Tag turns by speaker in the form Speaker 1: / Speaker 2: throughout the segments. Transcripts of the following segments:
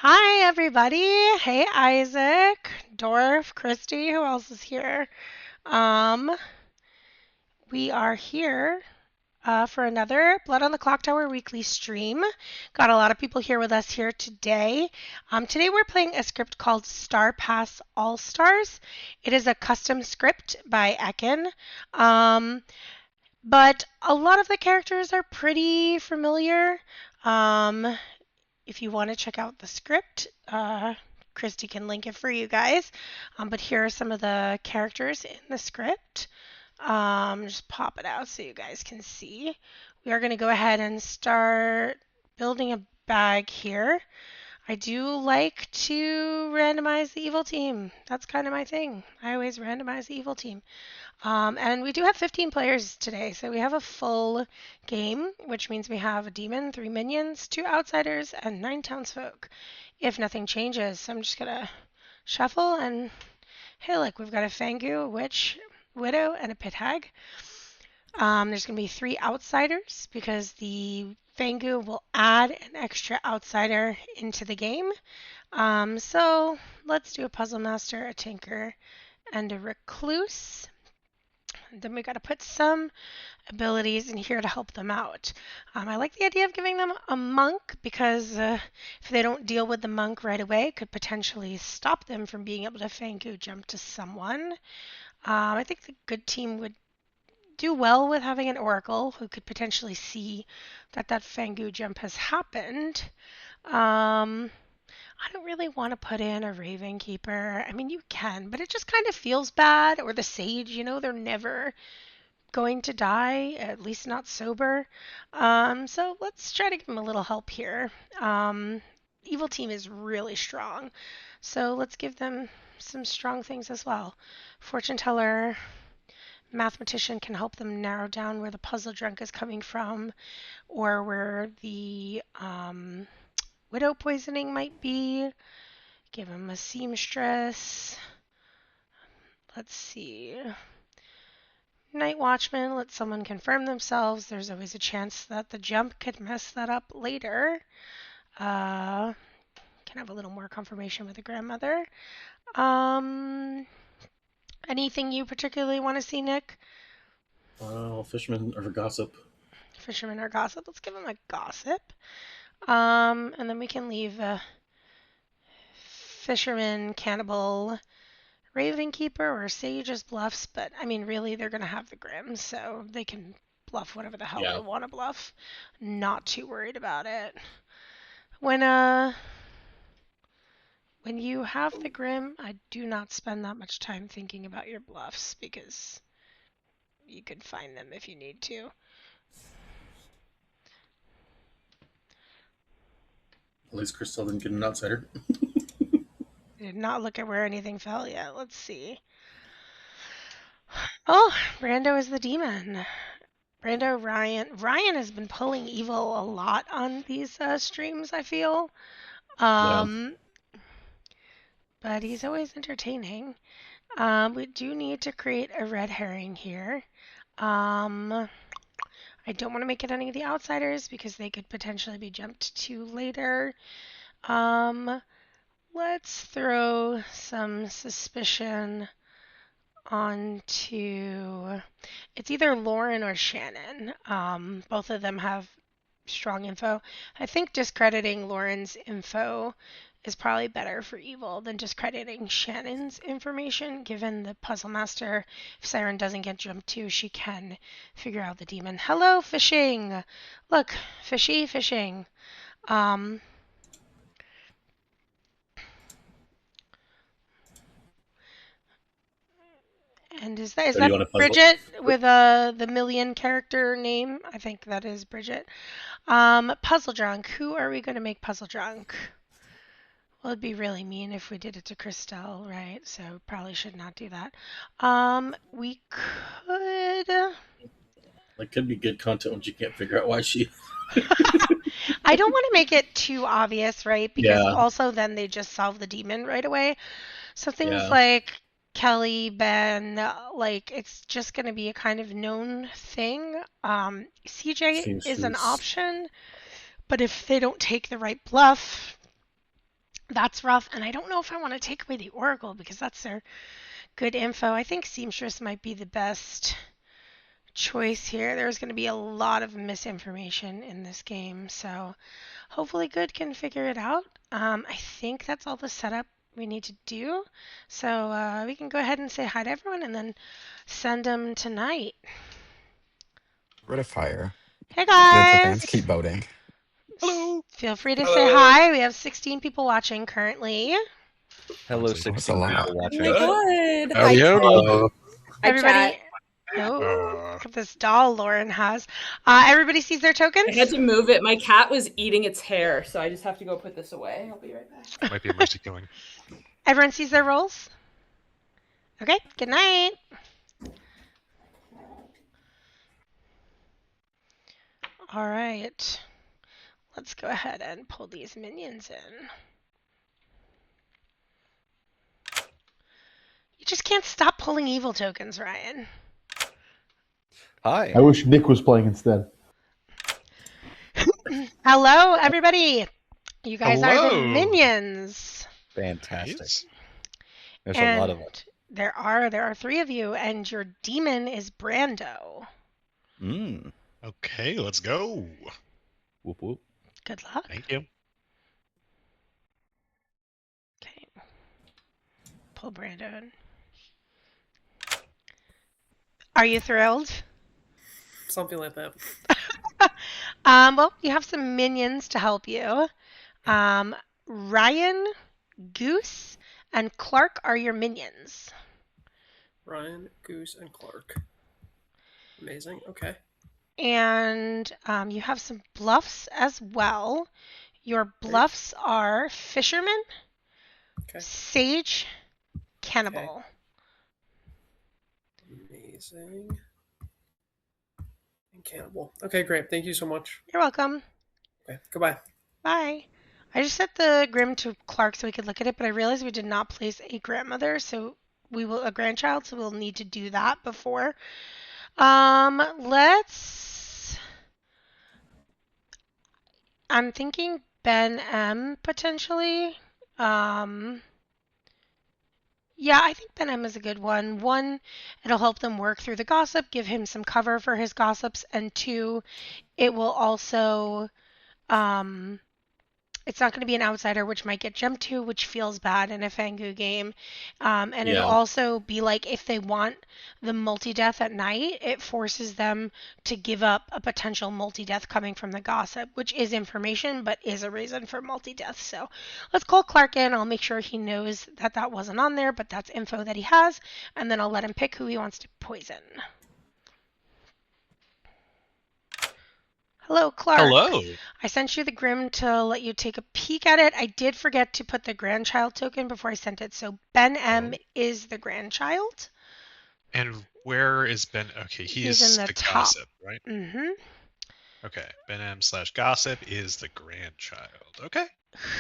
Speaker 1: Hi, everybody. Hey, Isaac, Dorf, Christy. Who else is here? Um, we are here for another Blood on the Clocktower weekly stream. Got a lot of people here with us here today. Today we're playing a script called Star Pass All Stars. It is a custom script by Ekin. Um, but a lot of the characters are pretty familiar. Um, if you want to check out the script, Christy can link it for you guys. But here are some of the characters in the script. Just pop it out so you guys can see. We are going to go ahead and start building a bag here. I do like to randomize the evil team. That's kind of my thing. I always randomize the evil team. And we do have 15 players today, so we have a full game, which means we have a demon, 3 minions, 2 outsiders, and 9 townsfolk. If nothing changes, so I'm just gonna shuffle and hey, look, we've got a Fangu, a witch, widow, and a pit hag. There's gonna be 3 outsiders because the Fangu will add an extra outsider into the game. So let's do a puzzle master, a tinker, and a recluse. Then we got to put some abilities in here to help them out. I like the idea of giving them a monk because if they don't deal with the monk right away, it could potentially stop them from being able to Fangu jump to someone. I think the good team would do well with having an oracle who could potentially see that Fangu jump has happened. I don't really want to put in a Raven Keeper. I mean, you can, but it just kind of feels bad. Or the Sage, they're never going to die, at least not sober. So let's try to give them a little help here. Evil team is really strong, so let's give them some strong things as well. Fortune teller, mathematician can help them narrow down where the puzzle drunk is coming from, or where the widow poisoning might be. Give them a seamstress. Let's see. Night Watchman, let someone confirm themselves. There's always a chance that the jump could mess that up later. Can have a little more confirmation with the grandmother. Anything you particularly want to see, Nick?
Speaker 2: Fisherman or gossip.
Speaker 1: Fisherman or gossip? Let's give him a gossip. And then we can leave fisherman, cannibal, raven keeper, or sage as bluffs. But I mean, really, they're gonna have the grim, so they can bluff whatever the hell they
Speaker 2: Yeah.
Speaker 1: want to bluff. Not too worried about it. When you have the grim, I do not spend that much time thinking about your bluffs because you could find them if you need to.
Speaker 2: At least Crystal didn't get an outsider.
Speaker 1: I did not look at where anything fell yet. Let's see. Oh, Brando is the demon. Brando, Ryan has been pulling evil a lot on these streams, I feel.
Speaker 2: Yeah.
Speaker 1: Um, but he's always entertaining. We do need to create a red herring here. Um, I don't want to make it any of the outsiders because they could potentially be jumped to later. Um, let's throw some suspicion onto. It's either Lauren or Shannon. Both of them have strong info. I think discrediting Lauren's info is probably better for evil than discrediting Shannon's information, given the puzzle master, if Siren doesn't get jumped to, she can figure out the demon. Hello, fishing! Look, fishy, fishing. Um, and is
Speaker 2: So do
Speaker 1: that
Speaker 2: you want to puzzle?
Speaker 1: Bridget with the million character name? I think that is Bridget. Puzzle drunk. Who are we going to make puzzle drunk? Well, it'd be really mean if we did it to Christelle, right? So probably should not do that. We could.
Speaker 2: Like, could be good content when you can't figure out why she.
Speaker 1: I don't want to make it too obvious, right? Because
Speaker 2: Yeah.
Speaker 1: also then they just solve the demon right away. So things
Speaker 2: Yeah.
Speaker 1: like Kelly, Ben, like it's just going to be a kind of known thing. CJ is an
Speaker 2: Seamstress.
Speaker 1: option, but if they don't take the right bluff, That's rough, and I don't know if I want to take away the Oracle because that's their good info. I think Seamstress might be the best choice here. There's going to be a lot of misinformation in this game, so hopefully Good can figure it out. I think that's all the setup we need to do. So we can go ahead and say hi to everyone and then send them tonight.
Speaker 3: Rid of fire.
Speaker 1: Hey
Speaker 3: Good for fans.
Speaker 1: guys!
Speaker 3: Keep voting.
Speaker 4: Hello.
Speaker 1: Feel free to say
Speaker 2: Hello.
Speaker 1: hi. We have 16 people watching currently.
Speaker 2: Hello,
Speaker 3: That's a
Speaker 2: 16
Speaker 3: lot.
Speaker 2: people
Speaker 5: Oh
Speaker 2: watching.
Speaker 5: my god.
Speaker 4: Howdy, howdy.
Speaker 2: Hello.
Speaker 5: Hi,
Speaker 1: Everybody.
Speaker 5: chat.
Speaker 1: Oh, look at this doll Lauren has. Everybody sees their
Speaker 5: I
Speaker 1: tokens?
Speaker 5: had to move it. My cat was eating its hair, so I just have to go put this away. I'll be right back.
Speaker 4: Might be a mercy killing.
Speaker 1: Everyone sees their rolls? Okay, good night. All right. Let's go ahead and pull these minions in. You just can't stop pulling evil tokens, Ryan.
Speaker 2: Hi.
Speaker 6: I wish Nick was playing instead.
Speaker 1: Hello, everybody. You guys are the
Speaker 4: Hello.
Speaker 1: minions.
Speaker 2: Fantastic.
Speaker 4: Yes.
Speaker 2: There's
Speaker 1: And
Speaker 2: a lot of us.
Speaker 1: there are 3 of you, and your demon is Brando.
Speaker 2: Mm.
Speaker 4: Okay, let's go.
Speaker 2: Whoop whoop.
Speaker 1: Good luck.
Speaker 4: Thank you.
Speaker 1: Okay. Pull Brando in. Are you thrilled?
Speaker 7: Something like that.
Speaker 1: Well, you have some minions to help you. Ryan, Goose, and Clark are your minions.
Speaker 7: Ryan, Goose, and Clark. Amazing. Okay.
Speaker 1: And you have some bluffs as well. Your bluffs are Fisherman,
Speaker 7: Okay.
Speaker 1: Sage, Cannibal.
Speaker 7: Amazing. And Cannibal. Okay, great. Thank you so much.
Speaker 1: You're welcome.
Speaker 7: Okay. Goodbye.
Speaker 1: Bye. I just set the Grim to Clark so we could look at it, but I realized we did not place a grandmother, so a grandchild, so we'll need to do that before. I'm thinking Ben M potentially. Yeah, I think Ben M is a good one. 1, it'll help them work through the gossip, give him some cover for his gossips, and 2, it will also it's not going to be an outsider, which might get jumped to, which feels bad in a Fangu game. And it'll
Speaker 2: Yeah.
Speaker 1: also be like if they want the multi-death at night, it forces them to give up a potential multi-death coming from the gossip, which is information, but is a reason for multi-death. So let's call Clark in. I'll make sure he knows that that wasn't on there, but that's info that he has. And then I'll let him pick who he wants to poison. Hello, Clark.
Speaker 4: Hello.
Speaker 1: I sent you the Grim to let you take a peek at it. I did forget to put the grandchild token before I sent it. So Ben M is the grandchild.
Speaker 4: And where is Ben? Okay,
Speaker 1: He's in the top.
Speaker 4: gossip, right?
Speaker 1: Mm-hmm.
Speaker 4: Okay, Ben M / gossip is the grandchild. Okay.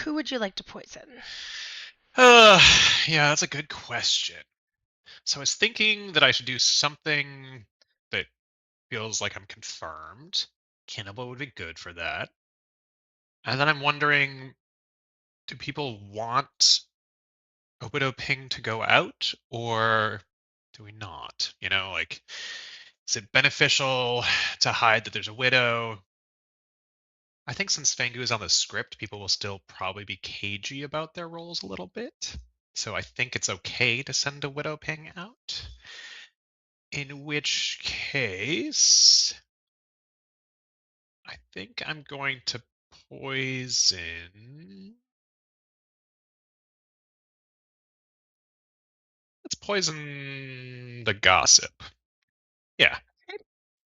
Speaker 1: Who would you like to poison?
Speaker 4: Yeah, that's a good question. So I was thinking that I should do something that feels like I'm confirmed. Cannibal would be good for that. And then I'm wondering, do people want a widow ping to go out, or do we not? You know, like, is it beneficial to hide that there's a widow? I think since Fangu is on the script, people will still probably be cagey about their roles a little bit. So I think it's okay to send a widow ping out. In which case, I think I'm going to poison. Let's poison the gossip. Yeah,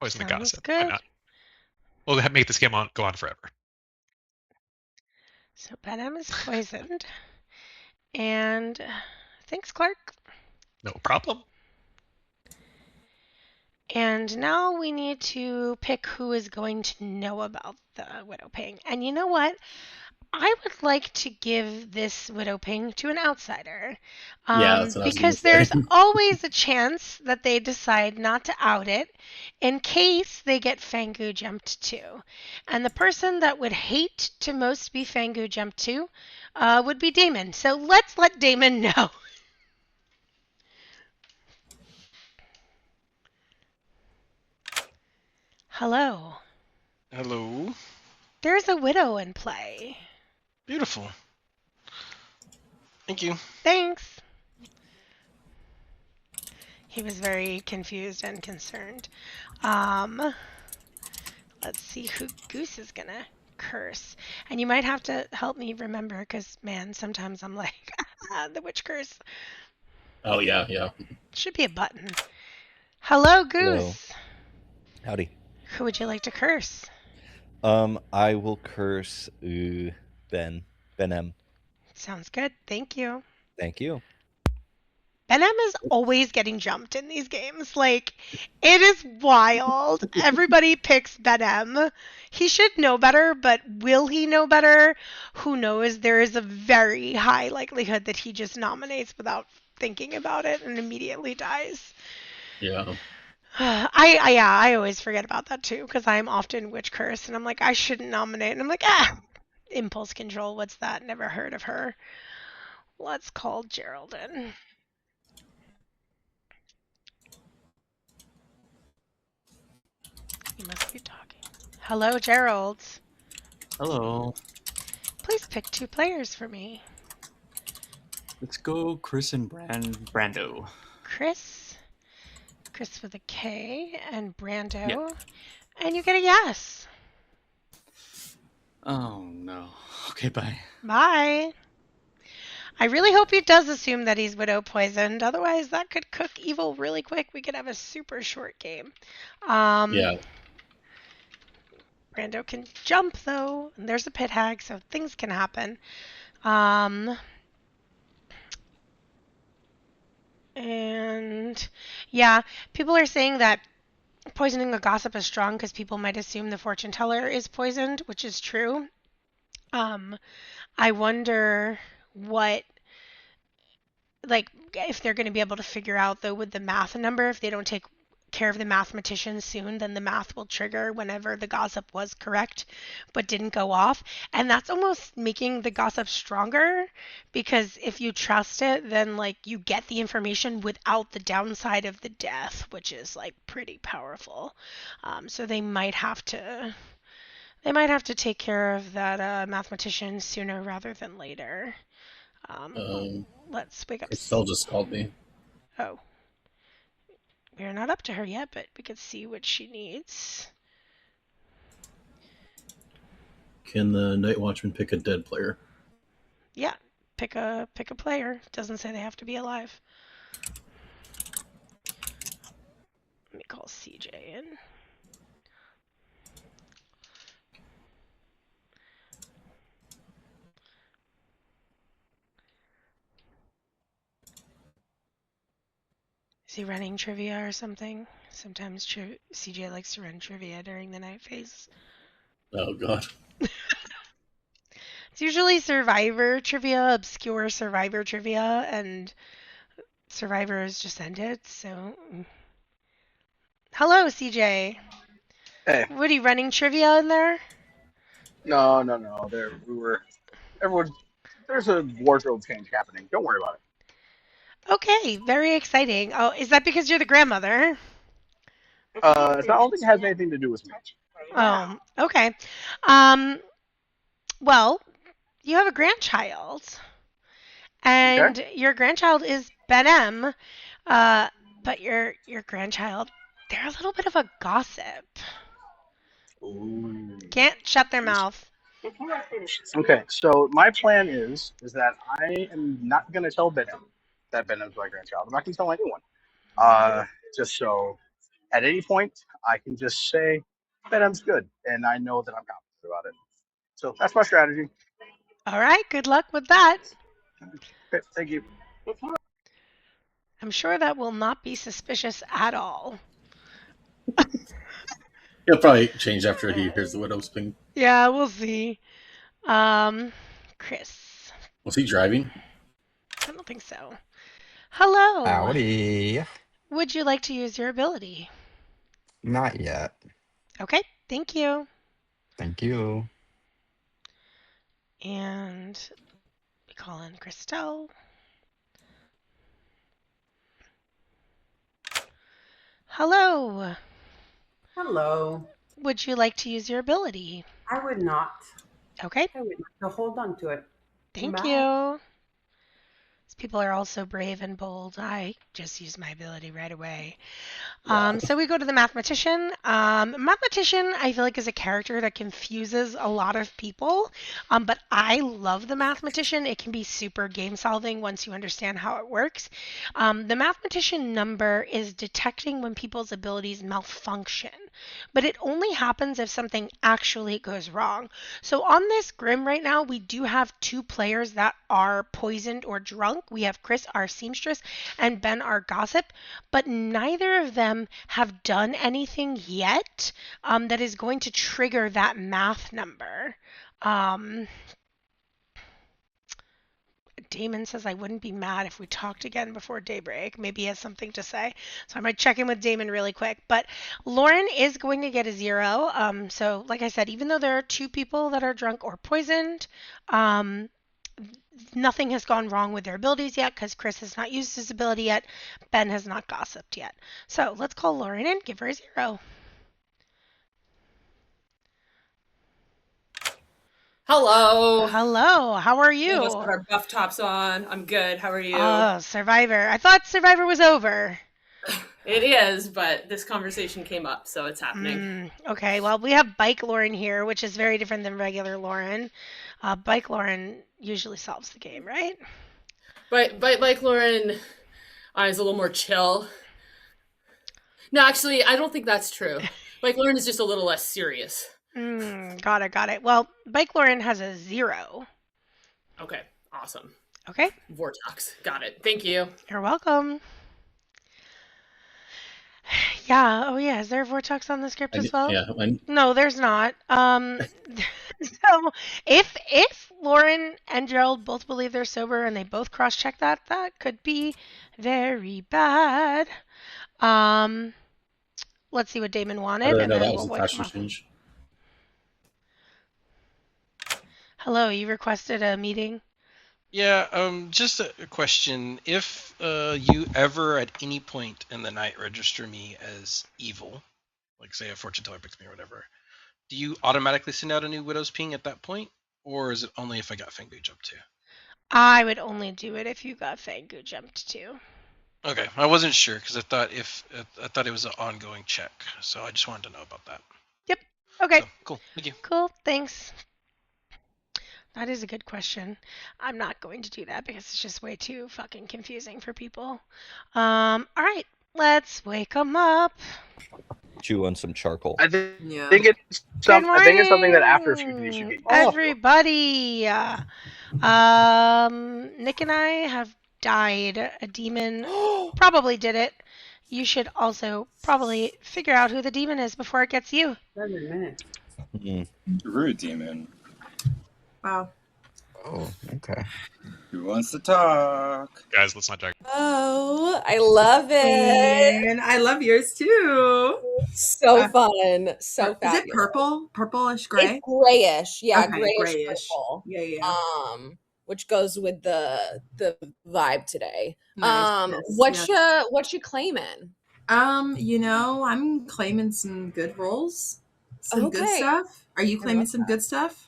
Speaker 4: poison the
Speaker 1: Sounds
Speaker 4: gossip. Why
Speaker 1: good.
Speaker 4: not? We'll make this game go on forever.
Speaker 1: So Ben M is poisoned. And thanks, Clark.
Speaker 4: No problem.
Speaker 1: And now we need to pick who is going to know about the widow ping. And you know what? I would like to give this widow ping to an outsider.
Speaker 2: Yeah, that's what I was gonna
Speaker 1: Because
Speaker 2: say.
Speaker 1: there's always a chance that they decide not to out it in case they get Fangu jumped to. And the person that would hate to most be Fangu jumped to would be Damon. So let's let Damon know. Hello.
Speaker 6: Hello.
Speaker 1: There's a widow in play.
Speaker 6: Beautiful. Thank you.
Speaker 1: Thanks. He was very confused and concerned. Let's see who Goose is gonna curse. And you might have to help me remember, because, man, sometimes I'm like, the witch curse.
Speaker 2: Oh, yeah.
Speaker 1: Should be a button. Hello,
Speaker 8: Hello.
Speaker 1: Goose.
Speaker 8: Howdy.
Speaker 1: Who would you like to curse?
Speaker 8: I will curse Ben M.
Speaker 1: Sounds good. Thank you.
Speaker 8: Thank you.
Speaker 1: Ben M is always getting jumped in these games. Like, it is wild. Everybody picks Ben M. He should know better, but will he know better? Who knows? There is a very high likelihood that he just nominates without thinking about it and immediately dies.
Speaker 2: Yeah.
Speaker 1: I always forget about that too, because I'm often witch curse, and I'm like, I shouldn't nominate, and I'm like, impulse control, what's that? Never heard of her. Let's call Gerald in. You must be talking. Hello, Gerald.
Speaker 9: Hello.
Speaker 1: Please pick 2 players for me.
Speaker 9: Let's go Chris and Brando.
Speaker 1: Chris with a K, and Brando.
Speaker 9: Yep.
Speaker 1: And you get a yes.
Speaker 9: Oh no. Okay, bye.
Speaker 1: Bye. I really hope he does assume that he's widow poisoned. Otherwise, that could cook evil really quick. We could have a super short game.
Speaker 2: Yeah.
Speaker 1: Brando can jump, though. And there's a pit hag, so things can happen. And yeah, people are saying that poisoning a gossip is strong because people might assume the fortune teller is poisoned, which is true. I wonder what, like, if they're going to be able to figure out, though, with the math number, if they don't take care of the mathematician soon, then the math will trigger whenever the gossip was correct but didn't go off. And that's almost making the gossip stronger, because if you trust it, then like you get the information without the downside of the death, which is like pretty powerful. So they might have to take care of that mathematician sooner rather than later. Let's wake up.
Speaker 2: Estelle just called me.
Speaker 1: Oh. We're not up to her yet, but we could see what she needs.
Speaker 2: Can the Night Watchman pick a dead player?
Speaker 1: Yeah, pick a player. Doesn't say they have to be alive. Let me call CJ in. Is he running trivia or something? Sometimes CJ likes to run trivia during the night phase.
Speaker 2: Oh, God.
Speaker 1: It's usually Survivor trivia, obscure Survivor trivia, and Survivor has just ended, so... Hello, CJ.
Speaker 10: Hey.
Speaker 1: What are you running trivia in there?
Speaker 10: No. There's a wardrobe change happening. Don't worry about it.
Speaker 1: Okay, very exciting. Oh, is that because you're the grandmother?
Speaker 10: I don't think it has anything to do with me.
Speaker 1: Oh, okay. Well, you have a grandchild, and your grandchild is Ben M. But your grandchild, they're a little bit of a gossip.
Speaker 10: Ooh.
Speaker 1: Can't shut their mouth.
Speaker 10: Okay, so my plan is that I am not going to tell Benham that Benham's my grandchild. I'm not going to tell anyone. Just so at any point I can just say Benham's good, and I know that I'm confident about it. So that's my strategy.
Speaker 1: All right, good luck with that.
Speaker 10: Okay, thank you.
Speaker 1: I'm sure that will not be suspicious at all.
Speaker 2: He'll probably change after he hears the widow's ping.
Speaker 1: Yeah, we'll see. Chris.
Speaker 2: Was he driving?
Speaker 1: I don't think so. Hello.
Speaker 3: Howdy.
Speaker 1: Would you like to use your ability?
Speaker 3: Not yet.
Speaker 1: Okay, thank you.
Speaker 3: Thank you.
Speaker 1: And we call in Christelle. Hello.
Speaker 11: Hello.
Speaker 1: Would you like to use your ability?
Speaker 11: I would not.
Speaker 1: Okay,
Speaker 11: I would not. So hold on to it.
Speaker 1: thank
Speaker 11: Bye.
Speaker 1: you. These people are all so brave and bold. I just used my ability right away.
Speaker 3: Wow.
Speaker 1: So we go to the mathematician. Mathematician, I feel like, is a character that confuses a lot of people. But I love the mathematician. It can be super game solving once you understand how it works. The mathematician number is detecting when people's abilities malfunction, but it only happens if something actually goes wrong. So on this Grim right now, we do have 2 players that are poisoned or drunk. We have Chris, our seamstress, and Ben, our gossip, but neither of them have done anything yet that is going to trigger that math number. Damon says I wouldn't be mad if we talked again before daybreak. Maybe he has something to say. So I might check in with Damon really quick. But Lauren is going to get a 0. So like I said, even though there are 2 people that are drunk or poisoned, nothing has gone wrong with their abilities yet because Chris has not used his ability yet. Ben has not gossiped yet. So let's call Lauren and give her a 0.
Speaker 5: Hello.
Speaker 1: Hello, how are
Speaker 5: All of us
Speaker 1: you?
Speaker 5: got our buff tops on. I'm good. How are you?
Speaker 1: Survivor. I thought Survivor was over.
Speaker 5: It is, but this conversation came up, so it's happening.
Speaker 1: Okay, well, we have Bike Lauren here, which is very different than regular Lauren. Bike Lauren usually solves the game, right?
Speaker 5: But like Lauren is a little more chill. No, actually, I don't think that's true. Like Lauren is just a little less serious.
Speaker 1: Got it. Well, Bike Lauren has a 0.
Speaker 5: Okay, awesome.
Speaker 1: Okay.
Speaker 5: Vortex. Got it. Thank you.
Speaker 1: You're welcome. Yeah. Oh, yeah. Is there a vortex on the script as well?
Speaker 2: Yeah.
Speaker 1: No, there's not. So if Lauren and Gerald both believe they're sober and they both cross-check that, that could be very bad. Let's see what Damon wanted,
Speaker 2: How did I
Speaker 1: and
Speaker 2: know
Speaker 1: then
Speaker 2: that was
Speaker 1: we'll
Speaker 2: the
Speaker 1: wake him
Speaker 2: costume
Speaker 1: up.
Speaker 2: change?
Speaker 1: Hello, you requested a meeting?
Speaker 6: Yeah, just a question. If you ever at any point in the night register me as evil, like say a fortune teller picks me or whatever, do you automatically send out a new Widow's Ping at that point? Or is it only if I got Fangu jumped too?
Speaker 1: I would only do it if you got Fangu jumped too.
Speaker 6: Okay, I wasn't sure because I thought it was an ongoing check, so I just wanted to know about that.
Speaker 1: Yep. Okay.
Speaker 6: So, cool. Thank you.
Speaker 1: Cool. Thanks. That is a good question. I'm not going to do that because it's just way too fucking confusing for people. All right. Let's wake them up.
Speaker 8: Chew on some charcoal.
Speaker 10: I think it's
Speaker 1: Good
Speaker 10: I think it's something that after a few
Speaker 1: morning,
Speaker 10: days you get used to.
Speaker 1: everybody. Nick and I have died. A demon probably did it. You should also probably figure out who the demon is before it gets you.
Speaker 11: 7 minutes.
Speaker 12: Rude demon.
Speaker 11: Wow.
Speaker 3: Oh, okay.
Speaker 12: Who wants to talk?
Speaker 4: Guys, let's not drag.
Speaker 13: Oh, I love it.
Speaker 14: And I love yours too.
Speaker 13: So fun. So fabulous.
Speaker 14: Is it purple? Purplish gray?
Speaker 13: It's grayish. Yeah,
Speaker 14: Okay,
Speaker 13: grayish purple.
Speaker 14: Yeah.
Speaker 13: Which goes with the vibe today.
Speaker 14: Nice,
Speaker 13: What you claiming?
Speaker 14: I'm claiming some good rolls. Some good stuff. Are you claiming some good stuff?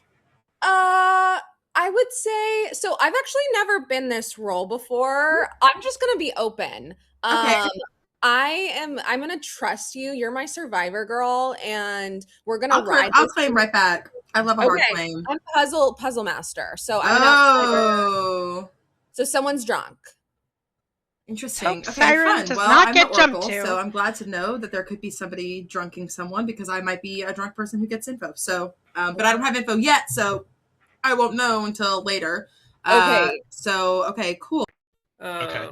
Speaker 13: I would say so. I've actually never been this role before. I'm just gonna be open.
Speaker 14: Okay.
Speaker 13: I'm gonna trust you. You're my survivor girl, and we're gonna
Speaker 14: I'll claim right back. I love a hard claim.
Speaker 13: I'm puzzle master. So I'm so someone's drunk.
Speaker 14: Interesting.
Speaker 1: So Siren does not get jumped to.
Speaker 14: So I'm glad to know that there could be somebody drunking someone because I might be a drunk person who gets info. So, but I don't have info yet, so I won't know until later. Okay, cool.
Speaker 4: Okay.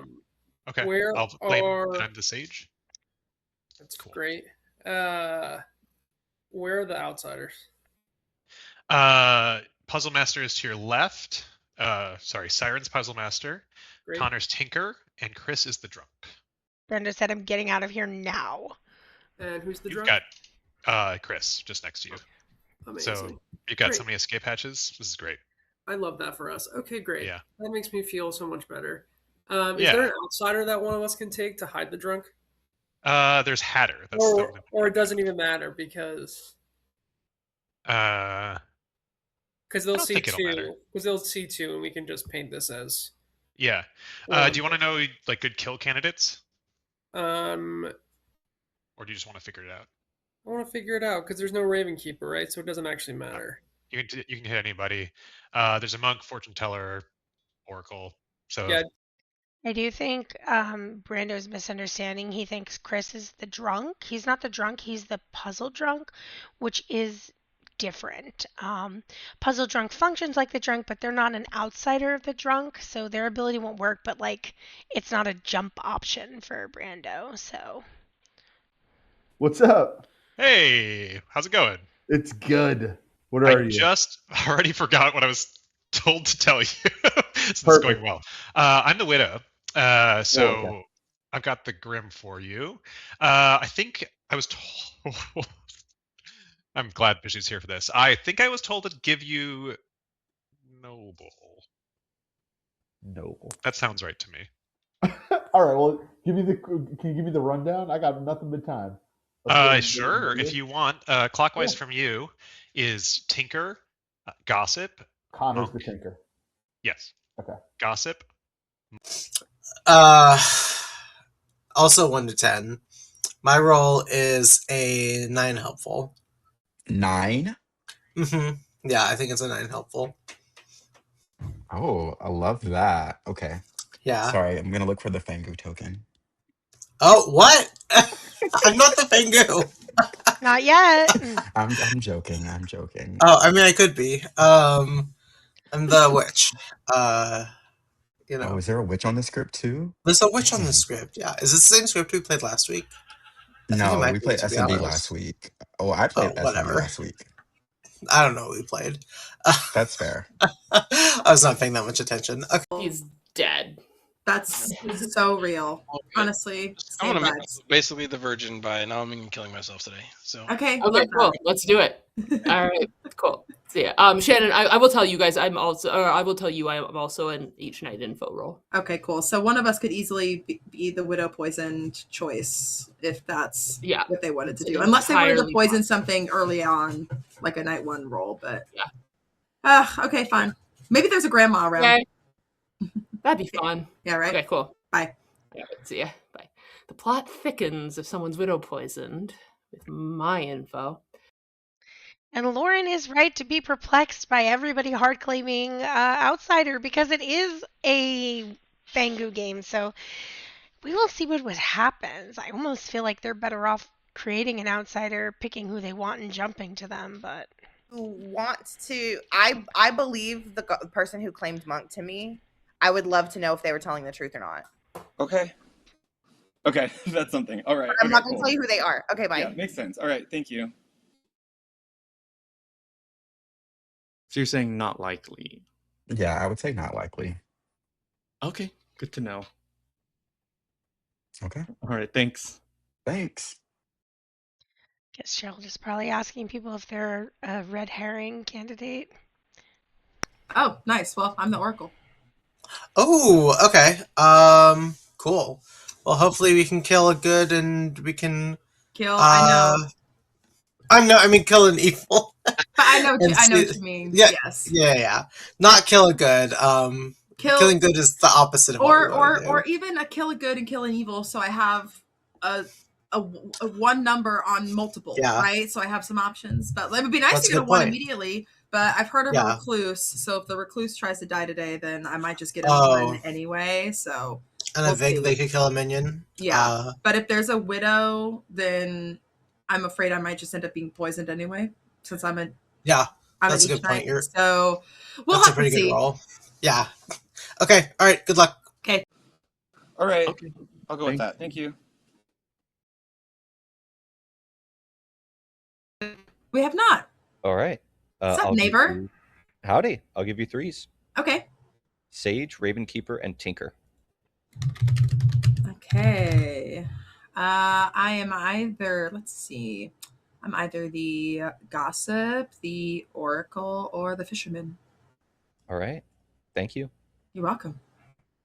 Speaker 5: Where
Speaker 4: I'll claim
Speaker 5: are...
Speaker 4: that I'm the sage.
Speaker 7: That's cool. Great. Where are the outsiders?
Speaker 4: Puzzle Master is to your left. Siren's Puzzle Master.
Speaker 7: Great.
Speaker 4: Connor's Tinker, and Chris is the drunk.
Speaker 1: Brenda said, "I'm getting out of here now."
Speaker 7: And who's the
Speaker 4: You've
Speaker 7: drunk?
Speaker 4: got Chris just next to you.
Speaker 7: Amazing.
Speaker 4: So you've got
Speaker 7: Great.
Speaker 4: so many escape hatches. This is great.
Speaker 7: I love that for us. Okay, great.
Speaker 4: Yeah.
Speaker 7: That makes me feel so much better. Is there an outsider that one of us can take to hide the drunk?
Speaker 4: There's Hatter. That's
Speaker 7: or it doesn't even matter because they'll see two. Because they'll see two, and we can just paint this as.
Speaker 4: Yeah. Do you want to know like good kill candidates? Or do you just want to figure it out?
Speaker 7: I want to figure it out because there's no Raven Keeper, right? So it doesn't actually matter.
Speaker 4: You can hit anybody. There's a monk, fortune teller, oracle. So
Speaker 7: yeah.
Speaker 1: I do think Brando's misunderstanding. He thinks Chris is the drunk. He's not the drunk. He's the puzzle drunk, which is different. Puzzle drunk functions like the drunk, but they're not an outsider of the drunk, so their ability won't work. But like, it's not a jump option for Brando. So.
Speaker 15: What's up?
Speaker 4: Hey, how's it going?
Speaker 15: It's good. What are you?
Speaker 4: I just already forgot what I was told to tell you. It's going well. I'm the widow. So I've got the Grim for you. I think I was told. I'm glad Bishu's here for this. I think I was told to give you Noble.
Speaker 15: Noble.
Speaker 4: That sounds right to me.
Speaker 15: All right. Well, can you give me the rundown? I got nothing but time.
Speaker 4: Sure, if you want. Clockwise from you is Tinker, Gossip.
Speaker 15: Connor's the Tinker.
Speaker 4: Yes.
Speaker 15: Okay.
Speaker 4: Gossip.
Speaker 16: Also 1 to 10. My role is a 9 helpful.
Speaker 3: 9?
Speaker 16: Mm-hmm. Yeah, I think it's a 9 helpful.
Speaker 3: Oh, I love that. Okay.
Speaker 16: Yeah.
Speaker 3: Sorry, I'm gonna look for the Fangu token.
Speaker 16: Oh, what? I'm not the Fangu.
Speaker 1: Not yet.
Speaker 3: I'm joking. I'm joking.
Speaker 16: Oh, I mean, I could be. I'm the witch. You know.
Speaker 3: Oh, is there a witch on the script too?
Speaker 16: There's a witch on the script. Yeah. Is it the same script we played last week?
Speaker 3: No, we played S&D last week. Oh, I played S&D last week.
Speaker 16: I don't know what we played.
Speaker 3: That's fair.
Speaker 16: I was not paying that much attention. Okay.
Speaker 5: He's dead.
Speaker 14: That's so real. Honestly,
Speaker 6: I'm gonna basically the virgin by now. I'm killing myself today. So
Speaker 14: okay,
Speaker 5: cool. Let's do it. All right, cool. So yeah, Shannon, I will tell you guys. I will tell you I'm also an each night info role.
Speaker 14: Okay, cool. So one of us could easily be the widow poisoned choice if that's what they wanted to do, unless they wanted to poison something early on, like a night 1 roll. But okay, fine. Maybe there's a grandma around.
Speaker 5: Okay. That'd be fun.
Speaker 14: Yeah, right?
Speaker 5: Okay, cool.
Speaker 14: Bye.
Speaker 5: Yeah, see ya. Bye. The plot thickens if someone's widow poisoned with my info.
Speaker 1: And Lauren is right to be perplexed by everybody hard claiming outsider because it is a Fangu game. So we will see what happens. I almost feel like they're better off creating an outsider, picking who they want and jumping to them, but
Speaker 17: I believe the person who claimed monk to me. I would love to know if they were telling the truth or not.
Speaker 12: Okay, that's something. All right.
Speaker 17: I'm not going to tell you who they are. Okay, bye.
Speaker 12: Yeah, makes sense. All right, thank you.
Speaker 9: So you're saying not likely?
Speaker 3: Yeah, I would say not likely.
Speaker 9: Okay, good to know.
Speaker 3: Okay.
Speaker 9: All right, thanks.
Speaker 3: Thanks.
Speaker 1: Guess Gerald is probably asking people if they're a red herring candidate.
Speaker 14: Oh, nice. Well, I'm the Oracle.
Speaker 16: Oh, okay. Cool. Well, hopefully we can kill a good and we can
Speaker 14: kill. I
Speaker 16: mean, kill an evil.
Speaker 14: But I know what you mean.
Speaker 16: Yeah,
Speaker 14: yes.
Speaker 16: Yeah. Not kill a good. Killing good is the opposite of
Speaker 14: or even a kill a good and kill an evil. So I have a one number on multiple, right? So I have some options. But it would be nice to get a 1 immediately. But I've heard of a recluse, so if the recluse tries to die today, then I might just get a 1 anyway. So
Speaker 16: and they could kill a minion.
Speaker 14: Yeah, but if there's a widow, then I'm afraid I might just end up being poisoned anyway, since I'm
Speaker 16: that's a good point.
Speaker 14: So
Speaker 16: that's a pretty good roll. Yeah. Okay. All right. Good luck.
Speaker 14: Okay.
Speaker 12: All right. Okay. I'll go with that. Thank you.
Speaker 14: We have not.
Speaker 8: All right.
Speaker 14: What's up, neighbor?
Speaker 8: Howdy. I'll give you 3s.
Speaker 14: Okay.
Speaker 8: Sage, Ravenkeeper, and Tinker.
Speaker 14: Okay. I am either, let's see. I'm either the gossip, the oracle, or the fisherman.
Speaker 8: All right. Thank you.
Speaker 14: You're welcome.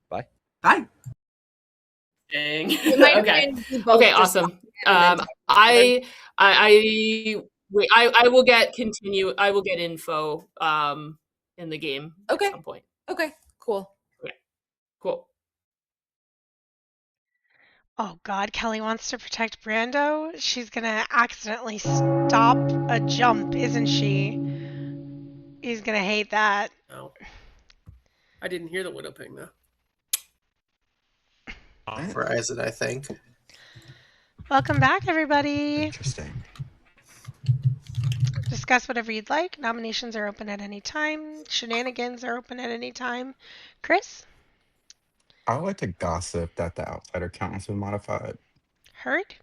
Speaker 8: Bye.
Speaker 14: Bye.
Speaker 5: Dang.
Speaker 13: It might have
Speaker 5: Okay.
Speaker 13: been you both
Speaker 5: Okay.
Speaker 13: just
Speaker 5: Awesome.
Speaker 13: got
Speaker 5: I will get info in the game
Speaker 13: Okay.
Speaker 5: at some point.
Speaker 13: Okay. Cool.
Speaker 5: Okay. Cool.
Speaker 1: Oh God, Kelly wants to protect Brando. She's gonna accidentally stop a jump, isn't she? He's gonna hate that.
Speaker 7: Oh. I didn't hear the widow ping though.
Speaker 16: Rise it, I think.
Speaker 1: Welcome back, everybody.
Speaker 3: Interesting.
Speaker 1: Discuss whatever you'd like. Nominations are open at any time. Shenanigans are open at any time. Chris?
Speaker 3: I would like to gossip that the outsider count has been modified.
Speaker 1: Heard?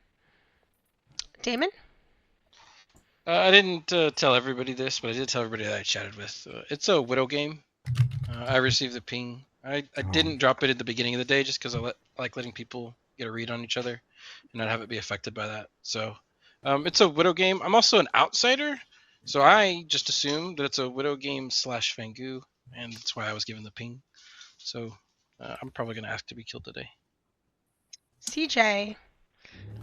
Speaker 1: Damon?
Speaker 6: I didn't tell everybody this, but I did tell everybody that I chatted with. It's a widow game. I received the ping. I didn't drop it at the beginning of the day just because I like letting people get a read on each other and not have it be affected by that. So it's a widow game. I'm also an outsider, so I just assumed that it's a widow game / Fangu, and that's why I was given the ping. So I'm probably going to ask to be killed today.
Speaker 1: CJ.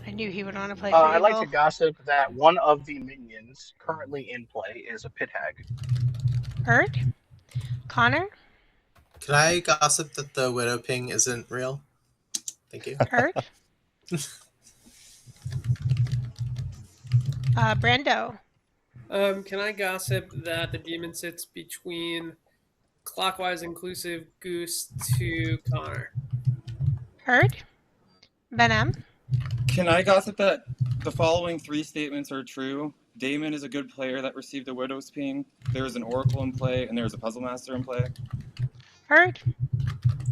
Speaker 1: I knew he would want to play for
Speaker 10: I'd like
Speaker 1: evil.
Speaker 10: to gossip that one of the minions currently in play is a pit hag.
Speaker 1: Heard? Connor?
Speaker 16: Can I gossip that the widow ping isn't real? Thank you.
Speaker 1: Heard? Brando?
Speaker 7: Can I gossip that the demon sits between clockwise inclusive Goose to Connor?
Speaker 1: Heard? Benem?
Speaker 12: Can I gossip that the following 3 statements are true? Damon is a good player that received a widow's ping. There is an oracle in play, and there is a puzzle master in play.
Speaker 1: Heard?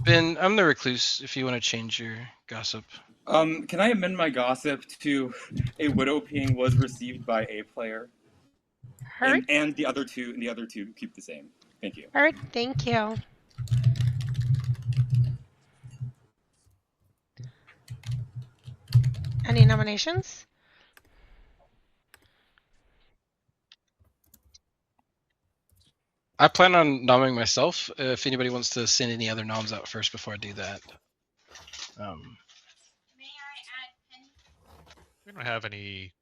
Speaker 6: Ben, I'm the recluse. If you want to change your gossip.
Speaker 12: Can I amend my gossip to a widow ping was received by a player?
Speaker 1: Heard?
Speaker 12: And the other two keep the same. Thank you.
Speaker 1: Heard? Thank you. Any nominations?
Speaker 6: I plan on nomming myself. If anybody wants to send any other noms out first before I do that.
Speaker 4: We don't have any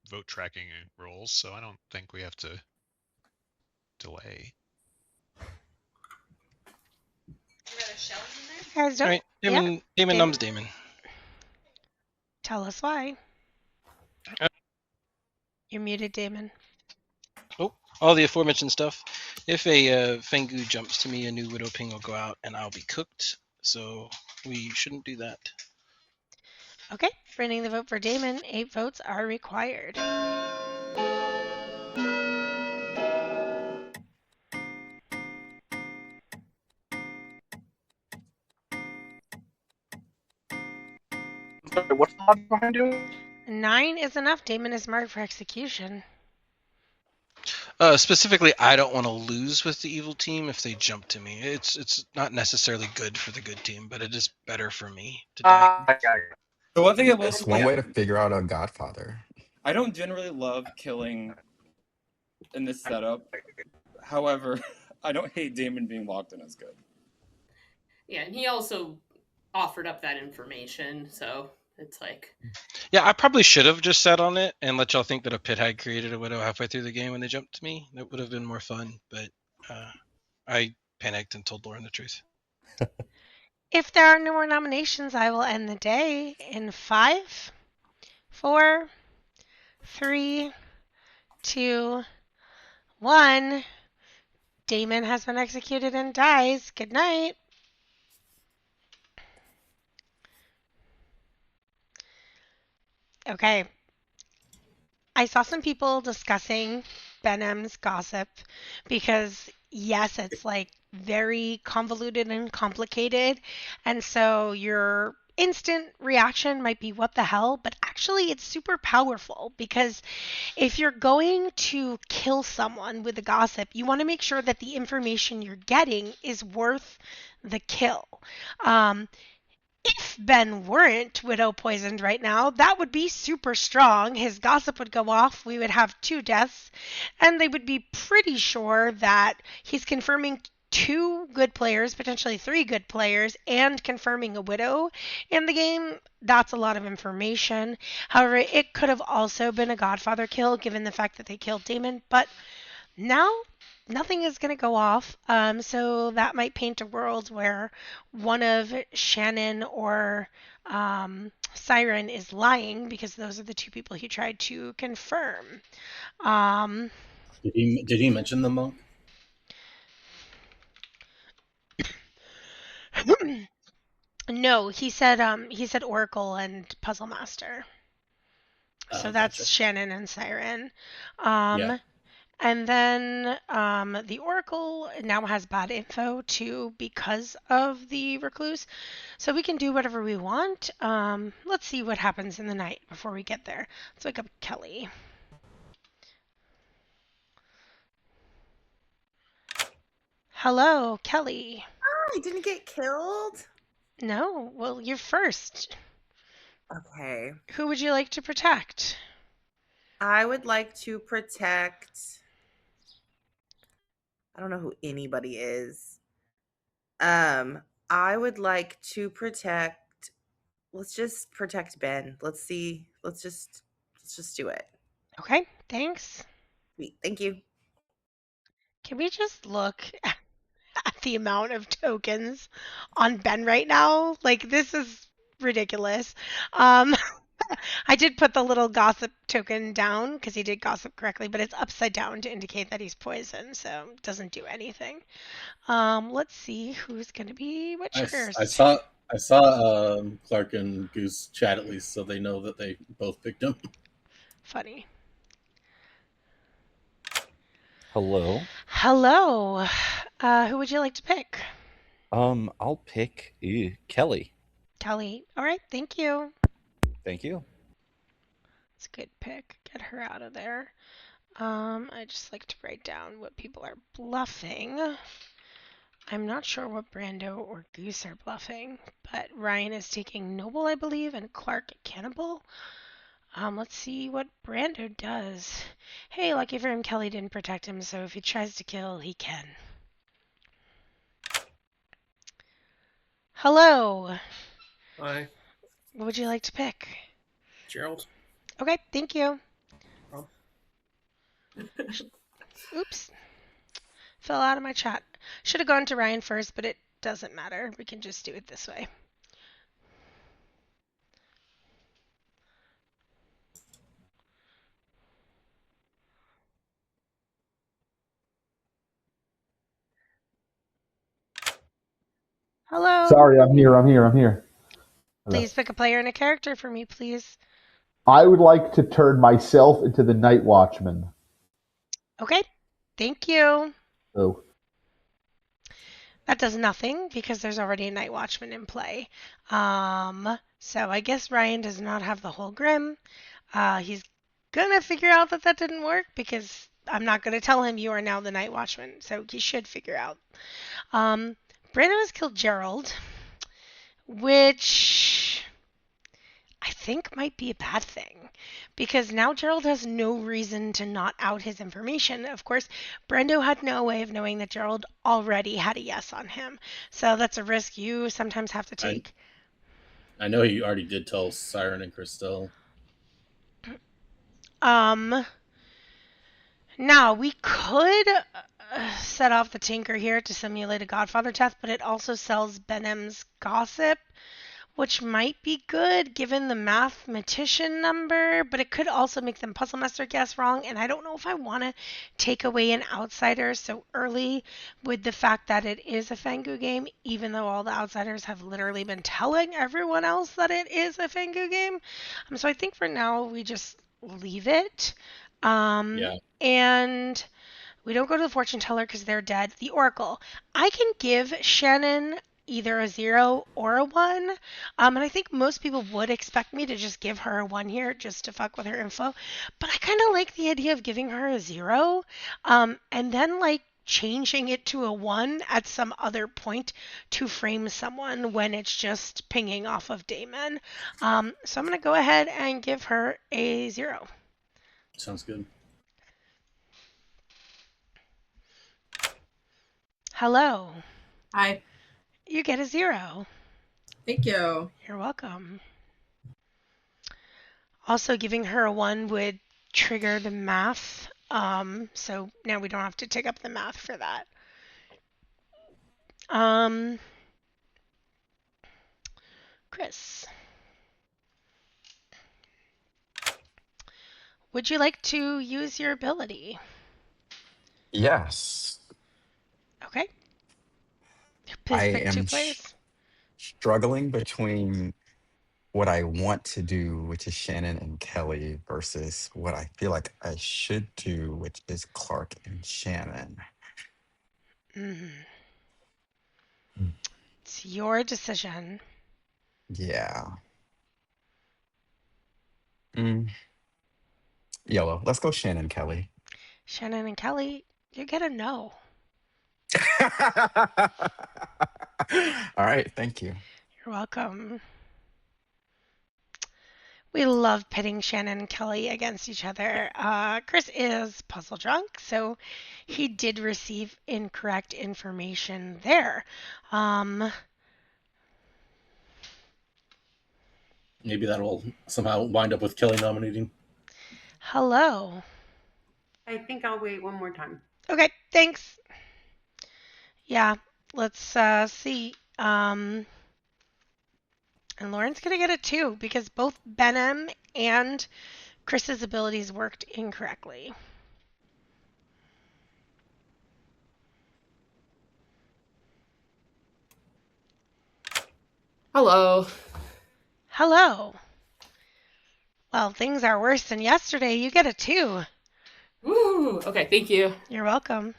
Speaker 4: vote tracking rules, so I don't think we have to delay.
Speaker 1: Guys, don't.
Speaker 6: All right, Damon noms Damon.
Speaker 1: Tell us why. You're muted, Damon.
Speaker 6: Oh, all the aforementioned stuff. If a Fangu jumps to me, a new widow ping will go out, and I'll be cooked. So we shouldn't do that.
Speaker 1: Okay, bringing the vote for Damon. 8 votes are required.
Speaker 10: What's the logic behind doing?
Speaker 1: 9 is enough. Damon is marked for execution.
Speaker 6: Specifically, I don't want to lose with the evil team if they jump to me. It's not necessarily good for the good team, but it is better for me to die.
Speaker 12: The one thing I will
Speaker 3: It's one way to figure out a Godfather.
Speaker 12: I don't generally love killing in this setup. However, I don't hate Damon being locked in as good.
Speaker 5: Yeah, and he also offered up that information, so it's like...
Speaker 6: Yeah, I probably should have just sat on it and let y'all think that a pit hag created a widow halfway through the game when they jumped to me. That would have been more fun, but I panicked and told Lauren the truth.
Speaker 1: If there are no more nominations, I will end the day in 5, 4, 3, 2, 1. Damon has been executed and dies. Good night. Okay. I saw some people discussing Benem's gossip because, yes, it's like very convoluted and complicated. And so you're instant reaction might be what the hell, but actually it's super powerful because if you're going to kill someone with a gossip, you want to make sure that the information you're getting is worth the kill. If Ben weren't widow poisoned right now, that would be super strong. His gossip would go off. We would have 2 deaths, and they would be pretty sure that he's confirming 2 good players, potentially 3 good players, and confirming a widow in the game. That's a lot of information. However, it could have also been a Godfather kill given the fact that they killed Damon, but now nothing is going to go off. So that might paint a world where one of Shannon or Siren is lying because those are the 2 people he tried to confirm.
Speaker 2: Did he mention the monk?
Speaker 1: No, he said Oracle and Puzzle Master. So that's
Speaker 2: Gotcha.
Speaker 1: Shannon and Siren.
Speaker 2: Yeah.
Speaker 1: And then the Oracle now has bad info too because of the recluse. So we can do whatever we want. Let's see what happens in the night before we get there. Let's wake up Kelly. Hello, Kelly.
Speaker 17: I didn't get killed.
Speaker 1: No, well, you're first.
Speaker 17: Okay.
Speaker 1: Who would you like to protect?
Speaker 17: I would like to protect. I don't know who anybody is. I would like to protect. Let's just protect Ben. Let's see. Let's just do it.
Speaker 1: Okay, thanks.
Speaker 17: Sweet. Thank you.
Speaker 1: Can we just look at the amount of tokens on Ben right now? Like, this is ridiculous. I did put the little gossip token down because he did gossip correctly, but it's upside down to indicate that he's poisoned, so it doesn't do anything. Let's see who's gonna be which first.
Speaker 2: I saw Clark and Goose chat at least, so they know that they both picked him.
Speaker 1: Funny.
Speaker 8: Hello.
Speaker 1: Hello. Who would you like to pick?
Speaker 8: I'll pick Kelly.
Speaker 1: Kelly. All right, thank you.
Speaker 8: Thank you.
Speaker 1: It's a good pick. Get her out of there. I just like to write down what people are bluffing. I'm not sure what Brando or Goose are bluffing, but Ryan is taking Noble, I believe, and Clark Cannibal. Let's see what Brando does. Hey, lucky for him, Kelly didn't protect him, so if he tries to kill, he can. Hello.
Speaker 7: Hi.
Speaker 1: What would you like to pick?
Speaker 7: Gerald.
Speaker 1: Okay, thank you.
Speaker 7: Oh.
Speaker 1: Oops. Fell out of my chat. Should have gone to Ryan first, but it doesn't matter. We can just do it this way. Hello.
Speaker 15: Sorry, I'm here. Hello.
Speaker 1: Please pick a player and a character for me, please.
Speaker 15: I would like to turn myself into the Night Watchman.
Speaker 1: Okay, thank you.
Speaker 15: Oh.
Speaker 1: That does nothing because there's already a Night Watchman in play. So I guess Ryan does not have the whole Grim. He's gonna figure out that didn't work because I'm not gonna tell him you are now the Night Watchman. So he should figure out. Brandon has killed Gerald, which I think might be a bad thing because now Gerald has no reason to not out his information. Of course, Brando had no way of knowing that Gerald already had a yes on him. So that's a risk you sometimes have to take.
Speaker 2: I know he already did tell Siren and Christelle.
Speaker 1: Now we could set off the Tinker here to simulate a Godfather test, but it also sells Benham's gossip, which might be good given the mathematician number, but it could also make them Puzzle Master guess wrong, and I don't know if I want to take away an outsider so early with the fact that it is a Fengu game, even though all the outsiders have literally been telling everyone else that it is a Fengu game. So I think for now we just leave it. And we don't go to the fortune teller because they're dead. The Oracle. I can give Shannon either a 0 or a 1. And I think most people would expect me to just give her a 1 here just to fuck with her info. But I kind of like the idea of giving her a 0 and then like changing it to a 1 at some other point to frame someone when it's just pinging off of Damon. So I'm going to go ahead and give her a 0.
Speaker 2: Sounds good.
Speaker 1: Hello.
Speaker 14: Hi.
Speaker 1: You get a 0.
Speaker 14: Thank you.
Speaker 1: You're welcome. Also, giving her a 1 would trigger the math. So now we don't have to take up the math for that. Chris. Would you like to use your ability?
Speaker 3: Yes.
Speaker 1: Okay.
Speaker 3: I
Speaker 1: Please pick 2
Speaker 3: am
Speaker 1: plays.
Speaker 3: struggling between what I want to do, which is Shannon and Kelly, versus what I feel like I should do, which is Clark and Shannon.
Speaker 1: It's your decision.
Speaker 3: Yeah. Yellow. Let's go Shannon, Kelly.
Speaker 1: Shannon and Kelly, you get a no.
Speaker 3: All right, thank you.
Speaker 1: You're welcome. We love pitting Shannon and Kelly against each other. Chris is puzzle drunk, so he did receive incorrect information there.
Speaker 2: Maybe that'll somehow wind up with Kelly nominating.
Speaker 1: Hello.
Speaker 11: I think I'll wait one more time.
Speaker 1: Okay, thanks. Yeah, let's see. And Lauren's going to get it too because both Benham and Chris's abilities worked incorrectly.
Speaker 5: Hello.
Speaker 1: Hello. Well, things are worse than yesterday. You get a 2.
Speaker 5: Woo! Okay, thank you.
Speaker 1: You're welcome.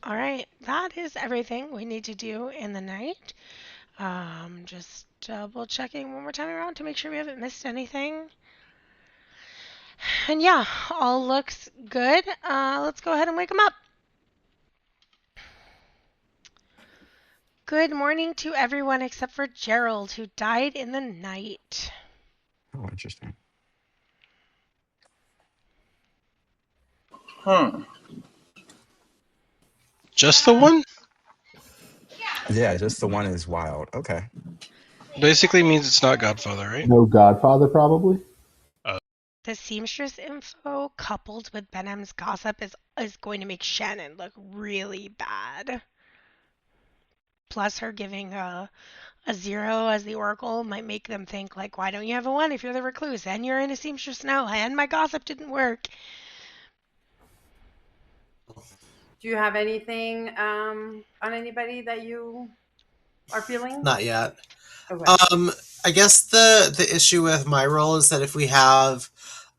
Speaker 1: All right, that is everything we need to do in the night. Just double checking one more time around to make sure we haven't missed anything. And yeah, all looks good. Let's go ahead and wake them up. Good morning to everyone except for Gerald, who died in the night.
Speaker 3: Oh, interesting.
Speaker 6: Just the one?
Speaker 3: Yeah, just the one is wild. Okay.
Speaker 6: Basically means it's not Godfather, right?
Speaker 15: No Godfather, probably.
Speaker 1: The seamstress info coupled with Benham's gossip is going to make Shannon look really bad. Plus, her giving a 0 as the oracle might make them think, like, why don't you have a 1 if you're the recluse and you're in a seamstress now and my gossip didn't work?
Speaker 11: Do you have anything on anybody that you are feeling?
Speaker 16: Not yet.
Speaker 11: Okay.
Speaker 16: I guess the issue with my role is that if we have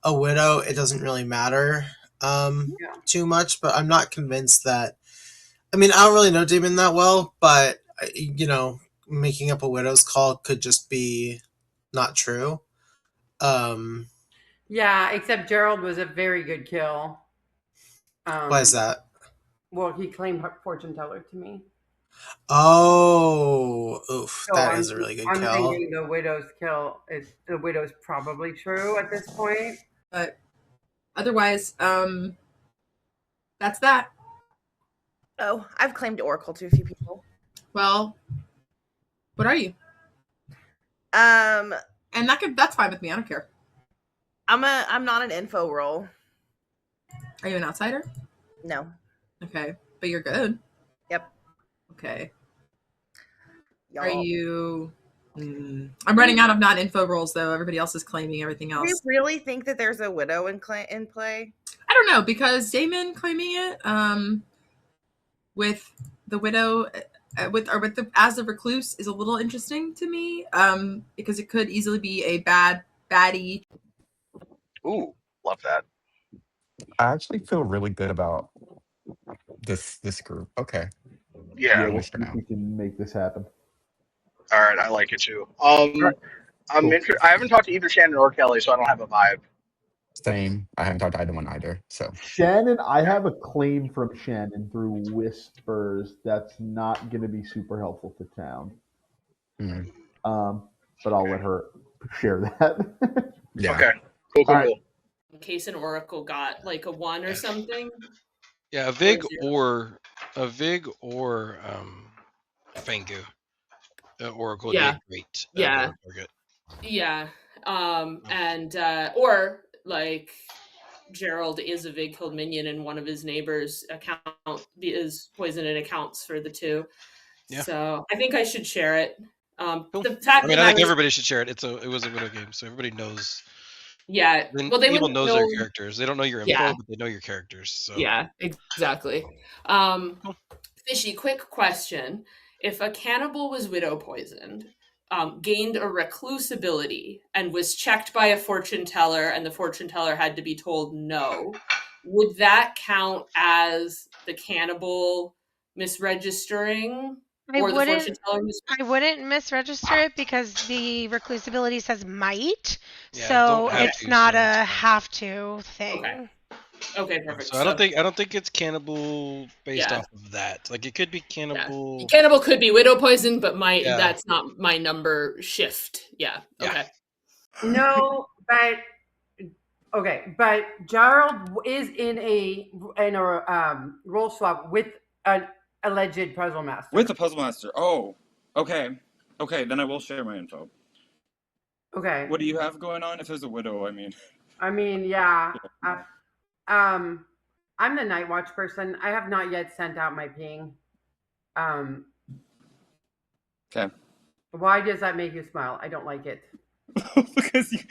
Speaker 16: a widow, it doesn't really matter too much. But I'm not convinced that. I mean, I don't really know Damon that well, but making up a widow's call could just be not true.
Speaker 11: Yeah, except Gerald was a very good kill.
Speaker 16: Why is that?
Speaker 11: Well, he claimed fortune teller to me.
Speaker 16: Oh, oof,
Speaker 11: So
Speaker 16: that is a really good
Speaker 11: I'm
Speaker 16: kill.
Speaker 11: thinking the widow's kill is the widow's probably true at this point.
Speaker 14: But otherwise, that's that.
Speaker 17: Oh, I've claimed Oracle to a few people.
Speaker 14: Well, what are you?
Speaker 17: And
Speaker 14: that's fine with me. I don't care.
Speaker 17: I'm not an info role.
Speaker 14: Are you an outsider?
Speaker 17: No.
Speaker 14: Okay, but you're good.
Speaker 17: Yep.
Speaker 14: Okay.
Speaker 17: Y'all.
Speaker 14: Are you? I'm running out of non-info roles though. Everybody else is claiming everything else.
Speaker 17: Do you really think that there's a widow in play?
Speaker 14: I don't know because Damon claiming it with the widow as the recluse is a little interesting to me because it could easily be a baddie.
Speaker 10: Ooh, love that.
Speaker 3: I actually feel really good about this group. Okay.
Speaker 10: Yeah.
Speaker 3: I
Speaker 15: we,
Speaker 3: wish for now.
Speaker 15: we can make this happen.
Speaker 10: All right, I like it too.
Speaker 15: right, cool.
Speaker 10: I haven't talked to either Shannon or Kelly, so I don't have a vibe.
Speaker 3: Same. I haven't talked to either one either. So
Speaker 15: Shannon, I have a claim from Shannon through whispers that's not going to be super helpful to town. But I'll let her share that.
Speaker 3: yeah.
Speaker 10: Okay. Cool.
Speaker 15: All right.
Speaker 10: Cool.
Speaker 5: In case an oracle got like a 1 or something.
Speaker 6: Yeah, a Vig or Fangu. Oracle would be
Speaker 5: Yeah.
Speaker 6: a great
Speaker 5: Yeah.
Speaker 6: target.
Speaker 5: Yeah. And or like Gerald is a Vig killed minion and one of his neighbors account is poison and accounts for the two.
Speaker 6: Yeah.
Speaker 5: So I think I should share it.
Speaker 6: Cool.
Speaker 5: The fact
Speaker 6: I mean,
Speaker 5: that
Speaker 6: I think everybody should share it. It was a widow game, so everybody knows.
Speaker 5: Yeah. Well, they
Speaker 6: people
Speaker 5: wouldn't
Speaker 6: knows
Speaker 5: know
Speaker 6: their characters. They don't know your info,
Speaker 5: Yeah.
Speaker 6: but they know your characters. So
Speaker 5: Yeah, exactly. Fishy, quick question. If a cannibal was widow poisoned, gained a recluse ability, and was checked by a fortune teller, and the fortune teller had to be told no, would that count as the cannibal misregistering?
Speaker 1: I
Speaker 5: Or the fortune teller
Speaker 1: I wouldn't misregister it because the recluse ability says might,
Speaker 6: Yeah,
Speaker 1: so
Speaker 6: don't have
Speaker 1: it's
Speaker 6: to,
Speaker 1: not
Speaker 6: so
Speaker 1: a have to thing.
Speaker 5: Okay, perfect.
Speaker 6: So I don't think it's cannibal based off of that. Like it could be cannibal.
Speaker 5: Cannibal could be widow poison, but
Speaker 6: Yeah.
Speaker 5: that's not my number shift. Yeah. Okay.
Speaker 11: No, but okay, but Gerald is in a roll swap with an alleged puzzle master.
Speaker 12: With the puzzle master. Oh, okay. Okay, then I will share my info.
Speaker 11: Okay.
Speaker 12: What do you have going on? If there's a widow, I mean.
Speaker 11: Yeah. I'm the night watch person. I have not yet sent out my ping.
Speaker 12: Okay.
Speaker 11: Why does that make you smile? I don't like it.
Speaker 12: Because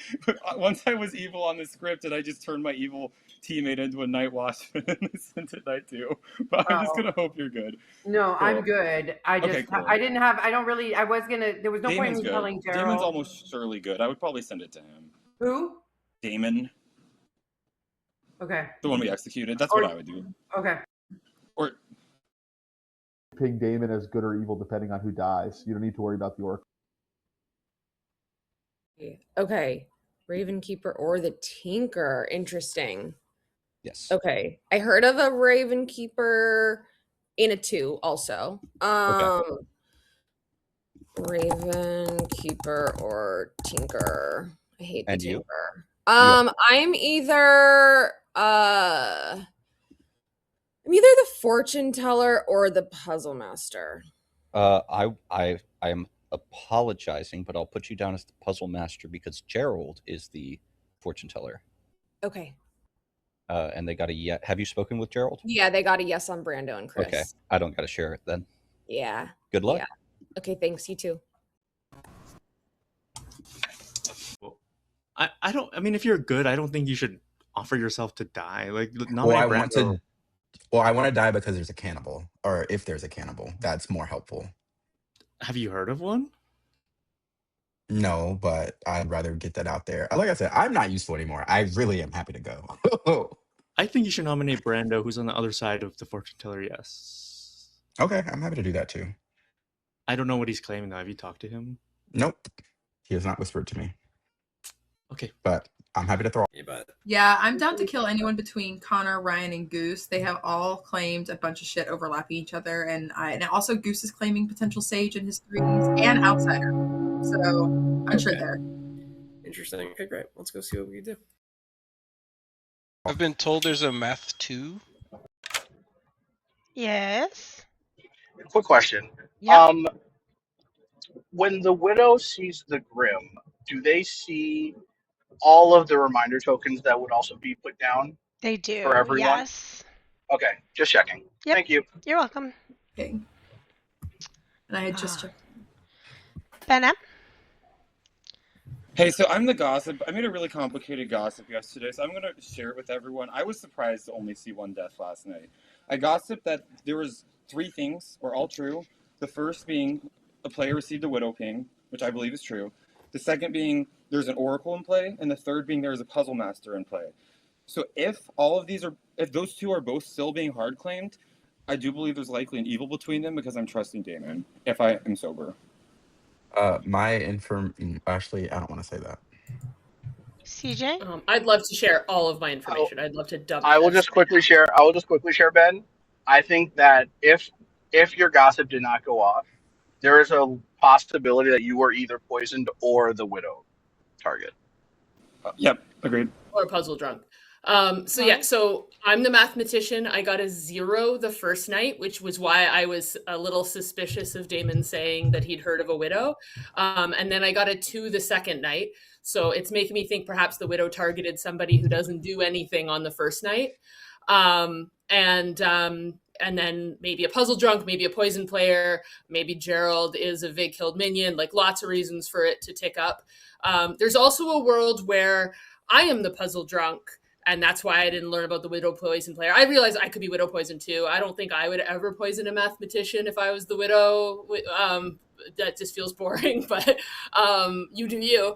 Speaker 12: once I was evil on the script, and I just turned my evil teammate into a night watchman and sent it night too. But I'm just gonna hope you're good.
Speaker 11: No,
Speaker 12: Cool.
Speaker 11: I'm good. I just,
Speaker 12: okay, cool.
Speaker 11: there was no point in me
Speaker 12: good.
Speaker 11: telling Gerald.
Speaker 12: Damon's almost surely good. I would probably send it to him.
Speaker 11: Who?
Speaker 12: Damon.
Speaker 11: Okay.
Speaker 12: The one we executed. That's what I would do.
Speaker 11: Okay.
Speaker 12: Or
Speaker 15: Ping Damon as good or evil depending on who dies. You don't need to worry about the orc.
Speaker 13: Okay. Ravenkeeper or the Tinker. Interesting.
Speaker 8: Yes.
Speaker 13: Okay. I heard of a Ravenkeeper in a 2 also. Ravenkeeper or Tinker. I hate the Tinker. I'm either the fortune teller or the puzzle master.
Speaker 8: I am apologizing, but I'll put you down as the puzzle master because Gerald is the fortune teller.
Speaker 13: Okay.
Speaker 8: And they got a yes. Have you spoken with Gerald?
Speaker 13: Yeah, they got a yes on Brando and Chris.
Speaker 8: Okay, I don't got to share it then.
Speaker 13: Yeah.
Speaker 8: Good luck.
Speaker 13: Yeah. Okay, thanks. You too.
Speaker 9: I don't. I mean, if you're good, I don't think you should offer yourself to die. Like,
Speaker 3: Well, I want to die because there's a cannibal, or if there's a cannibal, that's more helpful.
Speaker 9: Have you heard of one?
Speaker 3: No, but I'd rather get that out there. Like I said, I'm not useful anymore. I really am happy to go.
Speaker 9: I think you should nominate Brando, who's on the other side of the fortune teller. Yes.
Speaker 3: Okay, I'm happy to do that too.
Speaker 9: I don't know what he's claiming though. Have you talked to him?
Speaker 3: Nope, he has not whispered to me.
Speaker 9: Okay,
Speaker 3: but I'm happy to throw.
Speaker 14: Yeah, I'm down to kill anyone between Connor, Ryan, and Goose. They have all claimed a bunch of shit overlapping each other, and also Goose is claiming potential Sage in his 3s and Outsider. So unsure there.
Speaker 7: Interesting. Okay, great. Let's go see what we can do.
Speaker 6: I've been told there's a math 2.
Speaker 1: Yes.
Speaker 10: Quick question.
Speaker 1: Yep.
Speaker 10: When the widow sees the Grim, do they see all of the reminder tokens that would also be put down?
Speaker 1: They do.
Speaker 10: For everyone?
Speaker 1: Yes.
Speaker 10: Okay, just checking.
Speaker 1: Yep.
Speaker 10: Thank you.
Speaker 1: You're welcome.
Speaker 14: Okay. And I had just checked.
Speaker 1: Benna?
Speaker 12: Hey, so I'm the gossip. I made a really complicated gossip yesterday, so I'm going to share it with everyone. I was surprised to only see one death last night. I gossiped that there was 3 things, were all true. The first being a player received a widow ping, which I believe is true. The second being there's an oracle in play, and the third being there's a puzzle master in play. So if those 2 are both still being hard claimed, I do believe there's likely an evil between them because I'm trusting Damon if I am sober.
Speaker 3: Actually, I don't want to say that.
Speaker 1: CJ?
Speaker 5: I'd love to share all of my information. I'd love to dump
Speaker 10: I will
Speaker 5: this
Speaker 10: just quickly share. I will just quickly share, Ben. I think that if your gossip did not go off, there is a possibility that you were either poisoned or the widow target.
Speaker 12: Yep, agreed.
Speaker 5: Or puzzle drunk. So I'm the mathematician. I got a 0 the first night, which was why I was a little suspicious of Damon saying that he'd heard of a widow. And then I got a 2 the second night. So it's making me think perhaps the widow targeted somebody who doesn't do anything on the first night. And then maybe a puzzle drunk, maybe a poison player, maybe Gerald is a Vig killed minion, like lots of reasons for it to tick up. There's also a world where I am the puzzle drunk, and that's why I didn't learn about the widow poison player. I realized I could be widow poison too. I don't think I would ever poison a mathematician if I was the widow. That just feels boring, but you do you.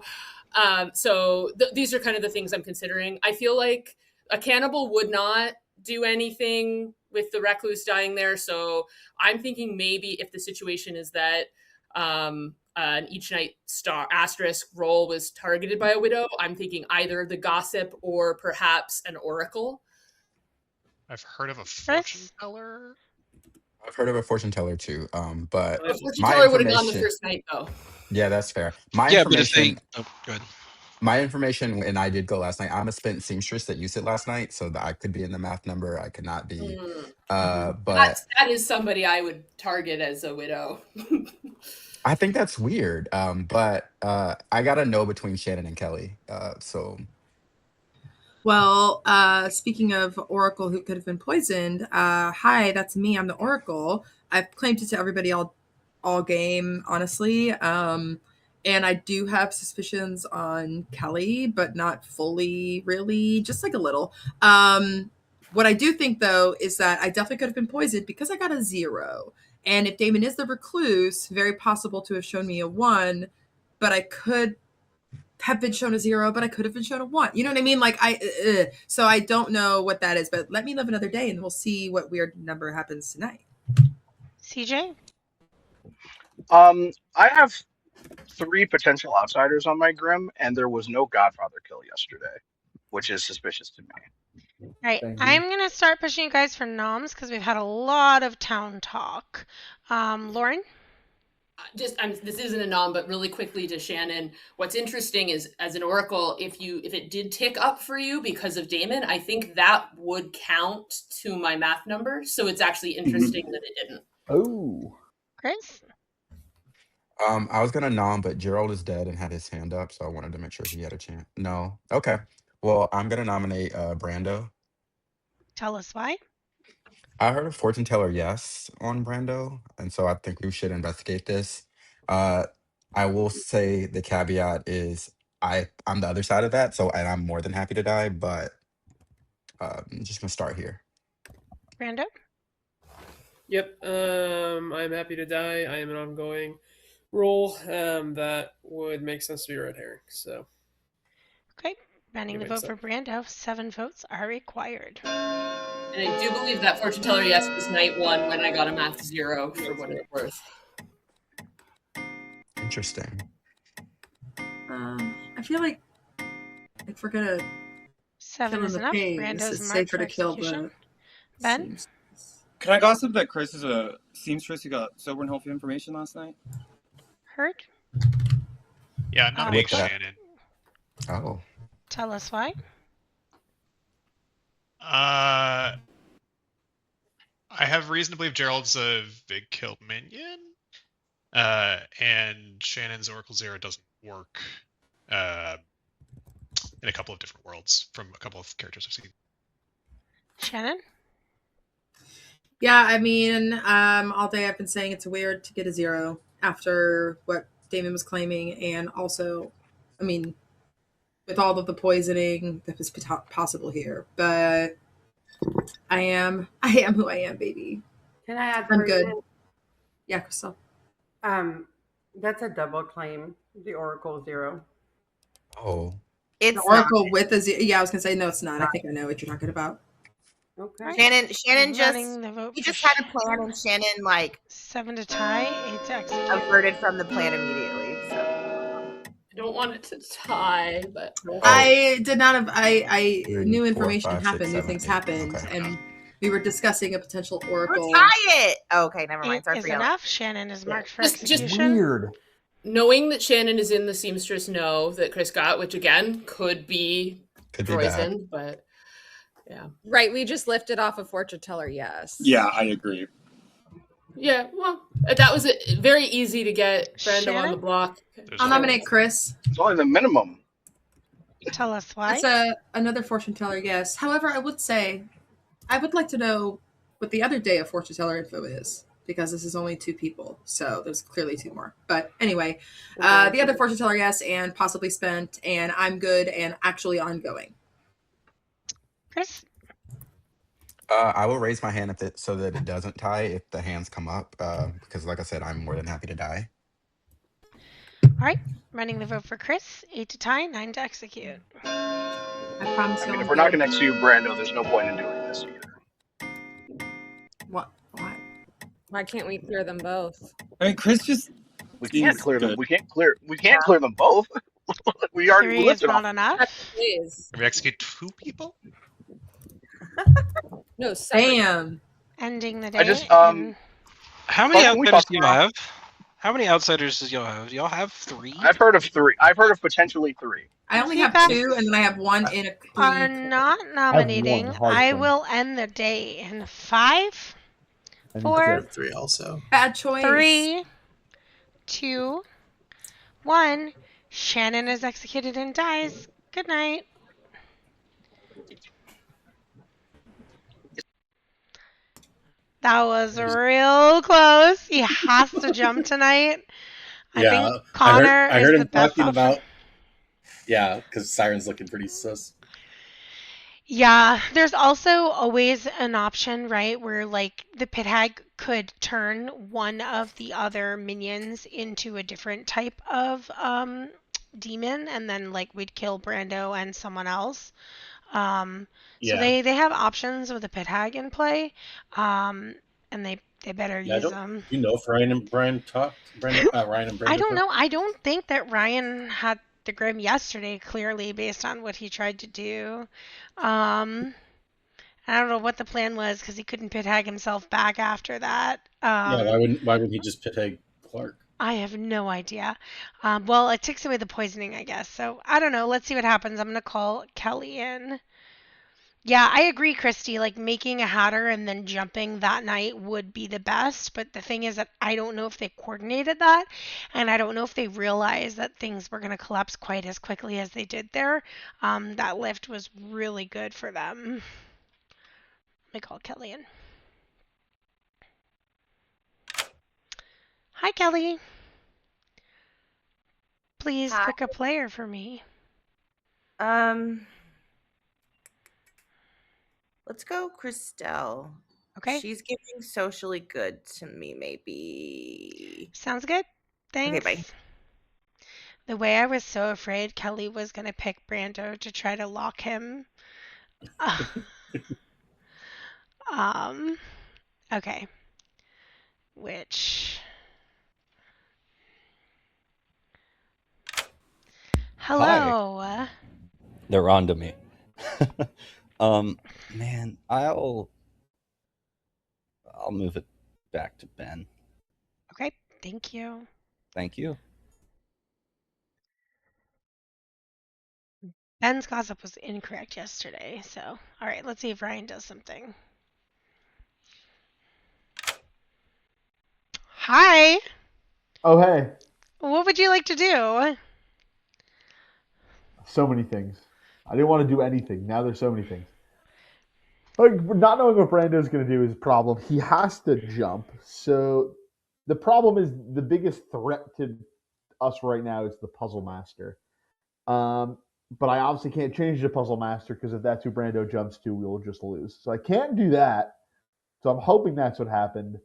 Speaker 5: These are kind of the things I'm considering. I feel like a cannibal would not do anything with the recluse dying there. So I'm thinking maybe if the situation is that an each night star asterisk roll was targeted by a widow, I'm thinking either the gossip or perhaps an oracle.
Speaker 4: I've heard of a fortune teller.
Speaker 3: I've heard of a fortune teller too. But
Speaker 5: A fortune
Speaker 3: my
Speaker 5: teller would have gone the
Speaker 3: information.
Speaker 5: first night though.
Speaker 3: Yeah, that's fair. My
Speaker 6: Yeah, but if
Speaker 3: information.
Speaker 6: they, go ahead.
Speaker 3: My information, and I did go last night. I'm a spent seamstress that used it last night, so that I could be in the math number. I could not be. But
Speaker 5: That is somebody I would target as a widow.
Speaker 3: I think that's weird. But I got a no between Shannon and Kelly. So
Speaker 14: Well, speaking of Oracle who could have been poisoned, hi, that's me. I'm the Oracle. I've claimed it to everybody all game, honestly. And I do have suspicions on Kelly, but not fully, really, just like a little. What I do think, though, is that I definitely could have been poisoned because I got a 0. And if Damon is the recluse, very possible to have shown me a 1, but I could have been shown a 0, but I could have been shown a 1. You know what I mean? Like so I don't know what that is, but let me live another day and we'll see what weird number happens tonight.
Speaker 1: CJ?
Speaker 10: I have 3 potential outsiders on my Grim, and there was no Godfather kill yesterday, which is suspicious to me.
Speaker 1: All right, I'm going to start pushing you guys for noms because we've had a lot of town talk. Lauren?
Speaker 5: This isn't a nom, but really quickly to Shannon. What's interesting is, as an oracle, if it did tick up for you because of Damon, I think that would count to my math number. So it's actually interesting that it didn't.
Speaker 15: Oh,
Speaker 1: Chris?
Speaker 3: I was gonna nom, but Gerald is dead and had his hand up, so I wanted to make sure he had a chance. No, okay. Well, I'm gonna nominate Brando.
Speaker 1: Tell us why.
Speaker 3: I heard a fortune teller yes on Brando, and so I think we should investigate this. I will say the caveat is I'm the other side of that, so and I'm more than happy to die, but I'm just gonna start here.
Speaker 1: Brando?
Speaker 7: Yep. I'm happy to die. I am an ongoing role. That would make sense to be red herring. So.
Speaker 1: Okay. Banning the vote for Brando. 7 votes are required.
Speaker 5: And I do believe that fortune teller yes was night 1 when I got a math 0 for what it's worth.
Speaker 3: Interesting.
Speaker 14: I feel like if we're gonna
Speaker 1: 7 is enough. Brando's
Speaker 14: it's
Speaker 1: marked
Speaker 14: safer
Speaker 1: for
Speaker 14: to kill
Speaker 1: execution.
Speaker 14: the
Speaker 1: Ben?
Speaker 12: Can I gossip that Chris is a seamstress who got sober and healthy information last night?
Speaker 1: Heard?
Speaker 4: Yeah, nominate Shannon.
Speaker 3: Oh.
Speaker 1: Tell us why.
Speaker 4: I have reason to believe Gerald's a Vig killed minion. And Shannon's Oracle 0 doesn't work in a couple of different worlds from a couple of characters I've seen.
Speaker 1: Shannon?
Speaker 14: Yeah, I mean, all day I've been saying it's weird to get a 0 after what Damon was claiming, and also, I mean, with all of the poisoning that was possible here, but I am who I am, baby.
Speaker 11: Can I add?
Speaker 14: I'm good. Yeah, Crystal.
Speaker 11: That's a double claim. The Oracle 0.
Speaker 3: Oh.
Speaker 14: It's the Oracle with a 0. Yeah, I was gonna say no, it's not. I think I know what you're talking about.
Speaker 11: Okay.
Speaker 17: Shannon
Speaker 1: Running the vote
Speaker 17: he
Speaker 1: for
Speaker 17: just had a plan, and Shannon like
Speaker 1: 7 to tie, 8 to execute.
Speaker 17: averted from the plan immediately. So
Speaker 5: I don't want it to tie, but
Speaker 14: I did not have. I
Speaker 3: Three,
Speaker 14: new
Speaker 3: 4,
Speaker 14: information
Speaker 3: 5, 6,
Speaker 14: happened. New
Speaker 3: 7,
Speaker 14: things
Speaker 3: 8.
Speaker 14: happened,
Speaker 3: Okay.
Speaker 14: and we were discussing a potential oracle.
Speaker 17: tie it. Okay, never
Speaker 1: 8
Speaker 17: mind. Sorry
Speaker 1: is
Speaker 17: for yelling.
Speaker 1: enough. Shannon is marked for
Speaker 5: Just
Speaker 1: execution.
Speaker 15: Weird.
Speaker 5: knowing that Shannon is in the seamstress know that Chris got, which again could be
Speaker 3: Could be bad.
Speaker 5: poison, but yeah.
Speaker 13: Right, we just lifted off a fortune teller, yes.
Speaker 12: Yeah, I agree.
Speaker 5: Yeah, well, that was very easy to get Brando on the
Speaker 1: Shannon?
Speaker 5: block.
Speaker 14: I'll nominate Chris.
Speaker 10: It's only the minimum.
Speaker 1: Tell us why.
Speaker 14: That's another fortune teller, yes. However, I would say I would like to know what the other day of fortune teller info is, because this is only 2 people, so there's clearly 2 more. But anyway, the other fortune teller, yes, and possibly spent, and I'm good and actually ongoing.
Speaker 1: Chris?
Speaker 3: I will raise my hand so that it doesn't tie if the hands come up, because like I said, I'm more than happy to die.
Speaker 1: All right. Running the vote for Chris. 8 to tie, 9 to execute.
Speaker 14: I promise.
Speaker 10: I mean, if we're not going to execute Brando, there's no point in doing this either.
Speaker 14: What? Why?
Speaker 13: Why can't we clear them both?
Speaker 12: I mean, Chris just
Speaker 10: We can't
Speaker 12: seems
Speaker 10: clear them.
Speaker 12: good.
Speaker 10: We can't clear them both. we already
Speaker 1: 3 is
Speaker 10: lifted
Speaker 1: not
Speaker 10: off.
Speaker 1: enough.
Speaker 4: Can we execute 2 people?
Speaker 13: No,
Speaker 14: Bam.
Speaker 1: Ending the day.
Speaker 10: I just
Speaker 6: How many
Speaker 10: Clark, can we
Speaker 6: outsiders
Speaker 10: talk
Speaker 6: do you
Speaker 10: tomorrow?
Speaker 6: have? How many outsiders does y'all have? Do y'all have 3?
Speaker 10: I've heard of 3. I've heard of potentially 3.
Speaker 14: I only
Speaker 1: You
Speaker 14: have
Speaker 1: guys
Speaker 14: 2, and then I have 1 in a
Speaker 1: are not nominating. I will end the day in 5, 4,
Speaker 16: 3 also.
Speaker 14: Bad choice.
Speaker 1: 3, 2, 1. Shannon is executed and dies. Good night. That was real close. He has to jump tonight. I think Connor
Speaker 2: I heard
Speaker 1: is
Speaker 2: him
Speaker 1: the best
Speaker 2: talking
Speaker 1: option.
Speaker 2: about. Yeah, because Siren's looking pretty sus.
Speaker 1: Yeah, there's also always an option, right, where like the pit hag could turn one of the other minions into a different type of demon, and then like we'd kill Brando and someone else. So
Speaker 2: Yeah.
Speaker 1: they have options with the pit hag in play, and they better use them.
Speaker 2: You know if Ryan and Brian talked? Ryan and Brando
Speaker 1: I don't
Speaker 2: talked?
Speaker 1: know. I don't think that Ryan had the Grim yesterday, clearly, based on what he tried to do. I don't know what the plan was because he couldn't pit hag himself back after that.
Speaker 2: Yeah, why wouldn't he just pit hag Clark?
Speaker 1: I have no idea. Well, it takes away the poisoning, I guess. So I don't know. Let's see what happens. I'm gonna call Kelly in. Yeah, I agree, Christy. Like making a Hatter and then jumping that night would be the best. But the thing is that I don't know if they coordinated that, and I don't know if they realized that things were going to collapse quite as quickly as they did there. That lift was really good for them. Let me call Kelly in. Hi, Kelly. Please pick a player for me.
Speaker 17: Let's go, Christelle.
Speaker 1: Okay.
Speaker 17: She's giving socially good to me, maybe.
Speaker 1: Sounds good. Thanks.
Speaker 17: Okay, bye.
Speaker 1: The way I was so afraid Kelly was going to pick Brando to try to lock him. Okay. Which... Hello.
Speaker 8: Hi. They're on to me. Man, I'll move it back to Ben.
Speaker 1: Okay, thank you.
Speaker 8: Thank you.
Speaker 1: Ben's gossip was incorrect yesterday, so all right, let's see if Ryan does something. Hi.
Speaker 15: Oh, hey.
Speaker 1: What would you like to do?
Speaker 15: So many things. I didn't want to do anything. Now there's so many things. Like, not knowing what Brando's going to do is a problem. He has to jump. So the problem is the biggest threat to us right now is the Puzzle Master. But I obviously can't change the Puzzle Master because if that's who Brando jumps to, we'll just lose. So I can't do that. So I'm hoping that's what happened.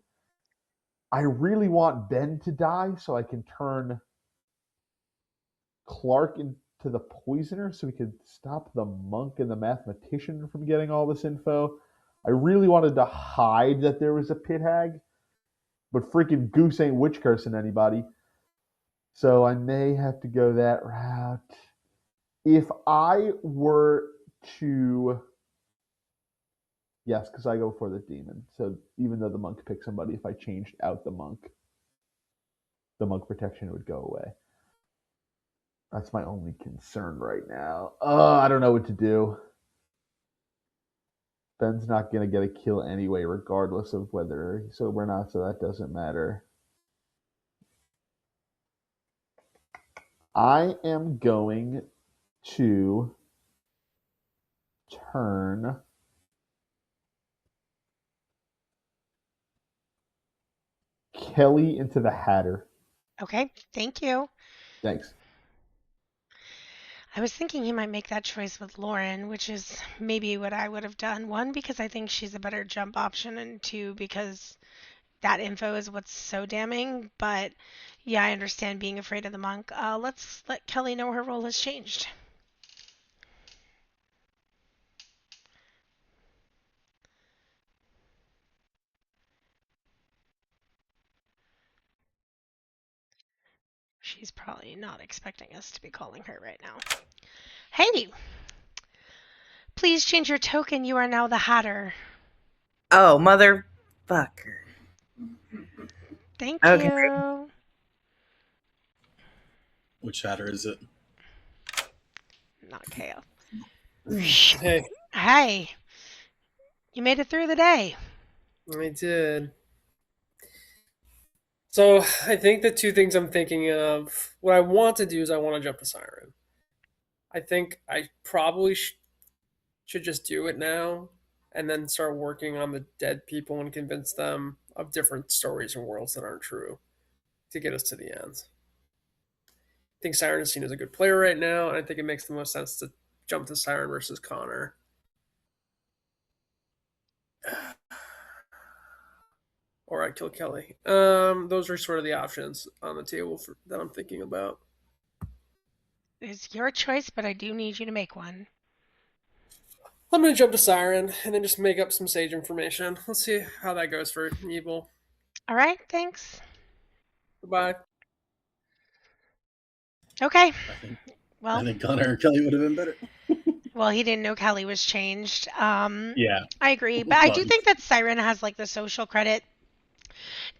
Speaker 15: I really want Ben to die so I can turn Clark into the poisoner so we could stop the monk and the mathematician from getting all this info. I really wanted to hide that there was a pit hag, but freaking Goose ain't witch cursing anybody. So I may have to go that route. If I were to. Yes, because I go for the demon. So even though the monk picked somebody, if I changed out the monk protection would go away. That's my only concern right now. I don't know what to do. Ben's not going to get a kill anyway, regardless of whether. So we're not, so that doesn't matter. I am going to turn Kelly into the Hatter.
Speaker 1: Okay, thank you.
Speaker 15: Thanks.
Speaker 1: I was thinking he might make that choice with Lauren, which is maybe what I would have done. One, because I think she's a better jump option, and two, because that info is what's so damning. But yeah, I understand being afraid of the monk. Let's let Kelly know her role has changed. She's probably not expecting us to be calling her right now. Hey! Please change your token. You are now the Hatter.
Speaker 17: Oh, motherfucker.
Speaker 1: Thank
Speaker 17: Okay.
Speaker 1: you.
Speaker 2: Which Hatter is it?
Speaker 1: Not Kale.
Speaker 7: Hey,
Speaker 1: Hey! You made it through the day.
Speaker 7: I did. So I think the two things I'm thinking of, what I want to do is I want to jump the siren. I think I probably should just do it now and then start working on the dead people and convince them of different stories and worlds that aren't true to get us to the end. I think Siren is seen as a good player right now, and I think it makes the most sense to jump to Siren versus Connor. Or I kill Kelly. Those are sort of the options on the table that I'm thinking about.
Speaker 1: It's your choice, but I do need you to make one.
Speaker 7: I'm gonna jump to Siren and then just make up some sage information. Let's see how that goes for Evil.
Speaker 1: All right, thanks.
Speaker 7: Goodbye.
Speaker 1: Okay.
Speaker 2: I think Connor and Kelly would have been better.
Speaker 1: Well, he didn't know Kelly was changed.
Speaker 2: Yeah.
Speaker 1: I agree, but I do think that Siren has like the social credit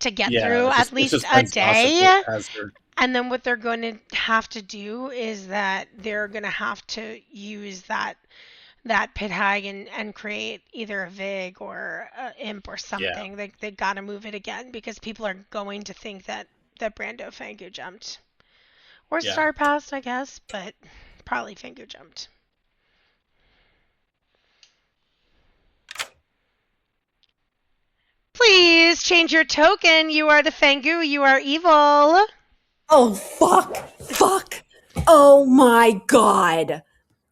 Speaker 1: to get through at least a day. And then what they're going to have to do is that they're going to have to use that pit hag and create either a Vig or a imp or something. Yeah. They got to move it again because people are going to think that Brando Fangu jumped. Or Star Passed, I guess, but probably Fangu jumped. Please change your token. You are the Fangu. You are evil.
Speaker 13: Oh, fuck. Fuck. Oh my god.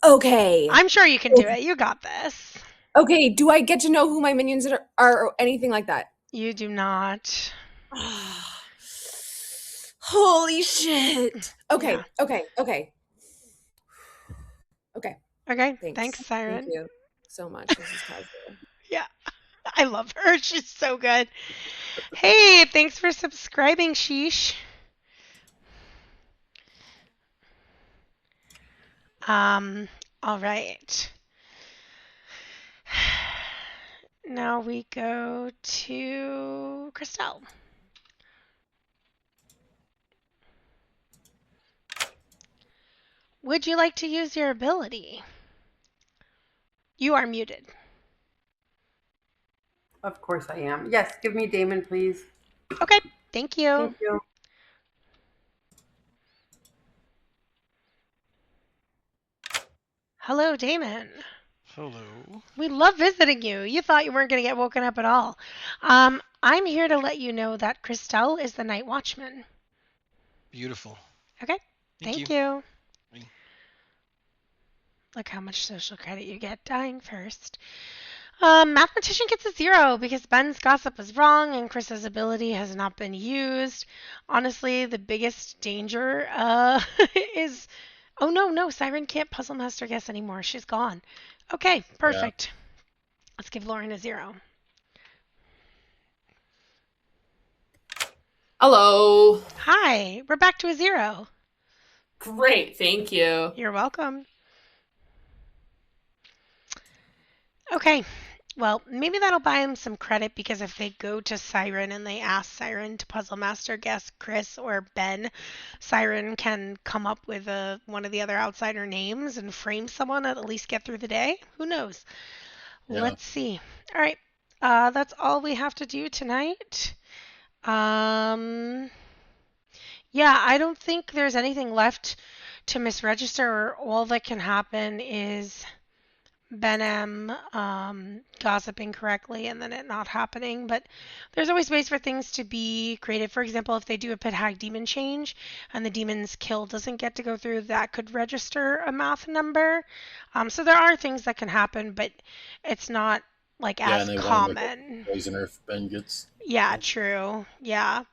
Speaker 13: Okay.
Speaker 1: I'm sure you can do it. You got this.
Speaker 13: Okay, do I get to know who my minions are or anything like that?
Speaker 1: You do not.
Speaker 13: Holy shit. Okay, yeah. Okay.
Speaker 1: Okay, thanks, Siren.
Speaker 13: Thank you so much. This is casual.
Speaker 1: Yeah, I love her. She's so good. Hey, thanks for subscribing, Sheesh. All right. Now we go to Christelle. Would you like to use your ability? You are muted.
Speaker 11: Of course I am. Yes, give me Damon, please.
Speaker 1: Okay, thank you.
Speaker 11: Thank you.
Speaker 1: Hello, Damon.
Speaker 6: Hello.
Speaker 1: We love visiting you. You thought you weren't going to get woken up at all. I'm here to let you know that Christelle is the night watchman.
Speaker 6: Beautiful.
Speaker 1: Okay, thank you.
Speaker 6: Bye.
Speaker 1: Look how much social credit you get. Dying first. Mathematician gets a 0 because Ben's gossip was wrong and Chris's ability has not been used. Honestly, the biggest danger is... Oh, no, Siren can't Puzzle Master guess anymore. She's gone. Okay, perfect. Let's give Lauren a 0.
Speaker 5: Hello.
Speaker 1: Hi, we're back to a 0.
Speaker 5: Great, thank you.
Speaker 1: You're welcome. Okay, well, maybe that'll buy him some credit because if they go to Siren and they ask Siren to Puzzle Master guess Chris or Ben, Siren can come up with one of the other outsider names and frame someone and at least get through the day. Who knows?
Speaker 2: Yeah.
Speaker 1: Let's see. All right, that's all we have to do tonight. Yeah, I don't think there's anything left to misregister. All that can happen is Ben M gossip incorrectly and then it not happening. But there's always ways for things to be created. For example, if they do a pit hag demon change and the demon's kill doesn't get to go through, that could register a math number. So there are things that can happen, but it's not like as
Speaker 2: and they
Speaker 1: common.
Speaker 2: Want to make poisoner if Ben gets.
Speaker 1: Yeah, true. Yeah.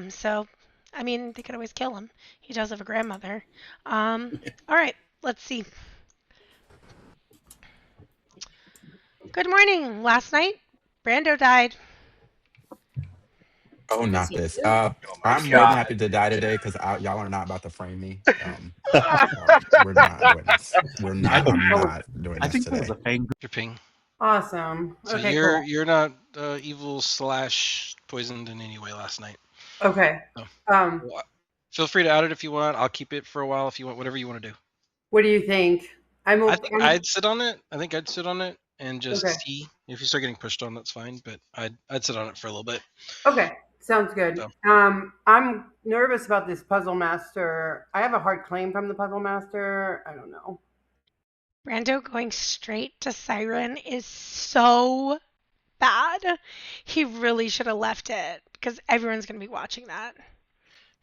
Speaker 1: So, I mean, they could always kill him. He does have a grandmother. All right, let's see. Good morning. Last night, Brando died.
Speaker 3: Oh, not this. I'm more
Speaker 10: God.
Speaker 3: than happy to die today because y'all are not about to frame me. We're not doing this. We're not. I'm not doing this
Speaker 9: I think
Speaker 3: today.
Speaker 9: that was a fang.
Speaker 6: Your ping.
Speaker 11: Awesome.
Speaker 6: So
Speaker 11: Okay,
Speaker 6: you're
Speaker 11: cool.
Speaker 6: you're not evil / poisoned in any way last night.
Speaker 11: Okay.
Speaker 6: So, feel free to add it if you want. I'll keep it for a while if you want. Whatever you want to do.
Speaker 11: What do you think?
Speaker 6: I think I'd sit on it. And just
Speaker 11: Okay.
Speaker 6: see if you start getting pushed on. That's fine. But I'd sit on it for a little bit.
Speaker 11: Okay, sounds good.
Speaker 6: So.
Speaker 11: I'm nervous about this Puzzle Master. I have a hard claim from the Puzzle Master. I don't know.
Speaker 1: Brando going straight to Siren is so bad. He really should have left it because everyone's going to be watching that.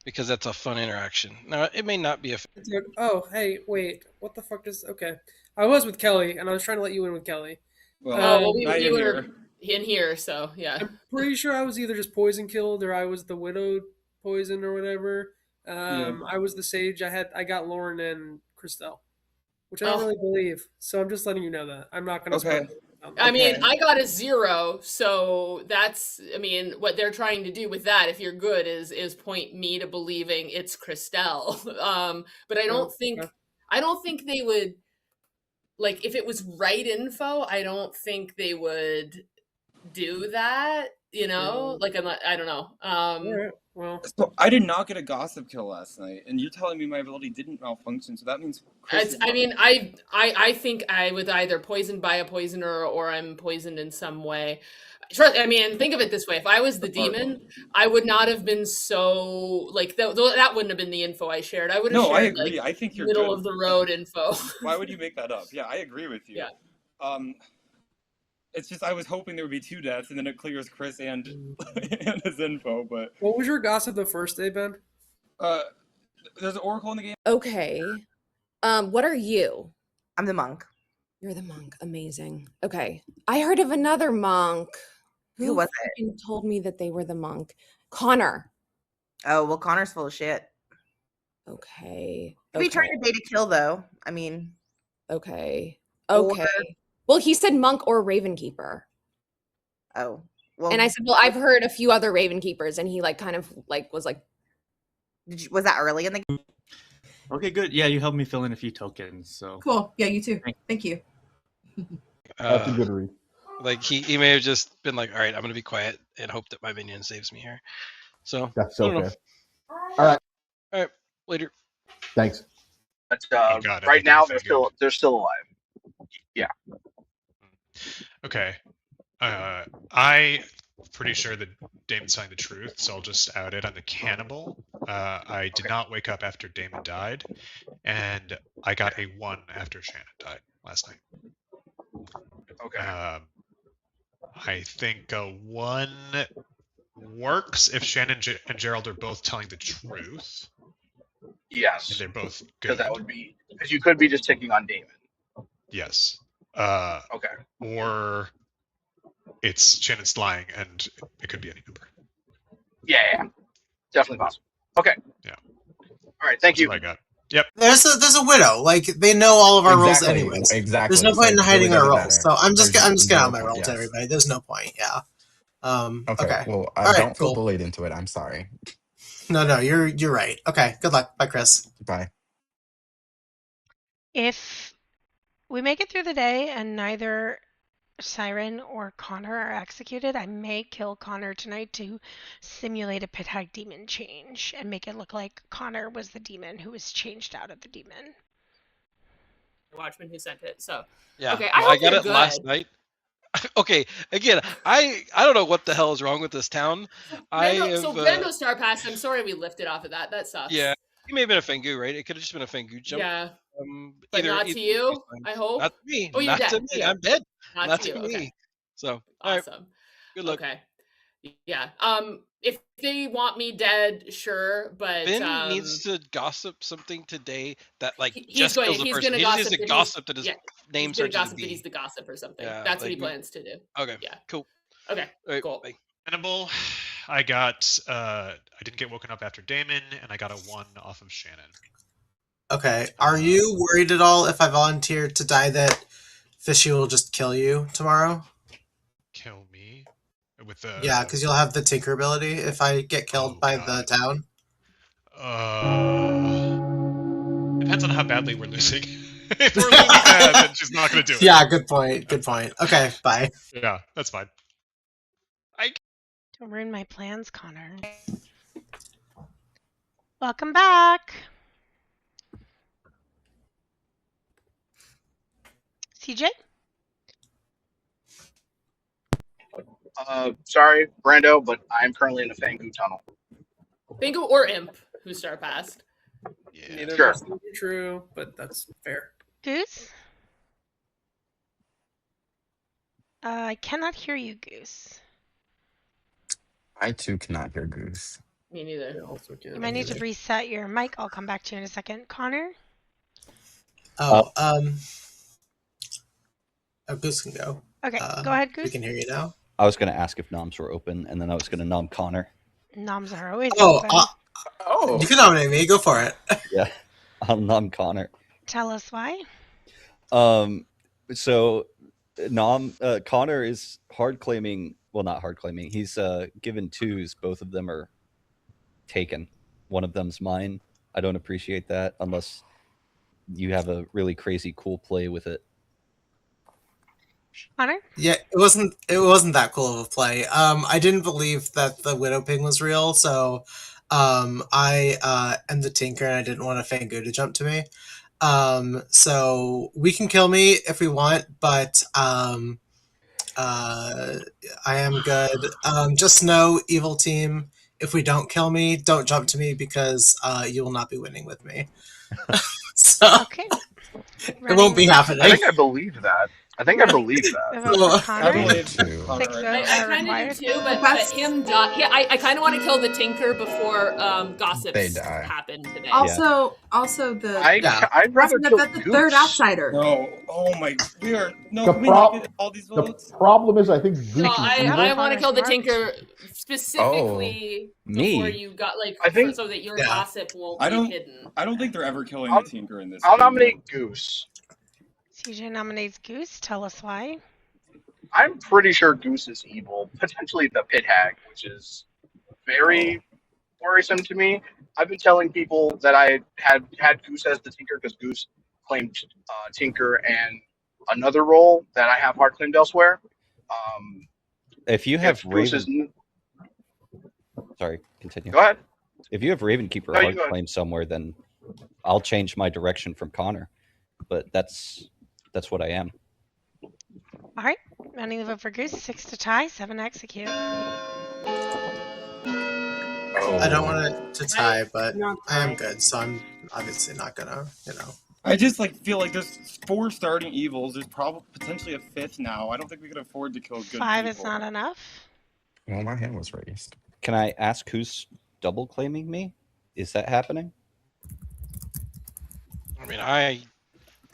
Speaker 6: Because that's a fun interaction. Now, it may not be a...
Speaker 7: Oh, hey, wait. What the fuck is... Okay. I was with Kelly, and I was trying to let you in with Kelly.
Speaker 5: Well, we were in here, so yeah.
Speaker 7: I'm pretty sure I was either just poison killed or I was the widowed poison or whatever. I was the sage. I got Lauren and Christelle, which I don't really believe. So I'm just letting you know that. I'm not going to
Speaker 12: Okay.
Speaker 5: I mean, I got a 0, so that's, I mean, what they're trying to do with that, if you're good, is point me to believing it's Christelle. But I don't think they would, like, if it was right info, I don't think they would do that, you know? Like, I don't know.
Speaker 7: Right. Well,
Speaker 12: so I did not get a gossip kill last night, and you're telling me my ability didn't malfunction, so that means Chris
Speaker 5: I mean, I think I was either poisoned by a poisoner or I'm poisoned in some way. I mean, think of it this way: if I was the demon, I would not have been so like that wouldn't have been the info I shared. I would have shared
Speaker 12: I agree.
Speaker 5: like
Speaker 12: I think you're
Speaker 5: middle
Speaker 12: good.
Speaker 5: of the road info.
Speaker 12: Why would you make that up? Yeah, I agree with you.
Speaker 5: Yeah.
Speaker 12: It's just I was hoping there would be 2 deaths, and then it clears Chris and his info. But
Speaker 7: what was your gossip the first day, Ben?
Speaker 12: There's an oracle in the game.
Speaker 13: Okay. What are you?
Speaker 17: I'm the monk.
Speaker 13: You're the monk. Amazing. Okay. I heard of another monk.
Speaker 17: Who was
Speaker 13: it? Told me that they were the monk. Connor.
Speaker 17: Oh, well, Connor's full of shit.
Speaker 13: Okay.
Speaker 17: We tried to bait a kill, though. I mean.
Speaker 13: Okay. Well, he said monk or raven keeper.
Speaker 17: Oh. Well,
Speaker 13: and I said, well, I've heard a few other raven keepers, and he like kind of like was like,
Speaker 17: was that early in the game?
Speaker 9: Okay, good. Yeah, you helped me fill in a few tokens. So
Speaker 14: cool. Yeah, you too. Thank you.
Speaker 15: That's a good read.
Speaker 6: Like he may have just been like, all right, I'm going to be quiet and hope that my minion saves me here. So
Speaker 15: that's so fair.
Speaker 6: All right. Later.
Speaker 15: Thanks.
Speaker 10: But right now they're still alive. Yeah.
Speaker 4: Okay. I'm pretty sure that Damon's telling the truth, so I'll just out it. I'm the cannibal. I did not wake up after Damon died, and I got a 1 after Shannon died last night.
Speaker 10: Okay.
Speaker 4: I think a 1 works if Shannon and Gerald are both telling the truth.
Speaker 10: Yes.
Speaker 4: And they're both good.
Speaker 10: Because that would be, because you could be just ticking on Damon.
Speaker 4: Yes.
Speaker 10: Okay.
Speaker 4: Or it's Shannon's lying, and it could be any number.
Speaker 10: Yeah. Definitely possible. Okay.
Speaker 4: Yeah.
Speaker 10: All right. Thank you.
Speaker 4: That's what I got. Yep.
Speaker 16: There's a widow. Like they know all of our roles
Speaker 3: Exactly.
Speaker 16: anyways.
Speaker 3: Exactly.
Speaker 16: There's no
Speaker 3: So
Speaker 16: point in
Speaker 3: it really
Speaker 16: hiding our
Speaker 3: doesn't
Speaker 16: roles.
Speaker 3: matter.
Speaker 16: So I'm just
Speaker 3: There's
Speaker 16: getting out
Speaker 3: zero
Speaker 16: my
Speaker 3: point.
Speaker 16: role to
Speaker 3: Yes.
Speaker 16: everybody. There's no point. Yeah.
Speaker 3: Okay.
Speaker 16: Okay.
Speaker 3: Well,
Speaker 16: All right.
Speaker 3: don't feel
Speaker 16: Cool.
Speaker 3: bullied into it. I'm sorry.
Speaker 16: No, you're right. Okay. Good luck. Bye, Chris.
Speaker 3: Bye.
Speaker 1: If we make it through the day and neither Siren or Connor are executed, I may kill Connor tonight to simulate a pit hag demon change and make it look like Connor was the demon who was changed out of the demon.
Speaker 5: Watchman who sent it. So
Speaker 6: Yeah,
Speaker 5: okay,
Speaker 6: I
Speaker 5: hope
Speaker 6: got
Speaker 5: you're
Speaker 6: it last
Speaker 5: good.
Speaker 6: night. Okay, again, I don't know what the hell is wrong with this town.
Speaker 5: Brando Star Pass, I'm sorry we lifted off of that. That sucks.
Speaker 6: Yeah, he may have been a Fengu, right? It could have just been a Fengu jump.
Speaker 5: Yeah. But not to you, I hope.
Speaker 6: Not to me.
Speaker 5: Oh, you're
Speaker 6: not
Speaker 5: dead.
Speaker 6: to me. I'm dead.
Speaker 5: Not to you.
Speaker 6: to
Speaker 5: Okay.
Speaker 6: me. So, all right.
Speaker 5: Awesome.
Speaker 6: Good luck.
Speaker 5: Okay. Yeah. If they want me dead, sure, but
Speaker 6: Ben needs to gossip something today that like
Speaker 5: he's
Speaker 6: just kills the
Speaker 5: he's
Speaker 6: person.
Speaker 5: gonna
Speaker 6: He
Speaker 5: gossip
Speaker 6: needs to
Speaker 5: that
Speaker 6: gossip that his
Speaker 5: yeah,
Speaker 6: name
Speaker 5: he's gonna
Speaker 6: starts with a
Speaker 5: gossip that
Speaker 6: B.
Speaker 5: he's the gossip or something.
Speaker 6: Yeah,
Speaker 5: That's what
Speaker 6: like
Speaker 5: he plans to do.
Speaker 6: Okay.
Speaker 5: Yeah.
Speaker 6: Cool.
Speaker 5: Okay.
Speaker 6: All right,
Speaker 5: cool.
Speaker 6: bye.
Speaker 4: Hannibal, I got I didn't get woken up after Damon, and I got a 1 off of Shannon.
Speaker 16: Okay. Are you worried at all if I volunteer to die that Fishy will just kill you tomorrow?
Speaker 4: Kill me? With the
Speaker 16: Yeah, because you'll have the tinker ability if I get killed by the town.
Speaker 4: Depends on how badly we're losing. If we're losing bad, then she's not going to do it.
Speaker 16: Yeah, good point. Good point. Okay, bye.
Speaker 4: Yeah, that's fine.
Speaker 1: Don't ruin my plans, Connor. Welcome back. CJ?
Speaker 10: Sorry, Brando, but I'm currently in the Fangu tunnel.
Speaker 5: Bingo or Imp who Star passed.
Speaker 7: Neither
Speaker 10: Sure.
Speaker 7: of those are true, but that's fair.
Speaker 1: Goose? I cannot hear you, Goose.
Speaker 3: I too cannot hear Goose.
Speaker 5: Me neither.
Speaker 1: You might need to reset your mic. I'll come back to you in a second. Connor?
Speaker 16: Oh, Goose can go.
Speaker 1: Okay, go ahead, Goose.
Speaker 16: We can hear you now.
Speaker 8: I was going to ask if noms were open, and then I was going to nom Connor.
Speaker 1: Noms are always
Speaker 16: Oh,
Speaker 1: open.
Speaker 16: You can nominate me. Go for it.
Speaker 8: Yeah, I'll nom Connor.
Speaker 1: Tell us why.
Speaker 8: So Connor is hard claiming. Well, not hard claiming. He's given 2s. Both of them are taken. One of them's mine. I don't appreciate that unless you have a really crazy cool play with it.
Speaker 1: Connor?
Speaker 16: Yeah, it wasn't that cool of a play. I didn't believe that the Widow Pig was real, so I am the Tinker and I didn't want a Fangu to jump to me. So we can kill me if we want, but I am good. Just know, evil team, if we don't kill me, don't jump to me because you will not be winning with me. So
Speaker 1: okay.
Speaker 16: It won't be happening.
Speaker 10: I think I believe that. I believe that.
Speaker 1: Connor?
Speaker 5: I kind of do too, but him die. Yeah, I kind of want to kill the Tinker before gossips happen today.
Speaker 14: Also the
Speaker 10: I'd rather kill
Speaker 14: the third outsider.
Speaker 12: No, oh my, we are no.
Speaker 15: The
Speaker 12: Can we not get all these
Speaker 15: The
Speaker 12: votes?
Speaker 15: problem is, I think Goose
Speaker 5: No,
Speaker 15: is
Speaker 5: I
Speaker 15: evil.
Speaker 5: want to kill the Tinker specifically before you got so that your gossip won't be hidden.
Speaker 12: I don't think they're ever killing the Tinker in this.
Speaker 10: I'll
Speaker 12: game.
Speaker 10: nominate Goose.
Speaker 1: CJ nominates Goose. Tell us why.
Speaker 10: I'm pretty sure Goose is evil. Potentially the pit hag, which is very worrisome to me. I've been telling people that I had Goose as the Tinker because Goose claimed Tinker and another role that I have hard claimed elsewhere.
Speaker 8: If you have
Speaker 10: Goose
Speaker 8: sorry, continue.
Speaker 10: Go ahead.
Speaker 8: If you have Ravenkeeper hard claim somewhere, then I'll change my direction from Connor. But that's what I am.
Speaker 1: All right. Running the vote for Goose. 6 to tie, 7 execute.
Speaker 16: I don't want it to tie, but I am good, so I'm obviously not gonna,
Speaker 12: I just feel like there's 4 starting evils. There's probably potentially a 5th now. I don't think we can afford to kill good
Speaker 1: 5
Speaker 12: people.
Speaker 1: is not enough.
Speaker 3: Well, my hand was raised.
Speaker 8: Can I ask who's double claiming me? Is that happening?
Speaker 6: I mean, I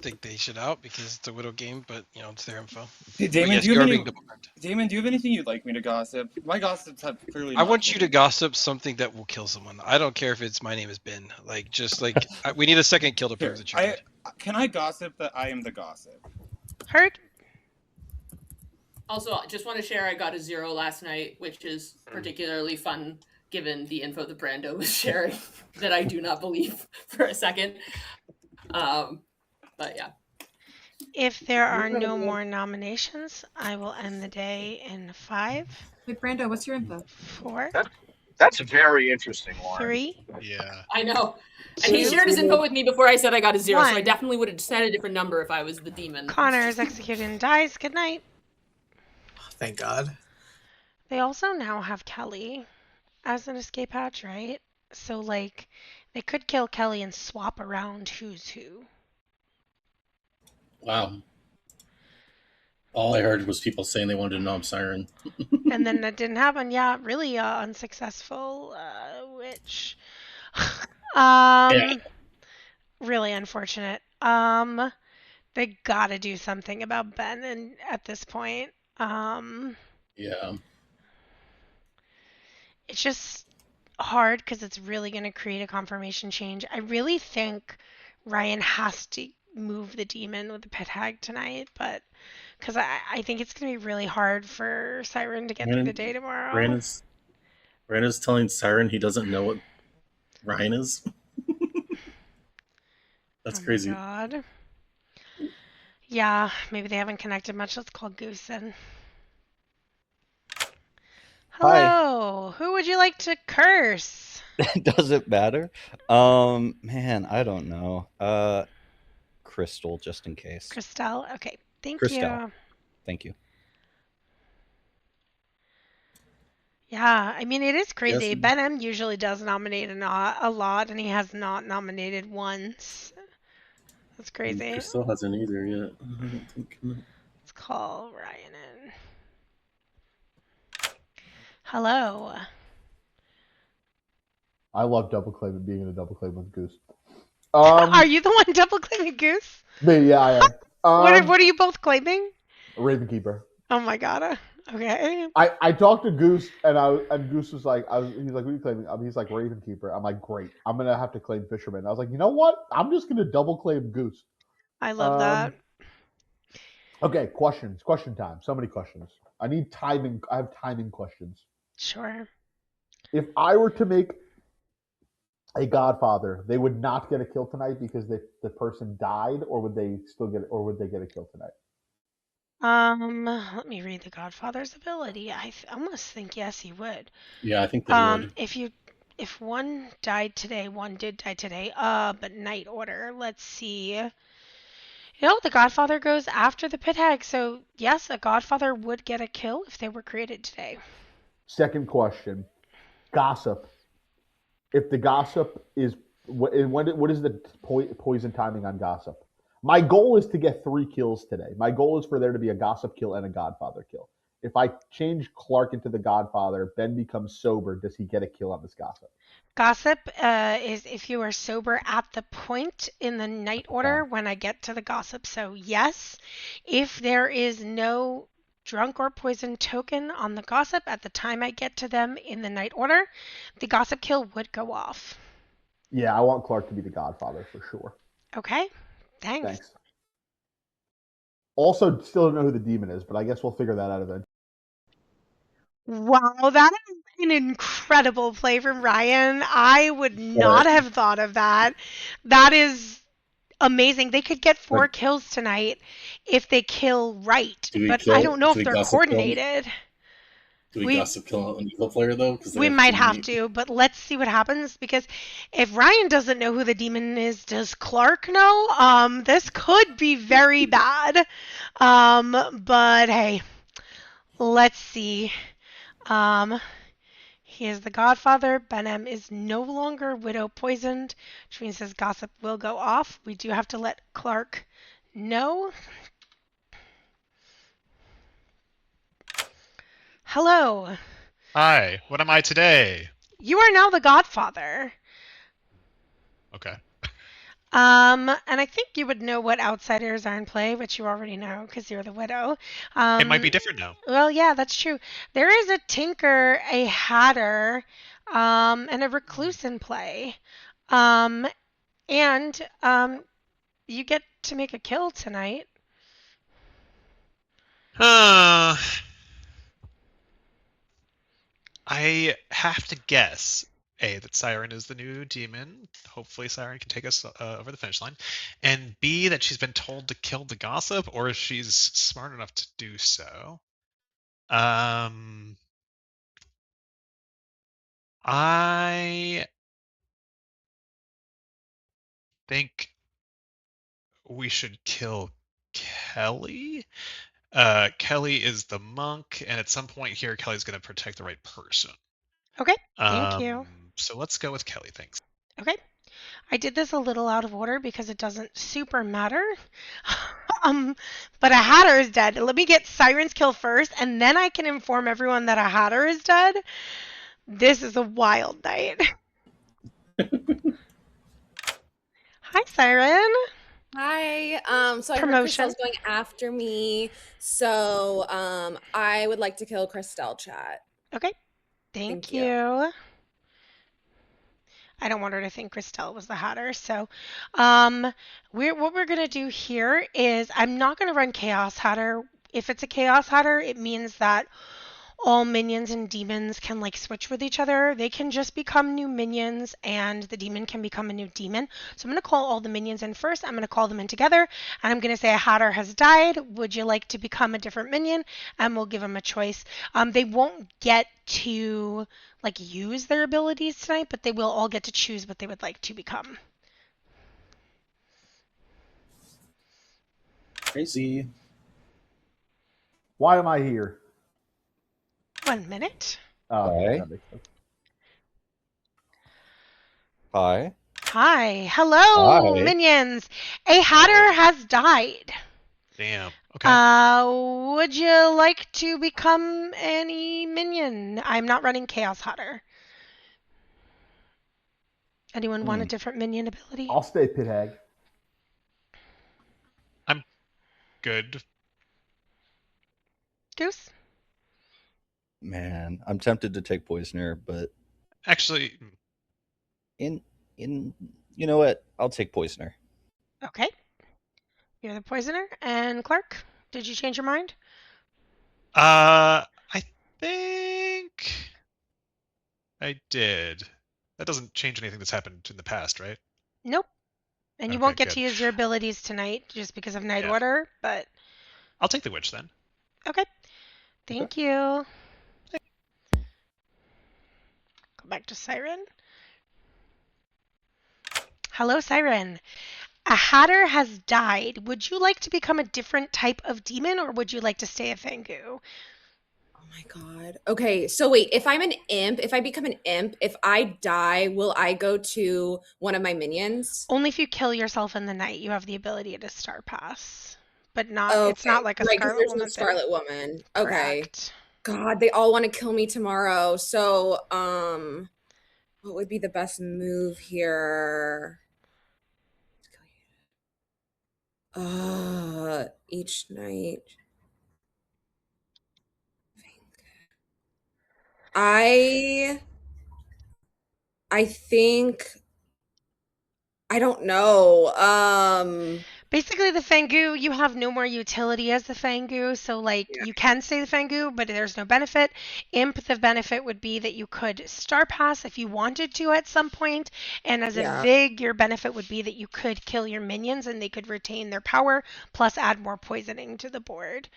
Speaker 6: think they should out because it's a widow game, but it's their info.
Speaker 12: Hey, Damon,
Speaker 6: yes,
Speaker 12: do you
Speaker 6: you
Speaker 12: have
Speaker 6: are
Speaker 12: any?
Speaker 6: being double-crimed.
Speaker 12: Damon, do you have anything you'd like me to gossip? My gossips have clearly.
Speaker 6: I
Speaker 12: Not
Speaker 6: want you to
Speaker 12: been-
Speaker 6: gossip something that will kill someone. I don't care if it's my name is Ben. We need a second kill to
Speaker 12: Here,
Speaker 6: prove that you're dead.
Speaker 12: Can I gossip that I am the gossip?
Speaker 1: Heard.
Speaker 5: Also, I just want to share I got a 0 last night, which is particularly fun given the info that Brando was sharing that I do not believe for a second. But yeah.
Speaker 1: If there are no more nominations, I will end the day in 5.
Speaker 14: Wait, Brando, what's your info?
Speaker 1: 4.
Speaker 10: That's very interesting, Lauren.
Speaker 1: 3.
Speaker 4: Yeah.
Speaker 5: I know. And he shared his info with me before I said I got a 0, so I
Speaker 1: 1.
Speaker 5: definitely would have said a different number if I was the demon.
Speaker 1: Connor is executed and dies. Good night.
Speaker 16: Thank God.
Speaker 1: They also now have Kelly as an escape hatch, right? So, like, they could kill Kelly and swap around who's who.
Speaker 2: Wow. All I heard was people saying they wanted to nom Siren.
Speaker 1: And then that didn't happen. Yeah, really unsuccessful, which...
Speaker 2: Yeah.
Speaker 1: Really unfortunate. They gotta do something about Ben and at this point.
Speaker 2: Yeah.
Speaker 1: It's just hard because it's really going to create a confirmation change. I really think Ryan has to move the demon with the pit hag tonight, but because I think it's going to be really hard for Siren to get through the day tomorrow.
Speaker 2: Brandon's telling Siren he doesn't know what Ryan is. That's crazy.
Speaker 1: Oh my God. Yeah, maybe they haven't connected much. Let's call Goose in. Hello. Who would you like to curse?
Speaker 8: Does it matter? Man, I don't know. Crystal, just in case.
Speaker 1: Christelle? Okay. Thank
Speaker 8: Christelle.
Speaker 1: you.
Speaker 8: Thank you.
Speaker 1: Yeah, I mean, it is crazy.
Speaker 2: Yes.
Speaker 1: Benham usually does nominate a lot, and he has not nominated once. That's crazy.
Speaker 2: Crystal hasn't either yet.
Speaker 1: Let's call Ryan in. Hello.
Speaker 15: I love double claim and being in a double claim with Goose.
Speaker 1: Are you the one double claiming Goose?
Speaker 15: Yeah, I am.
Speaker 1: What are you both claiming?
Speaker 15: Ravenkeeper.
Speaker 1: Oh my God. Okay.
Speaker 15: I talked to Goose and Goose was like, he's like, what are you claiming? He's like Ravenkeeper. I'm like, great. I'm gonna have to claim Fisherman. I was like, you know what? I'm just gonna double claim Goose.
Speaker 1: I love that.
Speaker 15: Okay, questions. Question time. So many questions. I need timing. I have timing questions.
Speaker 1: Sure.
Speaker 15: If I were to make a Godfather, they would not get a kill tonight because the person died, or would they get a kill tonight?
Speaker 1: Let me read the Godfather's ability. I almost think yes, he would.
Speaker 2: Yeah, I think they would.
Speaker 1: If one died today, one did die today. But night order. Let's see. The Godfather goes after the pit hag, so yes, a Godfather would get a kill if they were created today.
Speaker 15: Second question. Gossip. If the gossip is what is the poison timing on gossip? My goal is to get 3 kills today. My goal is for there to be a gossip kill and a Godfather kill. If I change Clark into the Godfather, Ben becomes sober. Does he get a kill on this gossip?
Speaker 1: Gossip is if you are sober at the point in the night order when I get to the gossip. So yes, if there is no drunk or poison token on the gossip at the time I get to them in the night order, the gossip kill would go off.
Speaker 15: Yeah, I want Clark to be the Godfather for sure.
Speaker 1: Okay, thanks.
Speaker 15: Also, still don't know who the demon is, but I guess we'll figure that out eventually.
Speaker 1: Wow, that is an incredible play from Ryan. I would not have thought of that. That is amazing. They could get 4 kills tonight if they kill right, but I don't know if they're coordinated.
Speaker 2: Do we gossip kill an evil player though?
Speaker 1: We might have to, but let's see what happens, because if Ryan doesn't know who the demon is, does Clark know? This could be very bad. But hey, let's see. He is the Godfather. Benham is no longer widow poisoned, which means his gossip will go off. We do have to let Clark know. Hello.
Speaker 4: Hi. What am I today?
Speaker 1: You are now the Godfather.
Speaker 4: Okay.
Speaker 1: And I think you would know what outsiders are in play, which you already know because you're the widow.
Speaker 4: It might be different now.
Speaker 1: Well, yeah, that's true. There is a tinker, a hatter, and a recluse in play. And you get to make a kill tonight.
Speaker 4: I have to guess, A, that Siren is the new demon. Hopefully Siren can take us over the finish line. And B, that she's been told to kill the gossip, or she's smart enough to do so. I think we should kill Kelly. Kelly is the monk, and at some point here, Kelly's going to protect the right person.
Speaker 1: Okay, thank you.
Speaker 4: So let's go with Kelly, thanks.
Speaker 1: Okay. I did this a little out of order because it doesn't super matter. But a hatter is dead. Let me get Siren's kill first, and then I can inform everyone that a hatter is dead. This is a wild night. Hi, Siren.
Speaker 13: Hi. So I heard
Speaker 1: Promotion.
Speaker 13: Christelle's going after me. So I would like to kill Christelle, chat.
Speaker 1: Okay. Thank you. I don't want her to think Christelle was the hatter. So what we're going to do here is I'm not going to run Chaos Hatter. If it's a Chaos Hatter, it means that all minions and demons can like switch with each other. They can just become new minions and the demon can become a new demon. So I'm going to call all the minions in first. I'm going to call them in together and I'm going to say a hatter has died. Would you like to become a different minion? And we'll give them a choice. They won't get to like use their abilities tonight, but they will all get to choose what they would like to become.
Speaker 2: Crazy.
Speaker 15: Why am I here?
Speaker 1: 1 minute.
Speaker 8: Hi. Hi.
Speaker 1: Hi. Hello,
Speaker 8: Hi.
Speaker 1: minions. A hatter has died.
Speaker 4: Damn. Okay.
Speaker 1: Would you like to become any minion? I'm not running Chaos Hatter. Anyone want a different minion ability?
Speaker 15: I'll stay pit hag.
Speaker 4: I'm good.
Speaker 1: Goose?
Speaker 8: Man, I'm tempted to take poisoner, but
Speaker 4: actually,
Speaker 8: in you know what? I'll take poisoner.
Speaker 1: Okay. You're the poisoner. And Clark, did you change your mind?
Speaker 4: I think I did. That doesn't change anything that's happened in the past, right?
Speaker 1: Nope. And you won't get to use your abilities tonight just because of Night Order, but
Speaker 4: I'll take the witch then.
Speaker 1: Okay. Thank you. Go back to Siren. Hello, Siren. A hatter has died. Would you like to become a different type of demon or would you like to stay a Fangu?
Speaker 13: Oh my god. Okay, so wait, if I'm an imp, if I become an imp, if I die, will I go to one of my minions?
Speaker 1: Only if you kill yourself in the night. You have the ability to Star Pass. But not it's not like a
Speaker 13: right,
Speaker 1: Scarlet
Speaker 13: there's
Speaker 1: Woman
Speaker 13: no Scarlet
Speaker 1: thing.
Speaker 13: Woman. Okay.
Speaker 1: Correct.
Speaker 13: God, they all want to kill me tomorrow. So, what would be the best move here? Each night. I think I don't know.
Speaker 1: Basically, the Fangu, you have no more utility as the Fangu, so like you can stay the Fangu, but there's no benefit. Imp, the benefit would be that you could Star Pass if you wanted to at some point, and as a Vig, your benefit would be that you could kill your minions and they could retain their power, plus add more poisoning to the board.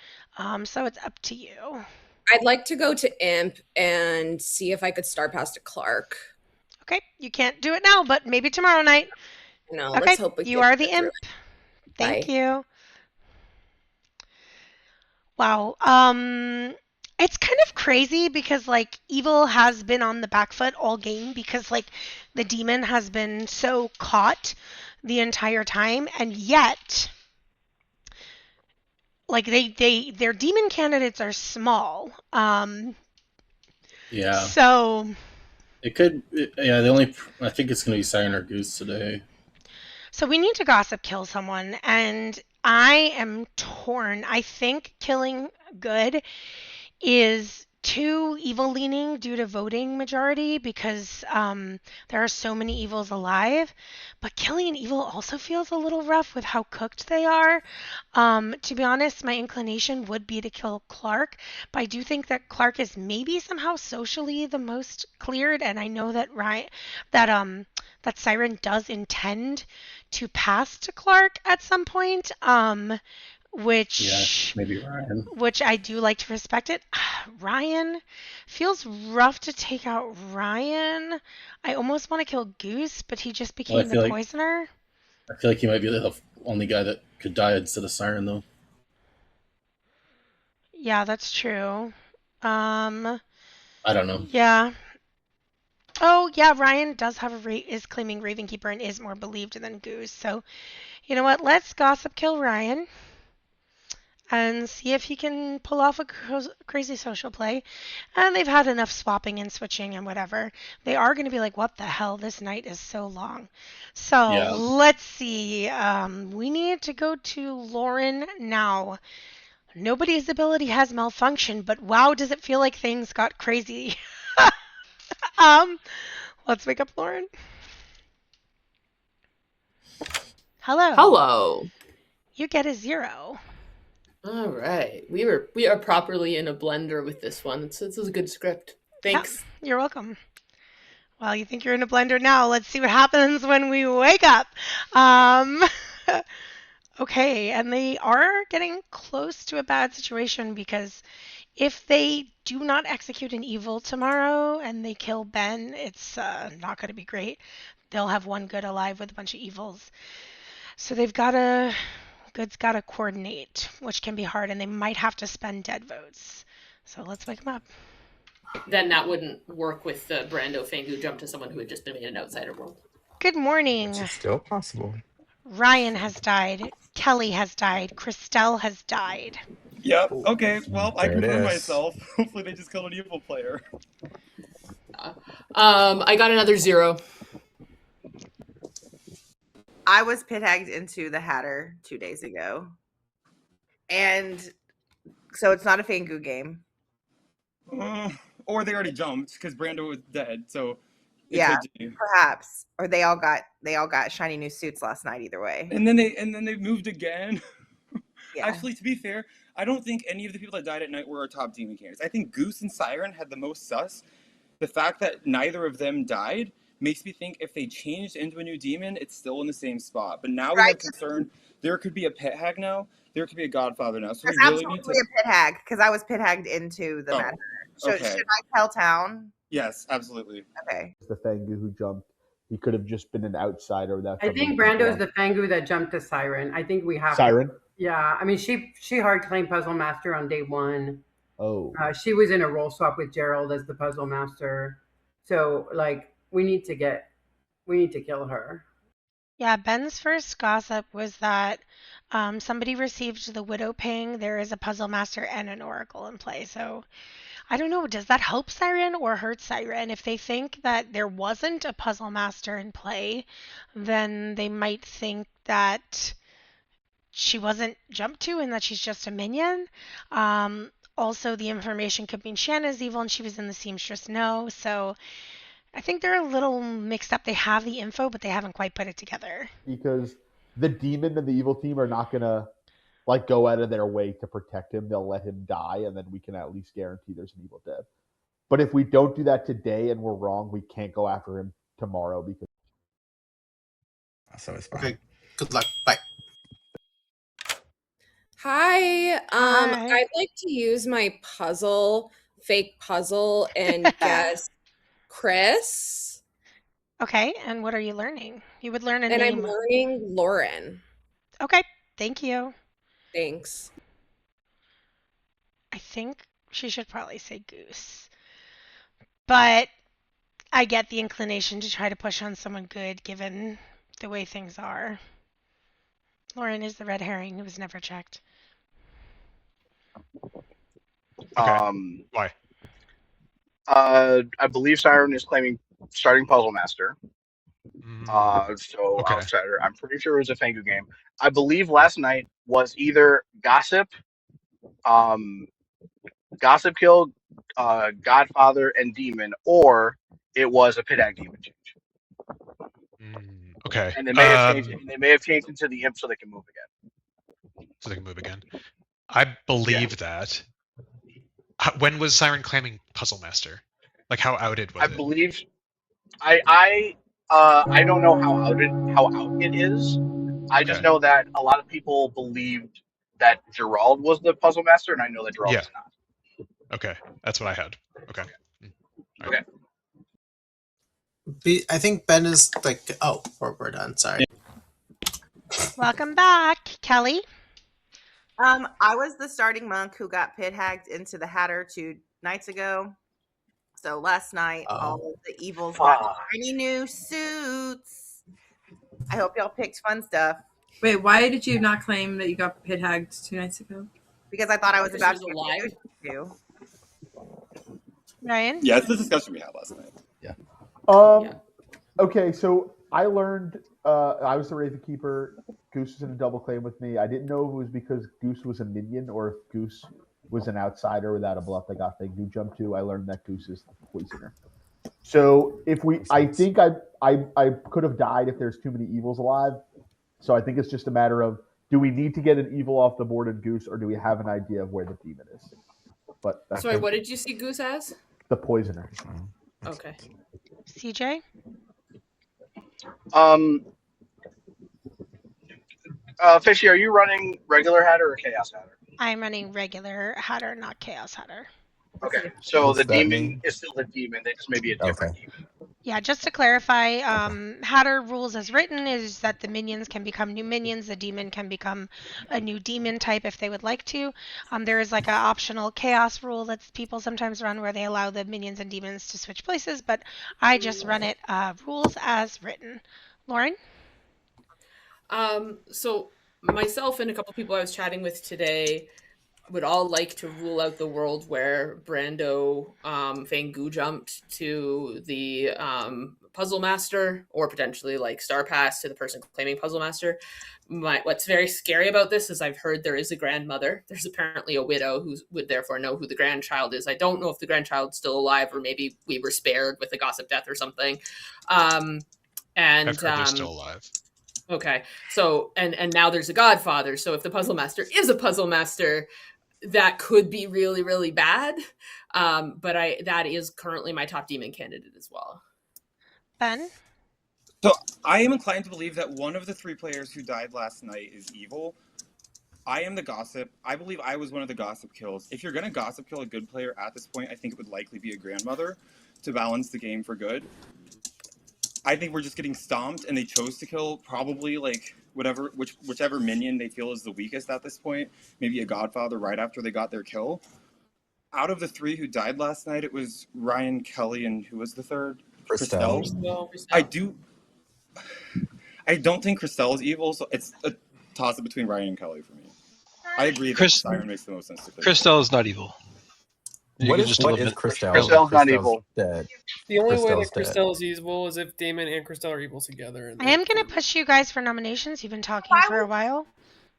Speaker 1: So it's up to you.
Speaker 13: I'd like to go to Imp and see if I could Star Pass to Clark.
Speaker 1: Okay, you can't do it now, but maybe tomorrow night.
Speaker 13: No,
Speaker 1: okay,
Speaker 13: let's hope
Speaker 1: you are the Imp. Thank
Speaker 13: Bye.
Speaker 1: you. Wow. It's kind of crazy because like evil has been on the back foot all game because like the demon has been so caught the entire time, and yet like their demon candidates are small.
Speaker 2: Yeah.
Speaker 1: So
Speaker 2: it could. I think it's going to be Siren or Goose today.
Speaker 1: So we need to gossip kill someone, and I am torn. I think killing good is too evil leaning due to voting majority because there are so many evils alive. But killing an evil also feels a little rough with how cooked they are. To be honest, my inclination would be to kill Clark, but I do think that Clark is maybe somehow socially the most cleared, and I know that that Siren does intend to pass to Clark at some point. Which
Speaker 2: maybe Ryan.
Speaker 1: Which I do like to respect it. Ryan feels rough to take out Ryan. I almost want to kill Goose, but he just became the poisoner.
Speaker 2: I feel like he might be the only guy that could die instead of Siren, though.
Speaker 1: Yeah, that's true.
Speaker 2: I don't know.
Speaker 1: Yeah. Oh, yeah, Ryan does have is claiming Ravenkeeper and is more believed than Goose. So, you know what? Let's gossip kill Ryan and see if he can pull off a crazy social play. And they've had enough swapping and switching and whatever. They are going to be like, what the hell? This night is so long. So let's see. We need to go to Lauren now. Nobody's ability has malfunctioned, but wow, does it feel like things got crazy. Let's wake up Lauren. Hello.
Speaker 5: Hello.
Speaker 1: You get a 0.
Speaker 5: All right. We are properly in a blender with this one. So this is a good script. Thanks.
Speaker 1: Yeah, you're welcome. Well, you think you're in a blender now. Let's see what happens when we wake up. Okay, and they are getting close to a bad situation because if they do not execute an evil tomorrow and they kill Ben, it's not going to be great. They'll have one good alive with a bunch of evils. So Good's got to coordinate, which can be hard, and they might have to spend dead votes. So let's wake them up.
Speaker 5: Then that wouldn't work with the Brando Fangu jump to someone who had just been made an outsider role.
Speaker 1: Good morning.
Speaker 3: Which is still possible.
Speaker 1: Ryan has died. Kelly has died. Christelle has died.
Speaker 12: Yep. Okay. Well, I
Speaker 3: There it
Speaker 12: confirm
Speaker 3: is.
Speaker 12: myself. Hopefully, they just killed an evil player.
Speaker 5: I got another 0.
Speaker 17: I was pit tagged into the Hatter 2 days ago, and so it's not a Fangu game.
Speaker 12: Or they already jumped because Brando was dead. So
Speaker 17: yeah, perhaps, or they all got shiny new suits last night. Either way,
Speaker 12: and then they moved again.
Speaker 17: Yeah.
Speaker 12: Actually, to be fair, I don't think any of the people that died at night were our top demon candidates. I think Goose and Siren had the most sus. The fact that neither of them died makes me think if they changed into a new demon, it's still in the same spot. But now we have concern. There could be a pit hag now. There could be a Godfather now. So
Speaker 17: there's
Speaker 12: we really
Speaker 17: absolutely
Speaker 12: need to...
Speaker 17: a pit hag because I was pit hagged into the matter.
Speaker 12: Okay.
Speaker 17: Should I tell town?
Speaker 12: Yes, absolutely.
Speaker 17: Okay.
Speaker 15: The Fangu who jumped, he could have just been an outsider without.
Speaker 11: I think Brando's the Fangu that jumped to Siren. I think we have
Speaker 15: Siren.
Speaker 11: Yeah, I mean she hard claimed Puzzle Master on day 1.
Speaker 15: Oh.
Speaker 11: She was in a role swap with Gerald as the Puzzle Master. So like we need to kill her.
Speaker 1: Yeah, Ben's first gossip was that somebody received the widow ping. There is a puzzle master and an oracle in play. So I don't know. Does that help Siren or hurt Siren? If they think that there wasn't a puzzle master in play, then they might think that she wasn't jumped to and that she's just a minion. Also, the information could mean Shanna's evil and she was in the seamstress know. So I think they're a little mixed up. They have the info, but they haven't quite put it together.
Speaker 15: Because the demon and the evil team are not gonna like go out of their way to protect him. They'll let him die, and then we can at least guarantee there's an evil dead. But if we don't do that today and we're wrong, we can't go after him tomorrow because.
Speaker 3: So it's fine.
Speaker 16: Okay. Good luck. Bye.
Speaker 13: Hi. I'd like to use my fake puzzle, and guess Chris.
Speaker 1: Okay, and what are you learning? You would learn a
Speaker 13: and
Speaker 1: name.
Speaker 13: I'm learning Lauren.
Speaker 1: Okay, thank you.
Speaker 13: Thanks.
Speaker 1: I think she should probably say Goose. But I get the inclination to try to push on someone good given the way things are. Lauren is the red herring who was never checked.
Speaker 10: Okay.
Speaker 4: Why?
Speaker 10: I believe Siren is claiming starting Puzzle Master. So
Speaker 4: Okay.
Speaker 10: outsider. I'm pretty sure it was a Fangu game. I believe last night was either Gossip, Gossip killed Godfather and Demon, or it was a Pit Ag Demon change.
Speaker 4: Okay.
Speaker 10: And they may have changed it. And they may have changed it to the imp so they can move again.
Speaker 4: So they can move again. I believe that. When was Siren claiming Puzzle Master? Like, how outed was
Speaker 10: I
Speaker 4: it?
Speaker 10: believe. I don't know how out it is. I just
Speaker 4: Okay.
Speaker 10: know that a lot of people believed that Gerald was the puzzle master, and I know that Gerald
Speaker 4: Yeah.
Speaker 10: is not.
Speaker 4: Okay. That's what I had. Okay. All right.
Speaker 10: Okay.
Speaker 16: I think Ben is like. Oh, we're done. Sorry.
Speaker 1: Welcome back, Kelly.
Speaker 17: I was the starting monk who got pit hagged into the Hatter 2 nights ago. So last night, all of the evils got shiny new suits. I hope y'all picked fun stuff.
Speaker 14: Wait, why did you not claim that you got pit hagged 2 nights ago?
Speaker 17: Because I thought I was
Speaker 5: Because
Speaker 17: about
Speaker 5: she
Speaker 17: to
Speaker 5: was
Speaker 17: get
Speaker 5: alive.
Speaker 17: too.
Speaker 1: Ryan?
Speaker 12: Yeah, it's the discussion we had last night.
Speaker 15: Yeah. Okay, so I learned I was the Raven Keeper. Goose was in a double claim with me. I didn't know if it was because Goose was a minion or if Goose was an outsider without a bluff that got Fangu jumped to. I learned that Goose is the poisoner. So if I think I could have died if there's too many evils alive. So I think it's just a matter of, do we need to get an evil off the board in Goose, or do we have an idea of where the demon is? But
Speaker 5: Sorry, what did you see Goose as?
Speaker 15: The poisoner.
Speaker 5: Okay.
Speaker 1: CJ?
Speaker 10: Fishy, are you running regular Hatter or Chaos Hatter?
Speaker 1: I'm running regular Hatter, not Chaos Hatter.
Speaker 10: Okay, so
Speaker 3: What's
Speaker 10: the
Speaker 3: that
Speaker 10: demon
Speaker 3: mean?
Speaker 10: is still the demon. They just may be a different
Speaker 3: Okay.
Speaker 10: demon.
Speaker 1: Yeah, just to clarify, Hatter rules as written is that the minions can become new minions. The demon can become a new demon type if they would like to. There is like an optional chaos rule that people sometimes run where they allow the minions and demons to switch places, but I just run it rules as written. Lauren?
Speaker 5: So myself and a couple people I was chatting with today would all like to rule out the world where Brando Fangu jumped to the Puzzle Master, or potentially like Star Pass to the person claiming Puzzle Master. What's very scary about this is I've heard there is a grandmother. There's apparently a widow who would therefore know who the grandchild is. I don't know if the grandchild's still alive, or maybe we were spared with a gossip death or something.
Speaker 4: I've heard they're still alive.
Speaker 5: Okay, so and now there's a godfather. So if the puzzle master is a puzzle master, that could be really, really bad. But that is currently my top demon candidate as well.
Speaker 1: Ben?
Speaker 12: So I am inclined to believe that one of the 3 players who died last night is evil. I am the gossip. I believe I was one of the gossip kills. If you're going to gossip kill a good player at this point, I think it would likely be a grandmother to balance the game for good. I think we're just getting stomped, and they chose to kill probably like whichever minion they feel is the weakest at this point. Maybe a godfather right after they got their kill. Out of the 3 who died last night, it was Ryan, Kelly, and who was the third?
Speaker 3: Christelle.
Speaker 12: I don't think Christelle is evil, so it's a toss-up between Ryan and Kelly for me. I agree that Siren makes the most sense to clear.
Speaker 6: Christelle is not evil.
Speaker 3: What is Christelle?
Speaker 10: Christelle's not evil.
Speaker 3: Dead.
Speaker 7: The only way that
Speaker 3: Christelle's dead.
Speaker 7: Christelle is evil is if Damon and Christelle are evil together. And
Speaker 1: I am going to push you guys for nominations. You've been talking for a while.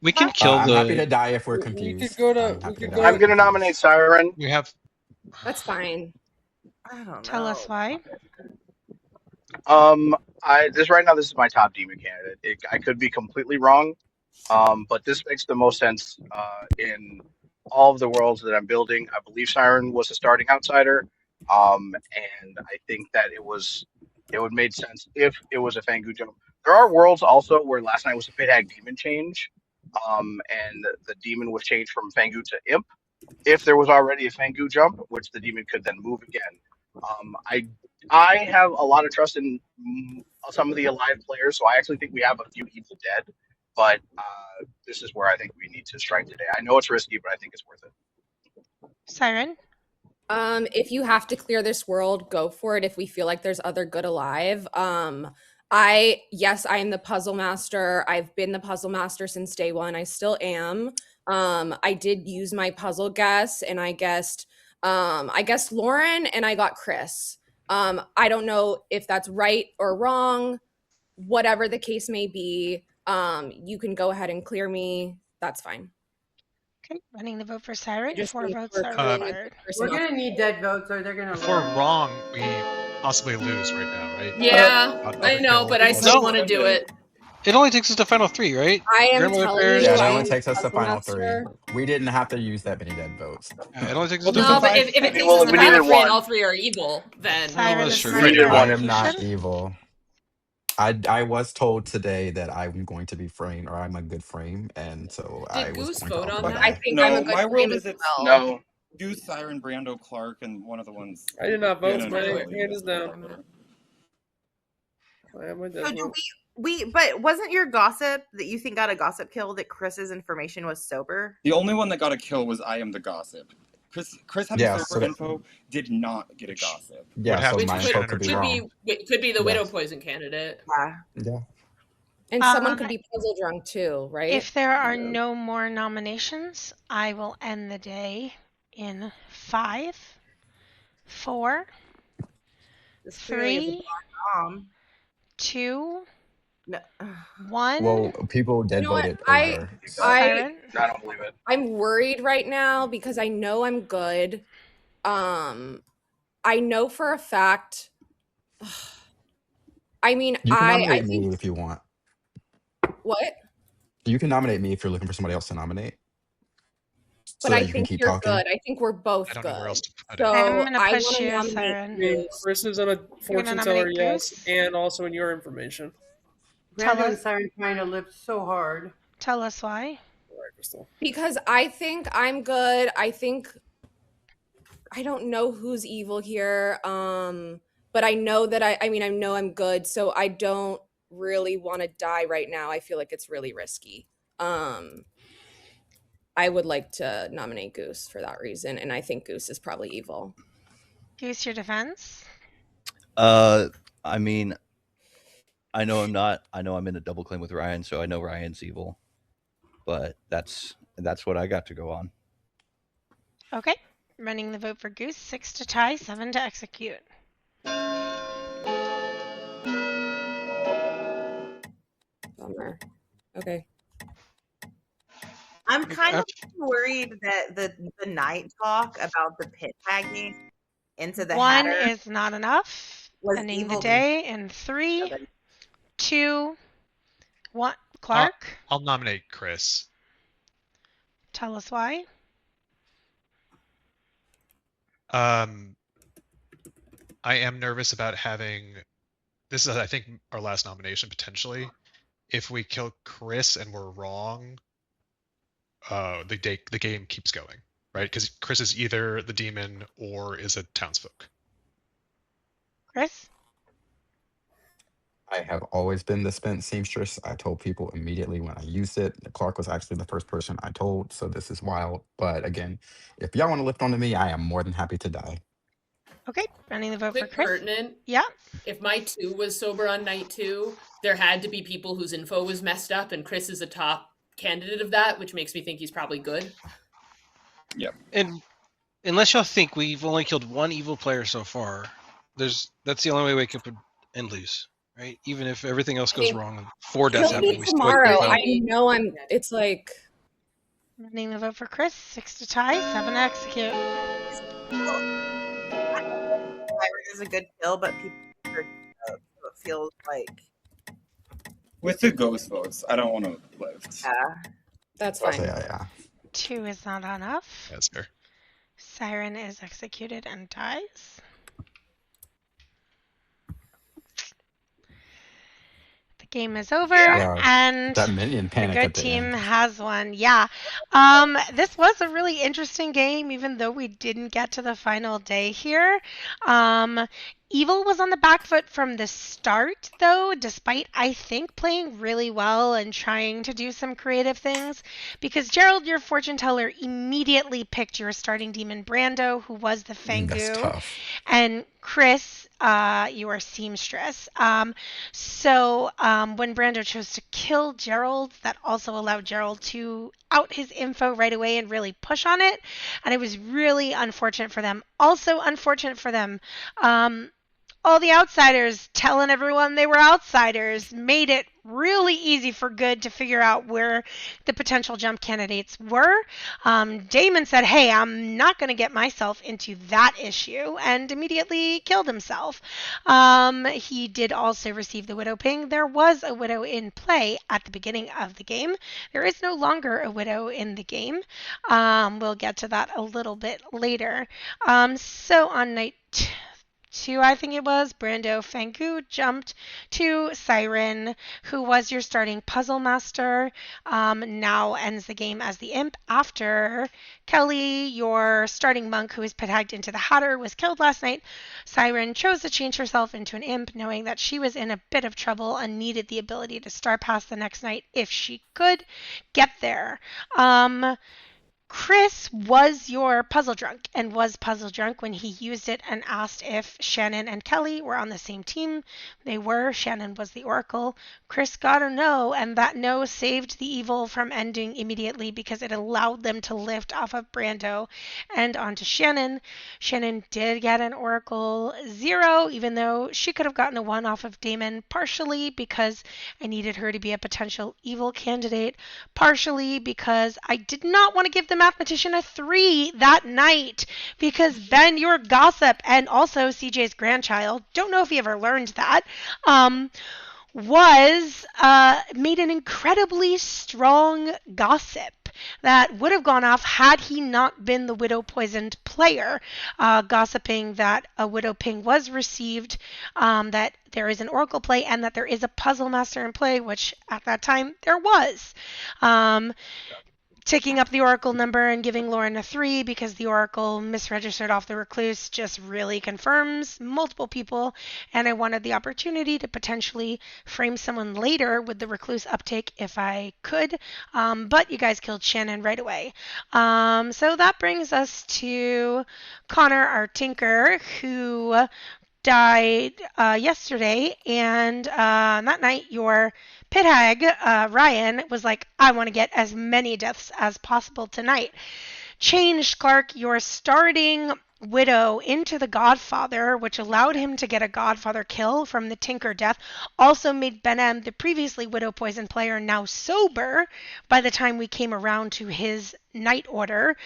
Speaker 6: We can kill
Speaker 3: I'm
Speaker 6: the.
Speaker 3: happy to die if we're confused.
Speaker 7: We could go to.
Speaker 10: I'm going to nominate Siren.
Speaker 4: We have.
Speaker 13: That's fine.
Speaker 17: I don't know.
Speaker 1: Tell us why.
Speaker 10: Right now, this is my top demon candidate. I could be completely wrong, but this makes the most sense in all of the worlds that I'm building. I believe Siren was a starting outsider, and I think that it would make sense if it was a Fangu jump. There are worlds also where last night was a Pit Hag demon change, and the demon was changed from Fangu to Imp. If there was already a Fangu jump, which the demon could then move again. I have a lot of trust in some of the alive players, so I actually think we have a few evil dead. But this is where I think we need to strike today. I know it's risky, but I think it's worth it.
Speaker 1: Siren?
Speaker 13: If you have to clear this world, go for it. If we feel like there's other good alive. Yes, I am the puzzle master. I've been the puzzle master since day one. I still am. I did use my puzzle guess, and I guessed Lauren, and I got Chris. I don't know if that's right or wrong. whatever the case may be, you can go ahead and clear me. That's fine.
Speaker 1: Okay, running the vote for Siren.
Speaker 13: Just
Speaker 1: 4
Speaker 13: think
Speaker 1: votes
Speaker 13: we're
Speaker 1: are
Speaker 13: clearing
Speaker 1: required.
Speaker 11: We're gonna need dead votes, or they're gonna.
Speaker 4: If we're wrong, we possibly lose right now, right?
Speaker 5: Yeah,
Speaker 4: Not
Speaker 5: I know,
Speaker 4: overkill
Speaker 5: but I
Speaker 4: plus-
Speaker 5: still want to do it.
Speaker 6: It only takes us to final 3, right?
Speaker 13: I am
Speaker 6: Grandmother
Speaker 13: telling
Speaker 6: prayers,
Speaker 13: you,
Speaker 3: Yeah, that
Speaker 13: I
Speaker 3: only
Speaker 13: am
Speaker 3: takes
Speaker 13: the
Speaker 3: us to
Speaker 13: puzzle
Speaker 3: final 3.
Speaker 13: master.
Speaker 3: We didn't have to use that many dead votes.
Speaker 6: It only takes us
Speaker 10: We'll
Speaker 6: to
Speaker 10: do
Speaker 5: No,
Speaker 10: some
Speaker 5: but
Speaker 6: final
Speaker 5: if
Speaker 6: three.
Speaker 5: it takes
Speaker 10: Well,
Speaker 5: us to
Speaker 10: we
Speaker 5: final
Speaker 10: needed
Speaker 5: 3 and
Speaker 10: one.
Speaker 5: all 3 are evil, then
Speaker 1: Siren
Speaker 6: that's
Speaker 1: is
Speaker 6: true.
Speaker 1: not
Speaker 10: We
Speaker 1: in
Speaker 10: needed
Speaker 1: your
Speaker 3: I
Speaker 10: one.
Speaker 3: am not
Speaker 1: execution.
Speaker 3: evil. I was told today that I'm going to be framed, or I'm a good frame, and so I
Speaker 5: did
Speaker 3: was
Speaker 5: Goose
Speaker 3: going to
Speaker 5: vote on
Speaker 3: ultimately
Speaker 5: that?
Speaker 13: I
Speaker 3: die.
Speaker 13: think I'm a
Speaker 12: No,
Speaker 13: good
Speaker 12: my rule
Speaker 13: frame as
Speaker 12: is it's
Speaker 13: well.
Speaker 10: No.
Speaker 12: Goose, Siren, Brando, Clark, and one of the ones.
Speaker 7: I did not vote.
Speaker 12: Gannon
Speaker 7: My
Speaker 12: probably
Speaker 7: hand is down.
Speaker 12: whatever.
Speaker 7: I have my dead
Speaker 17: So do
Speaker 7: vote.
Speaker 17: but wasn't your gossip that you think got a gossip kill that Chris's information was sober?
Speaker 12: The only one that got a kill was I am the gossip. Chris having
Speaker 3: Yeah,
Speaker 12: server
Speaker 3: so that,
Speaker 12: info did not get a gossip.
Speaker 3: yeah, so
Speaker 5: Which
Speaker 3: my info could be wrong.
Speaker 5: could be the widow
Speaker 3: Yes.
Speaker 5: poison candidate.
Speaker 17: Yeah.
Speaker 3: Yeah.
Speaker 13: And someone could be puzzle drunk too, right?
Speaker 1: If there are no more nominations, I will end the day in 5, 4,
Speaker 17: This clearly is a
Speaker 1: 3,
Speaker 17: black bomb.
Speaker 1: 2,
Speaker 17: No.
Speaker 1: 1.
Speaker 3: Well, people dead
Speaker 13: You know what?
Speaker 3: voted over. So.
Speaker 1: Siren.
Speaker 10: I don't believe it.
Speaker 13: I'm worried right now because I know I'm good. I know for a fact. I mean,
Speaker 3: You can
Speaker 13: I
Speaker 3: nominate
Speaker 13: think
Speaker 3: me if you want.
Speaker 13: what?
Speaker 3: You can nominate me if you're looking for somebody else to nominate, so
Speaker 13: But I
Speaker 3: that you can
Speaker 13: think
Speaker 3: keep
Speaker 13: you're
Speaker 3: talking.
Speaker 13: good. I think we're both
Speaker 4: I don't
Speaker 13: good.
Speaker 4: know where else to put it.
Speaker 13: So
Speaker 1: I'm gonna
Speaker 13: I
Speaker 1: push
Speaker 13: want to
Speaker 1: you,
Speaker 13: nominate
Speaker 1: Siren.
Speaker 7: I mean,
Speaker 13: Goose.
Speaker 7: Chris is on a
Speaker 1: You're gonna
Speaker 7: fortune teller,
Speaker 1: nominate
Speaker 7: yes,
Speaker 1: Goose?
Speaker 7: and also in your information.
Speaker 1: Tell
Speaker 11: Brando and
Speaker 1: us.
Speaker 11: Siren trying to live so hard.
Speaker 1: Tell us why.
Speaker 7: All right, Crystal.
Speaker 13: Because I think I'm good. I think I don't know who's evil here. But I know that I mean I know I'm good, so I don't really want to die right now. I feel like it's really risky. I would like to nominate Goose for that reason, and I think Goose is probably evil.
Speaker 1: Goose, your defense?
Speaker 8: I mean, I know I'm not. I know I'm in a double claim with Ryan, so I know Ryan's evil. But that's what I got to go on.
Speaker 1: Okay. Running the vote for Goose. 6 to tie, 7 to execute.
Speaker 13: Bummer. Okay.
Speaker 17: I'm kind of worried that the night talk about the pit tagging into the
Speaker 1: 1
Speaker 17: Hatter
Speaker 1: is not enough.
Speaker 17: was
Speaker 1: Ending the
Speaker 17: evil.
Speaker 1: day in 3, 2, 1. Clark,
Speaker 4: I'll nominate Chris.
Speaker 1: tell us why.
Speaker 4: I am nervous about having. This is, I think, our last nomination potentially. If we kill Chris and we're wrong, the game keeps going, right? Because Chris is either the demon or is a townsfolk.
Speaker 1: Chris?
Speaker 3: I have always been the spent seamstress. I told people immediately when I used it. Clark was actually the first person I told, so this is wild. But again, if y'all want to lift onto me, I am more than happy to die.
Speaker 1: Okay, running the vote
Speaker 5: Quick
Speaker 1: for Chris.
Speaker 5: pertinent.
Speaker 1: Yeah.
Speaker 5: If my 2 was sober on night 2, there had to be people whose info was messed up, and Chris is a top candidate of that, which makes me think he's probably good.
Speaker 12: Yep.
Speaker 6: And unless y'all think we've only killed one evil player so far, that's the only way we wake up and lose, right? Even if everything else goes wrong and 4 deaths
Speaker 13: Kill
Speaker 6: happen,
Speaker 13: me
Speaker 6: we still wake up
Speaker 13: tomorrow.
Speaker 6: and
Speaker 13: I know I'm. It's like
Speaker 1: Running the vote for Chris. 6 to tie, 7 to execute.
Speaker 17: Siren is a good kill, but people are, so it feels like
Speaker 12: With the ghost votes, I don't want to lift.
Speaker 13: that's
Speaker 3: So
Speaker 13: fine.
Speaker 3: yeah.
Speaker 1: 2 is not enough.
Speaker 4: That's fair.
Speaker 1: Siren is executed and dies. The game is over,
Speaker 3: Yeah,
Speaker 1: and
Speaker 3: that minion
Speaker 1: the
Speaker 3: panic
Speaker 1: good
Speaker 3: at the
Speaker 1: team
Speaker 3: end.
Speaker 1: has won. Yeah. This was a really interesting game, even though we didn't get to the final day here. Evil was on the back foot from the start, though, despite, I think, playing really well and trying to do some creative things. Because Gerald, your fortune teller, immediately picked your starting demon Brando, who was the
Speaker 3: That's
Speaker 1: Fangu.
Speaker 3: tough.
Speaker 1: And Chris, you are seamstress. So when Brando chose to kill Gerald, that also allowed Gerald to out his info right away and really push on it. And it was really unfortunate for them. Also unfortunate for them. all the outsiders telling everyone they were outsiders made it really easy for Good to figure out where the potential jump candidates were. Damon said, hey, I'm not going to get myself into that issue, and immediately killed himself. He did also receive the Widow ping. There was a Widow in play at the beginning of the game. There is no longer a Widow in the game. We'll get to that a little bit later. So on night 2, I think it was, Brando Fangu jumped to Siren, who was your starting puzzle master. Now ends the game as the imp after Kelly, your starting monk, who was pit hacked into the Hatter, was killed last night. Siren chose to change herself into an imp, knowing that she was in a bit of trouble and needed the ability to star pass the next night if she could get there. Chris was your puzzle drunk and was puzzle drunk when he used it and asked if Shannon and Kelly were on the same team. They were. Shannon was the Oracle. Chris got a no, and that no saved the evil from ending immediately because it allowed them to lift off of Brando and onto Shannon. Shannon did get an Oracle 0, even though she could have gotten a 1 off of Damon, partially because I needed her to be a potential evil candidate, partially because I did not want to give the mathematician a 3 that night because Ben, your gossip, and also CJ's grandchild, don't know if he ever learned that, was made an incredibly strong gossip that would have gone off had he not been the Widow poisoned player, gossiping that a Widow ping was received, that there is an Oracle play, and that there is a Puzzle Master in play, which at that time there was. Ticking up the Oracle number and giving Lauren a 3 because the Oracle misregistered off the Recluse just really confirms multiple people, and I wanted the opportunity to potentially frame someone later with the Recluse uptake if I could, but you guys killed Shannon right away. So that brings us to Connor, our Tinker, who died yesterday, and that night your pit hag, Ryan, was like, I want to get as many deaths as possible tonight. Changed Clark, your starting Widow, into the Godfather, which allowed him to get a Godfather kill from the Tinker death. Also made Benem, the previously Widow poison player, now sober by the time we came around to his night order,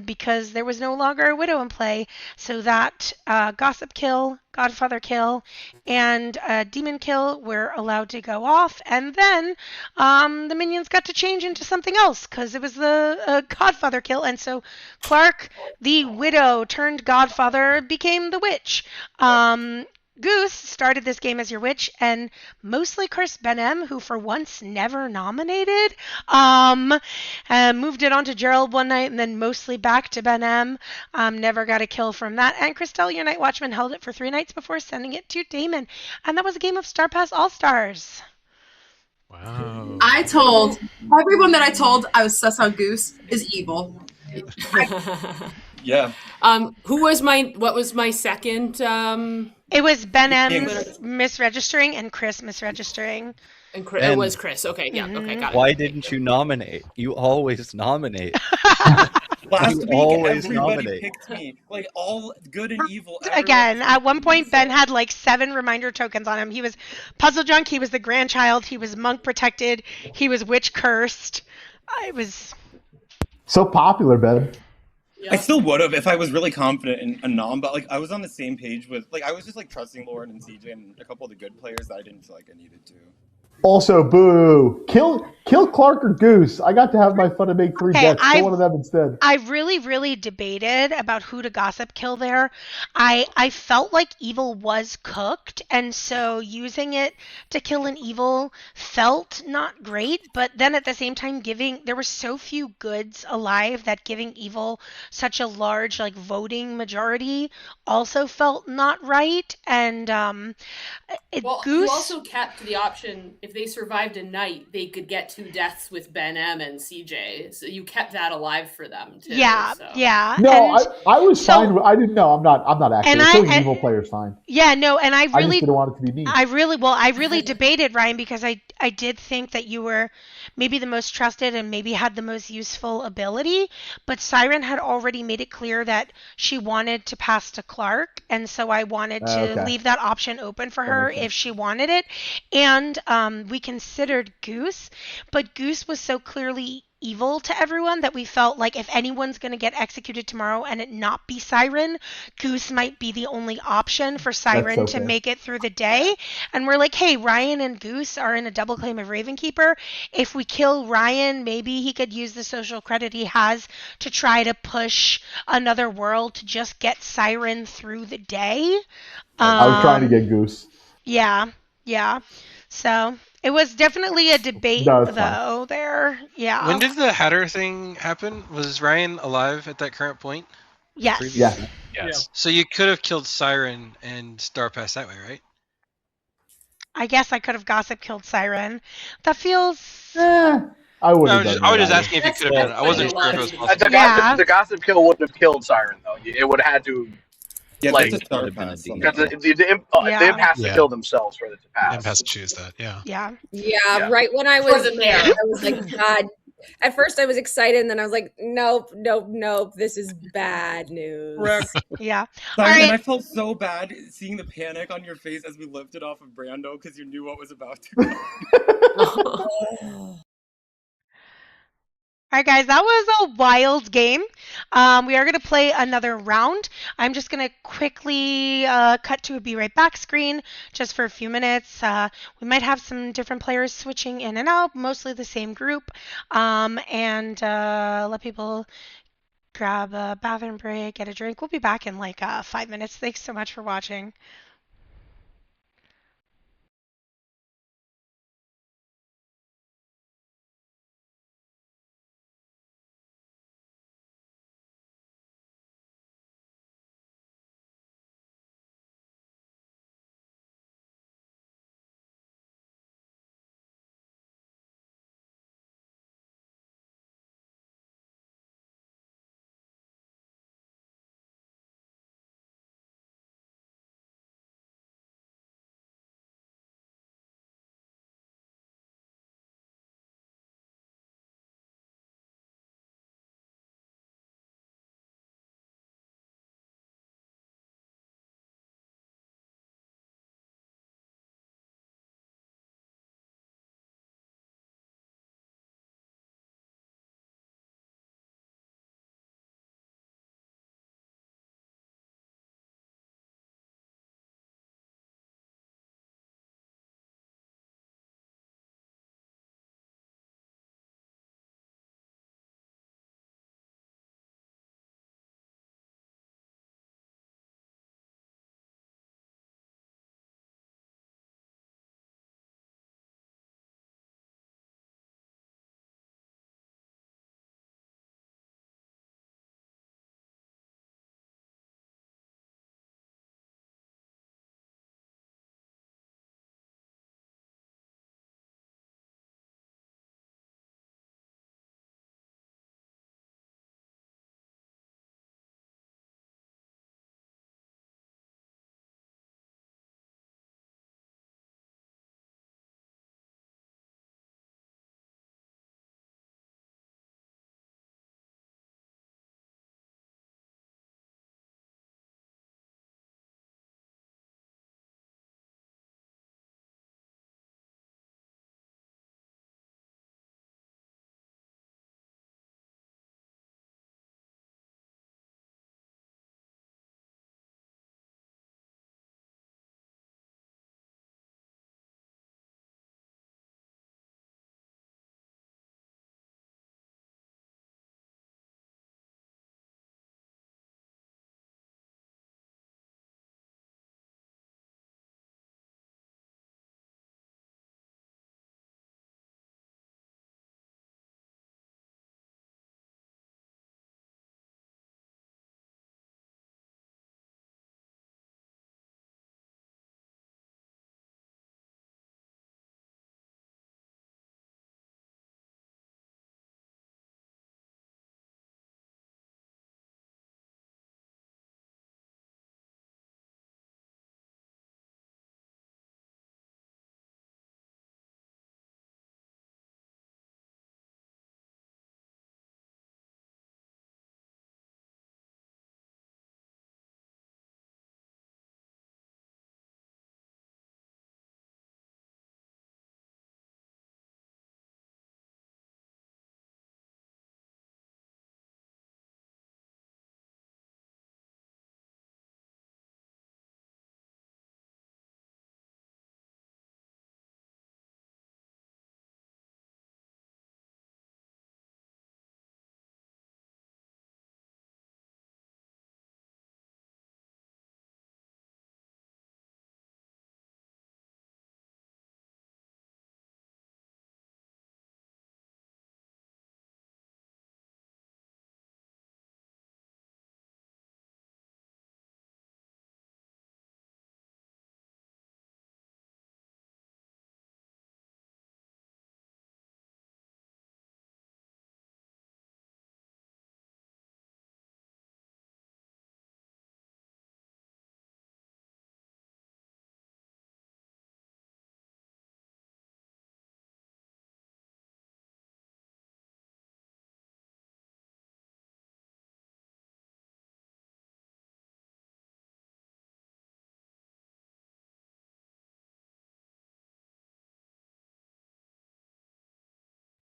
Speaker 1: because there was no longer a Widow in play. So that Gossip kill, Godfather kill, and Demon kill were allowed to go off. And then the minions got to change into something else because it was the Godfather kill. And so Clark, the Widow turned Godfather, became the Witch. Goose started this game as your witch and mostly cursed Benem, who for once never nominated. Moved it on to Gerald one night and then mostly back to Benem. Never got a kill from that. And Christelle, your Night Watchman, held it for 3 nights before sending it to Damon. And that was a game of Star Pass All-Stars.
Speaker 4: Wow.
Speaker 14: I told everyone that I told I was sus on Goose is evil.
Speaker 12: Yeah.
Speaker 5: What was my second?
Speaker 1: It was Benem's misregistering and Chris misregistering.
Speaker 5: And it was Chris. Okay, yeah, okay, got it.
Speaker 8: Why didn't you nominate? You always nominate.
Speaker 12: Last week, everybody picked me. Like, all good and evil.
Speaker 1: Again, at one point, Ben had like 7 reminder tokens on him. He was puzzle drunk, he was the grandchild, he was monk protected, he was witch cursed. I was
Speaker 15: so popular, Ben.
Speaker 12: Yeah. I still would have if I was really confident in Anam, but like I was on the same page with I was just like trusting Lauren and CJ and a couple of the good players that I didn't feel like I needed to.
Speaker 15: Also, boo! Kill Clark or Goose. I got to have my fun and make 3 bets. Kill one of them instead.
Speaker 1: I really debated about who to gossip kill there. I felt like evil was cooked, and so using it to kill an evil felt not great, but then at the same time there were so few goods alive that giving evil such a large voting majority also felt not right, and
Speaker 5: Goose... You also kept the option, if they survived a night, they could get 2 deaths with Ben M and CJ. So you kept that alive for them too.
Speaker 1: Yeah,
Speaker 5: so.
Speaker 1: yeah.
Speaker 15: No, I was fine. I didn't know. I'm not actually. Killing evil players fine.
Speaker 1: Yeah, no, and I
Speaker 15: just didn't want it to be me.
Speaker 1: I really debated, Ryan, because I did think that you were maybe the most trusted and maybe had the most useful ability. But Siren had already made it clear that she wanted to pass to Clark, and so I wanted to
Speaker 15: Okay.
Speaker 1: leave that option open for
Speaker 15: That
Speaker 1: her
Speaker 15: makes sense.
Speaker 1: if she wanted it. And we considered Goose, but Goose was so clearly evil to everyone that we felt like if anyone's going to get executed tomorrow and it not be Siren, Goose might be the only option for
Speaker 15: That's
Speaker 1: Siren
Speaker 15: so
Speaker 1: to
Speaker 15: fair.
Speaker 1: make it through the day. And we're like, hey, Ryan and Goose are in a double claim of Ravenkeeper. If we kill Ryan, maybe he could use the social credit he has to try to push another world to just get Siren through the day.
Speaker 15: I was trying to get Goose.
Speaker 1: Yeah, yeah. So it was definitely a debate,
Speaker 15: No, it's fine.
Speaker 1: though, there. Yeah.
Speaker 6: When did the Hatter thing happen? Was Ryan alive at that current point?
Speaker 1: Yes.
Speaker 6: Previously?
Speaker 15: Yes.
Speaker 4: Yes.
Speaker 6: So you could have killed Siren and Star Pass that way, right?
Speaker 1: I guess I could have gossip killed Siren. That feels.
Speaker 15: I would have
Speaker 6: I
Speaker 15: done
Speaker 6: was
Speaker 15: that.
Speaker 6: just asking if you could have done it. I wasn't sure if it was possible.
Speaker 10: The gossip kill wouldn't have killed Siren though. It would have had to.
Speaker 12: Yeah,
Speaker 10: like,
Speaker 12: that's a star
Speaker 8: Would have been a
Speaker 12: pass.
Speaker 8: demon.
Speaker 10: because the imp has to kill themselves for it to pass.
Speaker 4: Imp has to choose that, yeah.
Speaker 1: Yeah.
Speaker 13: Yeah, right when I was there, I was like, God. At first, I was excited, and then I was like, nope, nope, nope. This is bad news.
Speaker 1: Yeah.
Speaker 12: Siren,
Speaker 1: right.
Speaker 12: I felt so bad seeing the panic on your face as we lifted off of Brando because you knew what was about to come.
Speaker 1: All right, guys, that was a wild game. We are going to play another round. I'm just going to quickly cut to a Be Right Back screen just for a few minutes. We might have some different players switching in and out, mostly the same group, and let people grab a bathroom break, get a drink. We'll be back in like 5 minutes. Thanks so much for watching.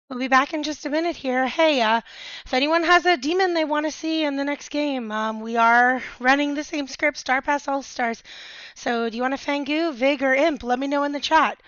Speaker 1: We'll be back in just a minute here. Hey, if anyone has a demon they want to see in the next game, we are running the same script, Star Pass All Stars. So do you want a Fangu, Vig, or Imp? Let me know in the chat.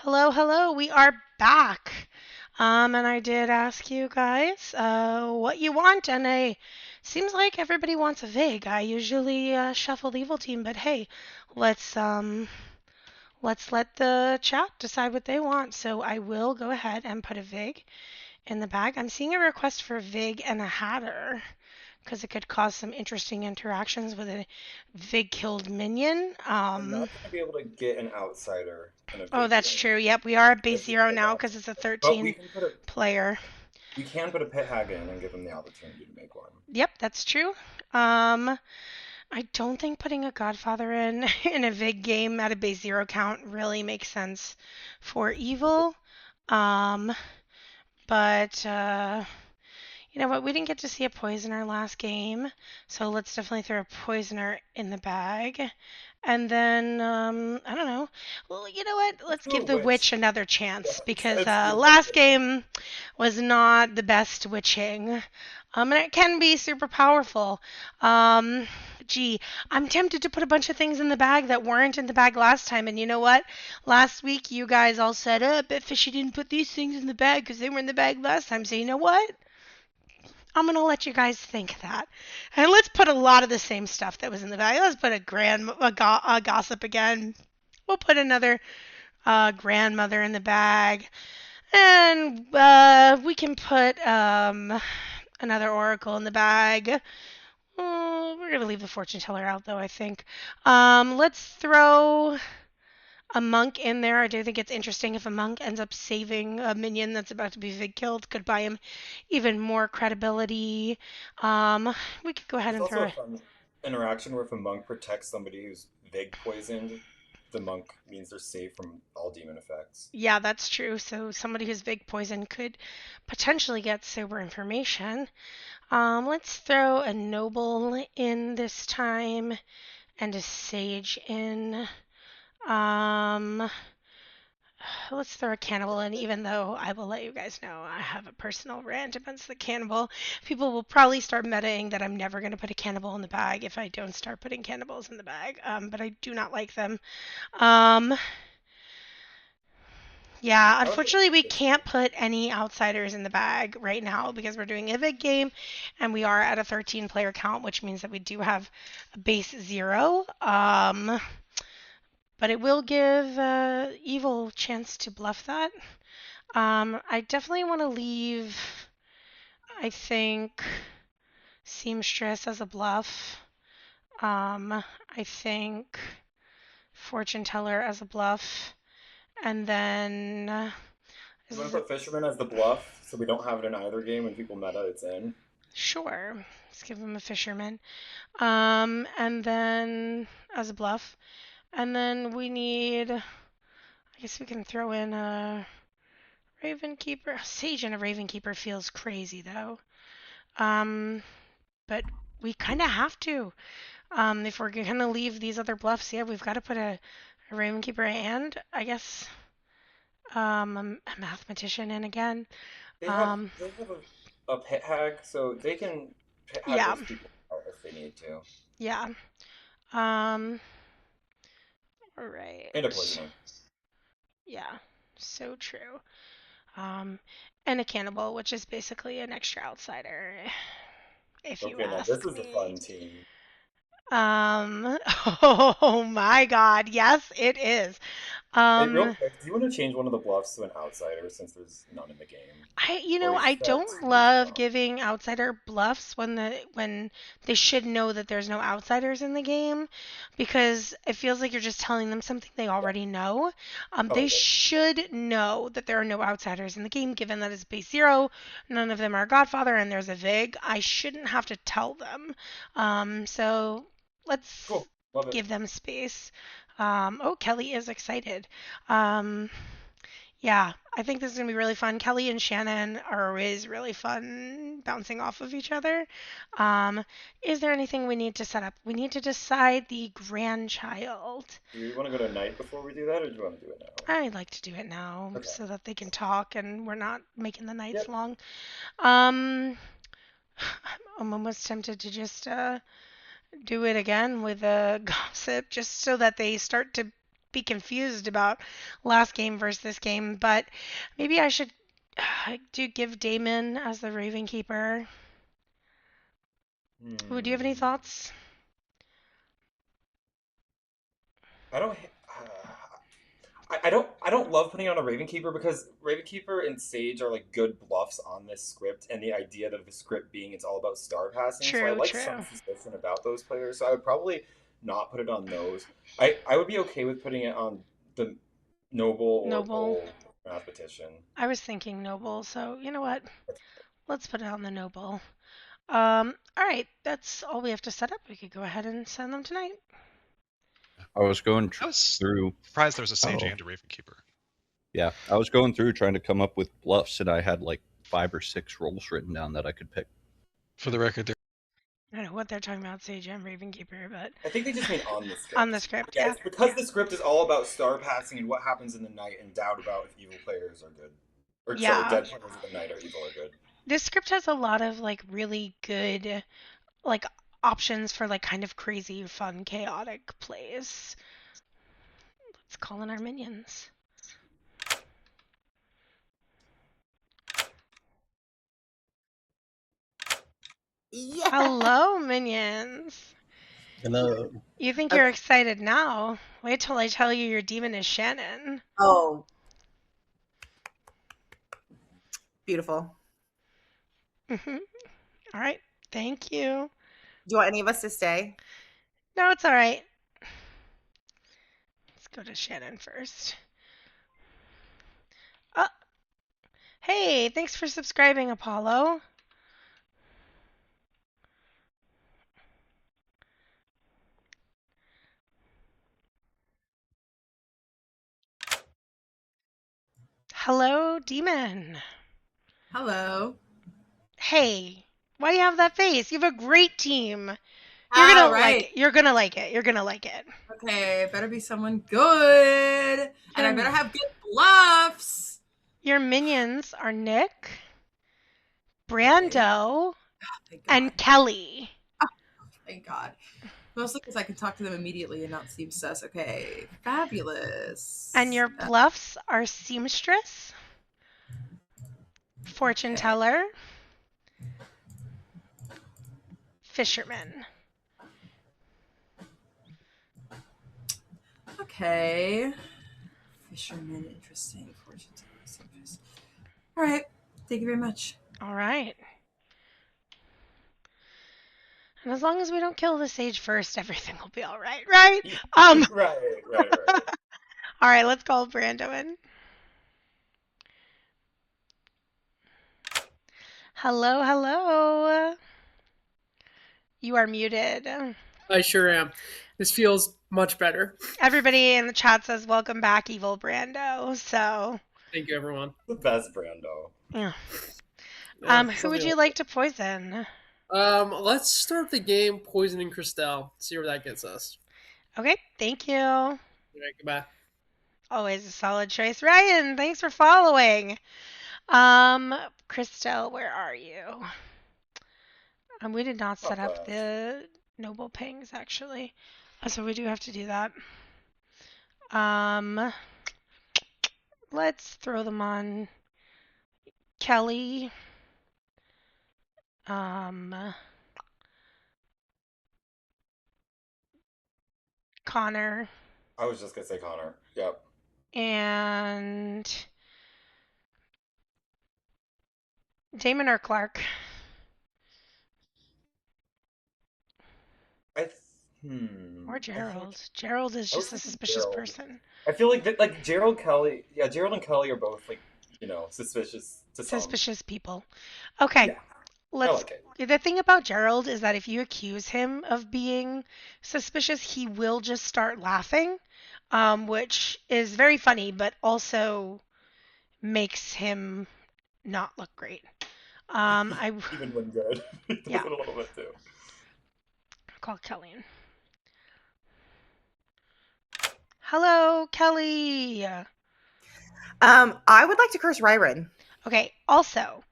Speaker 1: Hello, hello, we are back. And I did ask you guys what you want, and seems like everybody wants a Vig. I usually shuffle the evil team, but hey, let's let's let the chat decide what they want. So I will go ahead and put a Vig in the bag. I'm seeing a request for a Vig and a Hatter because it could cause some interesting interactions with a Vig killed minion.
Speaker 18: I'm not going to be able to get an outsider in a
Speaker 1: Oh,
Speaker 18: big
Speaker 1: that's
Speaker 18: game.
Speaker 1: true. Yep, we are at base
Speaker 18: Just
Speaker 1: zero
Speaker 18: because
Speaker 1: now
Speaker 18: of
Speaker 1: because it's a
Speaker 18: But we
Speaker 1: 13
Speaker 18: can put a
Speaker 1: player.
Speaker 18: we can put a pit hag in and give them the opportunity to make one.
Speaker 1: Yep, that's true. I don't think putting a Godfather in in a Vig game at a base zero count really makes sense for evil. But you know what? We didn't get to see a poisoner last game, so let's definitely throw a poisoner in the bag. And then I don't know. Well, you know what? Let's
Speaker 18: do a
Speaker 1: give the
Speaker 18: witch.
Speaker 1: witch another chance
Speaker 18: Yeah,
Speaker 1: because
Speaker 18: let's do
Speaker 1: last
Speaker 18: that.
Speaker 1: game was not the best witching. And it can be super powerful. Gee, I'm tempted to put a bunch of things in the bag that weren't in the bag last time. And you know what? Last week you guys all said, bet Fishy didn't put these things in the bag because they were in the bag last time. So you know what? I'm going to let you guys think that. And let's put a lot of the same stuff that was in the bag. Let's put a gossip again. We'll put another grandmother in the bag. And we can put another oracle in the bag. We're going to leave the fortune teller out, though, I think. Let's throw a monk in there. I do think it's interesting if a monk ends up saving a minion that's about to be Vig killed. Could buy him even more credibility. We could go ahead
Speaker 18: There's
Speaker 1: and
Speaker 18: also
Speaker 1: throw
Speaker 18: a fun interaction where if a monk protects somebody who's Vig poisoned, the monk means they're safe from all demon effects.
Speaker 1: Yeah, that's true. So somebody who's Vig poison could potentially get sober information. Let's throw a noble in this time and a sage in. Um, let's throw a cannibal in, even though I will let you guys know I have a personal rant against the cannibal. People will probably start metaing that I'm never going to put a cannibal in the bag if I don't start putting cannibals in the bag, but I do not like them. Yeah, unfortunately, we can't put any outsiders in the bag right now because we're doing a big game and we are at a 13 player count, which means that we do have a base zero. But it will give Evil a chance to bluff that. I definitely want to leave, I think, Seamstress as a bluff. I think Fortune Teller as a bluff. And then.
Speaker 18: You want to put Fisherman as the bluff so we don't have it in either game when people meta it's in?
Speaker 1: Sure. Let's give him a Fisherman. And then as a bluff. And then we need. I guess we can throw in a Ravenkeeper. Sage and a Ravenkeeper feels crazy though. But we kind of have to. If we're gonna leave these other bluffs, yeah, we've got to put a Ravenkeeper and I guess a mathematician in again.
Speaker 18: They have a pit hag, so they can pit hag
Speaker 1: Yeah,
Speaker 18: those people out if they need to.
Speaker 1: yeah. All right.
Speaker 18: And a poisoner.
Speaker 1: Yeah, so true. Um, and a cannibal, which is basically an extra outsider. if you
Speaker 18: Okay, now
Speaker 1: ask
Speaker 18: this is
Speaker 1: me.
Speaker 18: a fun team.
Speaker 1: Oh my God, yes, it is.
Speaker 18: Hey, real quick, do you want to change one of the bluffs to an outsider since there's none in the game? Or is
Speaker 1: I
Speaker 18: that
Speaker 1: don't
Speaker 18: too
Speaker 1: love
Speaker 18: strong?
Speaker 1: giving outsider bluffs when they should know that there's no outsiders in the game, because it feels like you're just telling them something they already know. They should know that there are no outsiders in the game, given that it's base 0, none of them are Godfather, and there's a Vig. I shouldn't have to tell them. So let's
Speaker 18: Love it.
Speaker 1: give them space. Oh, Kelly is excited. Yeah, I think this is going to be really fun. Kelly and Shannon are always really fun bouncing off of each other. Is there anything we need to set up? We need to decide the grandchild.
Speaker 18: Do we want to go to night before we do that, or do you want to do it now?
Speaker 1: I'd like to do it now
Speaker 18: Okay.
Speaker 1: so that they can talk and we're not making the nights
Speaker 18: Yep.
Speaker 1: long. I'm almost tempted to just do it again with a gossip just so that they start to be confused about last game versus this game, but maybe I should give Damon as the Raven Keeper. Ooh, do you have any thoughts?
Speaker 18: I don't. I don't love putting on a Raven Keeper because Raven Keeper and Sage are like good bluffs on this script, and the idea of the script being it's all about star passing. So I like some suspicion about those players. So I would probably not put it on those. I would be okay with putting it on the Noble or Pole Mathematician.
Speaker 1: I was thinking Noble, so you know what? Let's put it on the Noble. All right, that's all we have to set up. We could go ahead and send them tonight.
Speaker 8: I was going
Speaker 4: I was
Speaker 8: through.
Speaker 4: surprised there was a Sage and a Raven Keeper.
Speaker 8: Yeah, I was going through trying to come up with bluffs, and I had like 5 or 6 roles written down that I could pick.
Speaker 6: For the record,
Speaker 1: I don't know what they're talking about, Sage and Raven Keeper, but
Speaker 18: I think they just mean on the script.
Speaker 1: on the script,
Speaker 18: yeah.
Speaker 1: yeah.
Speaker 18: It's because the script is all about star passing and what happens in the night, and doubt about if evil players are good, or sorry, dead players in the night are evil or good.
Speaker 1: This script has a lot of like really good like options for like kind of crazy, fun, chaotic plays. Let's call in our minions.
Speaker 17: Yeah.
Speaker 1: Hello, minions.
Speaker 2: Hello.
Speaker 1: You think you're excited now? Wait till I tell you your demon is Shannon.
Speaker 17: Oh. Beautiful.
Speaker 1: Mm-hmm. All right. Thank you.
Speaker 17: Do you want any of us to stay?
Speaker 1: No, it's all right. Let's go to Shannon first. Oh. Hey, thanks for subscribing, Apollo. Hello, demon.
Speaker 14: Hello.
Speaker 1: Hey, why do you have that face? You have a great team. You're gonna like it. You're gonna like it. You're gonna like it.
Speaker 14: Okay, it better be someone good. And I better have good bluffs.
Speaker 1: Your minions are Nick, Brando, and Kelly.
Speaker 14: Oh, thank God. Mostly because I can talk to them immediately and not seem sus. Okay, fabulous.
Speaker 1: And your bluffs are Seamstress, Fortune Teller, Fisherman.
Speaker 14: Okay. Fisherman, interesting. Fortune teller, Seamstress. All right. Thank you very much.
Speaker 1: All right. And as long as we don't kill the sage first, everything will be all right, right?
Speaker 18: Right.
Speaker 1: All right, let's call Brando in. Hello, hello. You are muted.
Speaker 7: I sure am. This feels much better.
Speaker 1: Everybody in the chat says welcome back, Evil Brando. So
Speaker 7: thank you, everyone.
Speaker 18: The best Brando.
Speaker 1: Yeah.
Speaker 7: Yeah,
Speaker 1: who would you like to poison?
Speaker 7: Let's start the game poisoning Christelle. See where that gets us.
Speaker 1: Okay, thank you.
Speaker 7: All right, goodbye.
Speaker 1: Always a solid choice. Ryan, thanks for following. Christelle, where are you? We did not set up the noble pings, actually. So we do have to do that. Let's throw them on Kelly. Connor.
Speaker 18: I was just gonna say Connor. Yep.
Speaker 1: And Damon or Clark? Or Gerald. Gerald is just a suspicious person.
Speaker 18: I feel like Gerald, Kelly, Gerald and Kelly are both like, suspicious to some.
Speaker 1: Suspicious people. Okay.
Speaker 18: Yeah.
Speaker 1: Let's.
Speaker 18: I like it.
Speaker 1: The thing about Gerald is that if you accuse him of being suspicious, he will just start laughing, which is very funny, but also makes him not look great.
Speaker 18: Even when good, he does
Speaker 1: Yeah.
Speaker 18: it a little bit too.
Speaker 1: Call Kelly in. Hello, Kelly.
Speaker 17: I would like to curse Ryron.
Speaker 1: Okay. Also,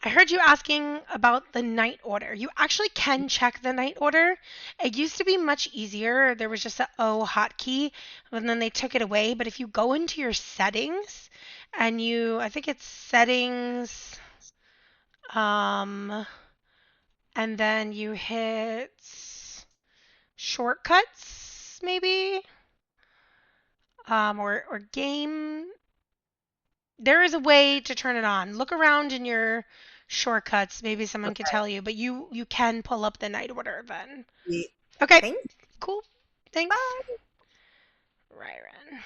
Speaker 1: I heard you asking about the night order. You actually can check the night order. It used to be much easier. There was just a O hotkey, and then they took it away. But if you go into your settings, and I think it's settings, and then you hit shortcuts, maybe, or game. There is a way to turn it on. Look around in your shortcuts. Maybe someone could tell you, but you can pull up the night order then. Okay.
Speaker 17: Thanks.
Speaker 1: Cool. Thanks. Ryron.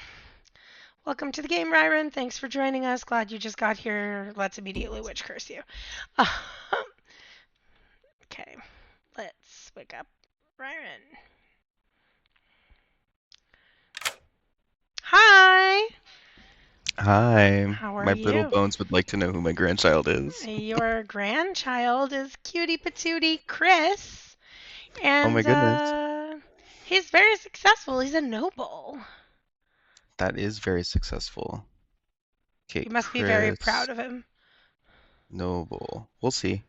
Speaker 1: Welcome to the game, Ryron. Thanks for joining us. Glad you just got here. Let's immediately witch curse you. Okay. Let's wake up Ryron. Hi.
Speaker 19: Hi.
Speaker 1: How are
Speaker 19: my
Speaker 1: you?
Speaker 19: little bones would like to know who my grandchild is.
Speaker 1: Your grandchild is cutie patootie Chris. And
Speaker 19: Oh my goodness.
Speaker 1: he's very successful. He's a noble.
Speaker 19: That is very successful. Okay,
Speaker 1: You must be very proud of him.
Speaker 19: Noble. We'll see.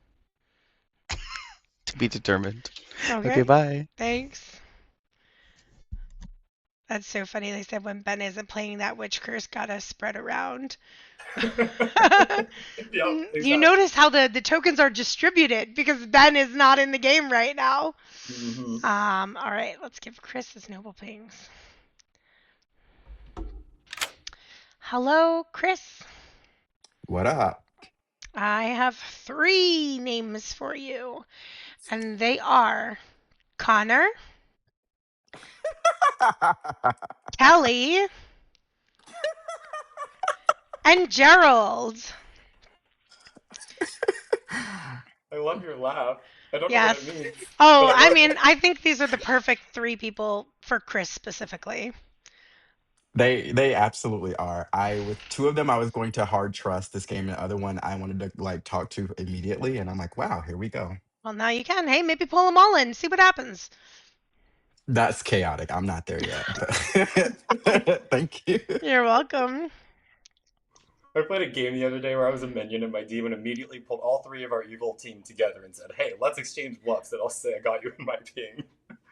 Speaker 19: To be determined.
Speaker 1: Okay,
Speaker 19: bye.
Speaker 1: Thanks. That's so funny. They said when Ben isn't playing, that witch curse gotta spread around. You notice how the tokens are distributed because Ben is not in the game right now.
Speaker 18: Mm-hmm.
Speaker 1: All right, let's give Chris his noble pings. Hello, Chris.
Speaker 3: What up?
Speaker 1: I have 3 names for you, and they are Connor, Kelly, and Gerald.
Speaker 18: I love your laugh. I don't
Speaker 1: Yes.
Speaker 18: know what it means.
Speaker 1: Oh, I mean, I think these are the perfect 3 people for Chris specifically.
Speaker 3: They absolutely are. With 2 of them, I was going to hard trust this game. And the other one, I wanted to talk to immediately. And I'm like, wow, here we go.
Speaker 1: Well, now you can. Hey, maybe pull them all in. See what happens.
Speaker 3: That's chaotic. I'm not there yet. But thank you.
Speaker 1: You're welcome.
Speaker 18: I played a game the other day where I was a minion and my demon immediately pulled all 3 of our evil team together and said, "Hey, let's exchange bluffs and I'll say I got you in my ping."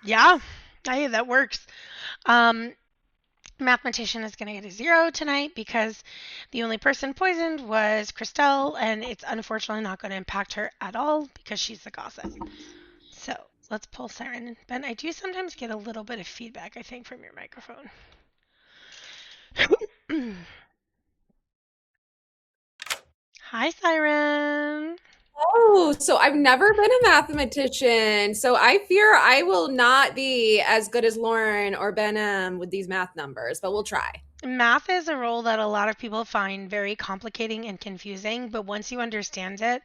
Speaker 1: Yeah, hey, that works. Mathematician is going to get a 0 tonight because the only person poisoned was Christelle, and it's unfortunately not going to impact her at all because she's the gossip. So let's pull Siren. Ben, I do sometimes get a little bit of feedback, I think, from your microphone. Hi, Siren.
Speaker 13: Oh, so I've never been a mathematician. So I fear I will not be as good as Lauren or Ben with these math numbers, but we'll try.
Speaker 1: Math is a role that a lot of people find very complicating and confusing, but once you understand it,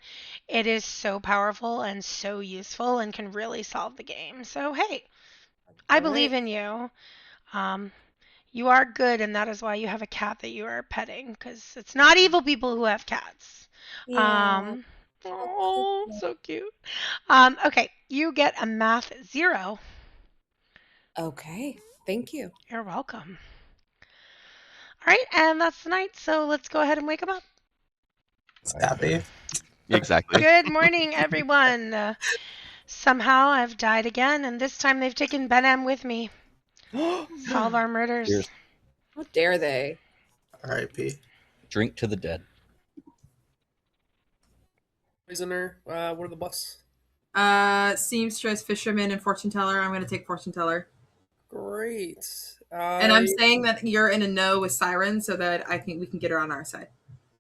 Speaker 1: it is so powerful and so useful and can really solve the game. So, hey, I believe in you. You are good, and that is why you have a cat that you are petting, because it's not evil people who have cats.
Speaker 13: Yeah.
Speaker 1: Oh, so cute. Okay, you get a math 0.
Speaker 13: Okay, thank you.
Speaker 1: You're welcome. All right, and that's the night, so let's go ahead and wake him up.
Speaker 16: Happy.
Speaker 19: Exactly.
Speaker 1: Good morning, everyone. Somehow I've died again, and this time they've taken Ben with me. Solve our murders.
Speaker 8: Cheers.
Speaker 13: How dare they?
Speaker 16: R.I.P.
Speaker 8: Drink to the dead.
Speaker 7: Poisoner. What are the buffs?
Speaker 14: Seamstress, fisherman, and fortune teller. I'm going to take fortune teller.
Speaker 7: Great.
Speaker 14: And I'm saying that you're in a no with Siren so that I think we can get her on our side.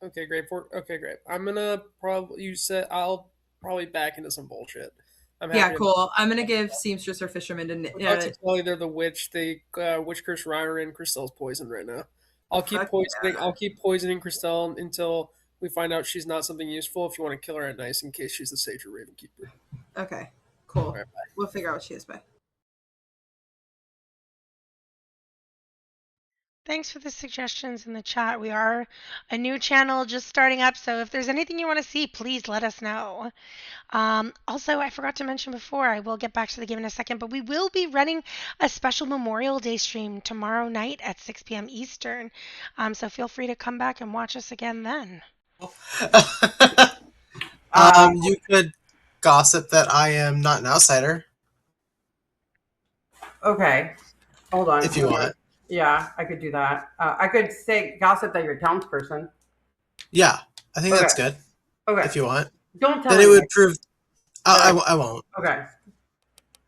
Speaker 7: Okay, great. Okay, great. I'm gonna probably. You said I'll probably back into some bullshit. I'm happy.
Speaker 14: Yeah, cool. I'm gonna give Seamstress or Fisherman to.
Speaker 7: I'm about to tell you they're the witch. They witch curse Ryder and Christelle's poisoned right now. I'll keep poisoning. Yeah. I'll keep poisoning Christelle until we find out she's not something useful. If you want to kill her at night, in case she's the Sage or Raven Keeper.
Speaker 14: Okay, cool. Right, we'll figure out what she is by.
Speaker 1: Thanks for the suggestions in the chat. We are a new channel just starting up, so if there's anything you want to see, please let us know. Also, I forgot to mention before, I will get back to the game in a second, but we will be running a special Memorial Day stream tomorrow night at 6 p.m. Eastern. So feel free to come back and watch us again then.
Speaker 16: You could gossip that I am not an outsider.
Speaker 11: Okay. Hold on.
Speaker 16: If you want.
Speaker 11: Yeah, I could do that. I could say gossip that you're a townsperson.
Speaker 16: Yeah, I think that's good.
Speaker 11: Okay.
Speaker 16: If you want.
Speaker 11: Don't tell
Speaker 16: me. Then it would prove... I won't.
Speaker 11: Okay.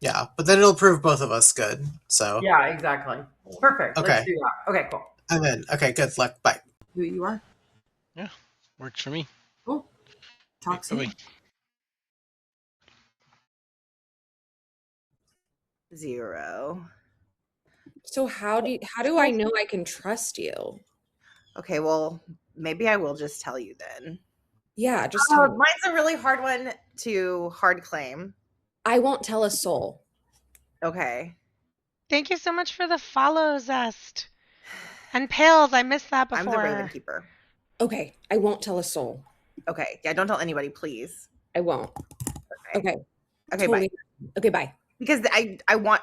Speaker 16: Yeah, but then it'll prove both of us good, so...
Speaker 11: Yeah, exactly. Perfect.
Speaker 16: Okay.
Speaker 11: Let's do that. Okay, cool.
Speaker 16: I'm in. Okay, good luck. Bye.
Speaker 14: Who you are?
Speaker 6: Yeah, works for me.
Speaker 14: Cool. Talk soon.
Speaker 17: 0.
Speaker 13: So how do I know I can trust you?
Speaker 17: Okay, well, maybe I will just tell you then.
Speaker 13: Yeah, just
Speaker 17: mine's a really hard one to hard claim.
Speaker 13: I won't tell a soul.
Speaker 17: Okay.
Speaker 1: Thank you so much for the follow, Zest. And Pales, I missed that before.
Speaker 17: I'm the Raven Keeper.
Speaker 13: Okay, I won't tell a soul.
Speaker 17: Okay, yeah, don't tell anybody, please.
Speaker 13: I won't. Okay.
Speaker 17: Okay,
Speaker 13: totally.
Speaker 17: Bye.
Speaker 13: Okay, bye.
Speaker 17: Because I want...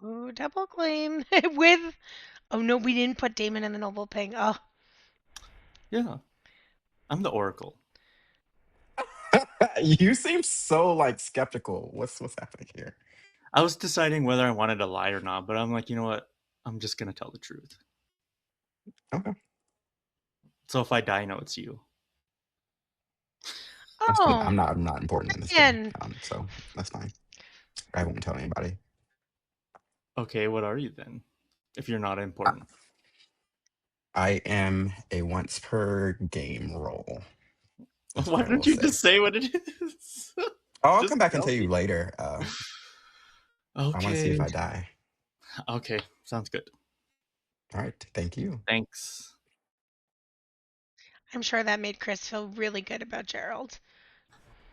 Speaker 1: Ooh, double claim with... Oh, no, we didn't put Damon in the Noble Ping. Oh.
Speaker 9: Yeah. I'm the Oracle.
Speaker 3: You seem so, skeptical. What's happening here?
Speaker 9: I was deciding whether I wanted to lie or not, but I'm like, you know what? I'm just going to tell the truth.
Speaker 3: Okay.
Speaker 9: So if I die, I know it's you.
Speaker 1: Oh.
Speaker 3: I'm not important in this game, so that's fine. I won't tell anybody.
Speaker 9: Okay, what are you then? If you're not important.
Speaker 3: I am a once per game role.
Speaker 9: Why don't you just say what it is?
Speaker 3: I'll come back and tell you later.
Speaker 9: Okay.
Speaker 3: I want to see if I die.
Speaker 9: Okay, sounds good.
Speaker 3: All right, thank you.
Speaker 9: Thanks.
Speaker 1: I'm sure that made Chris feel really good about Gerald.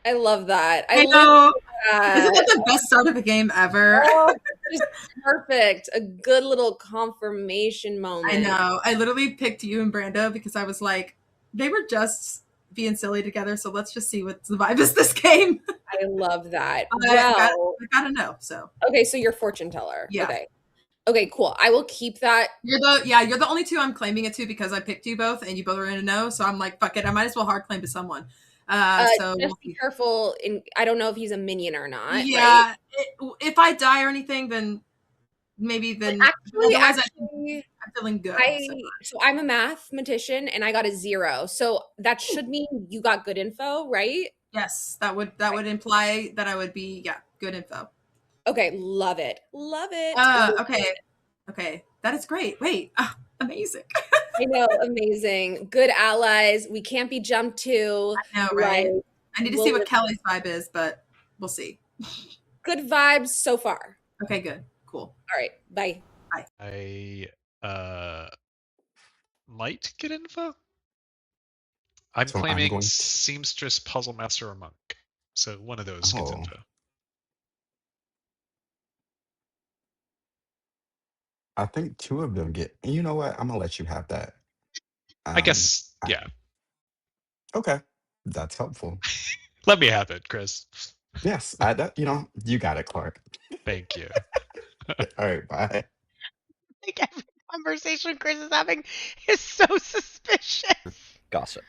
Speaker 13: I love that.
Speaker 14: I know. Isn't that the best start of a game ever?
Speaker 13: Oh, just perfect. A good little confirmation moment.
Speaker 14: I know. I literally picked you and Brando because I was like, they were just being silly together, so let's just see what the vibe is this game.
Speaker 13: I love that.
Speaker 14: I gotta know. So
Speaker 13: okay, so you're fortune teller.
Speaker 14: Yeah.
Speaker 13: Okay, cool. I will keep that.
Speaker 14: You're the only two I'm claiming it to because I picked you both and you both are in a no. So I'm like, fuck it. I might as well hard claim to someone. So
Speaker 13: just be careful. I don't know if he's a minion or not.
Speaker 14: Yeah. Right? If I die or anything, then maybe
Speaker 13: Actually,
Speaker 14: I'm feeling good.
Speaker 13: So I'm a mathematician and I got a 0. So that should mean you got good info, right?
Speaker 14: Yes, that would imply that I would be good info.
Speaker 13: Okay, love it. Love it.
Speaker 14: Okay. That is great. Wait, amazing.
Speaker 13: I know, amazing. Good allies. We can't be jumped to.
Speaker 14: I know, right? I need to see what Kelly's vibe is, but we'll see.
Speaker 13: Good vibes so far.
Speaker 14: Okay, good. Cool.
Speaker 13: All right, bye.
Speaker 14: Bye.
Speaker 4: I might get info. I'm claiming Seamstress, Puzzle Master, or Monk. So one of those gets info.
Speaker 3: I think 2 of them get... You know what? I'm going to let you have that.
Speaker 4: I guess, yeah.
Speaker 3: Okay. That's helpful.
Speaker 4: Let me have it, Chris.
Speaker 3: Yes. You got it, Clark.
Speaker 4: Thank you.
Speaker 3: All right, bye.
Speaker 1: I think every conversation Chris is having is so suspicious.
Speaker 8: Gossip.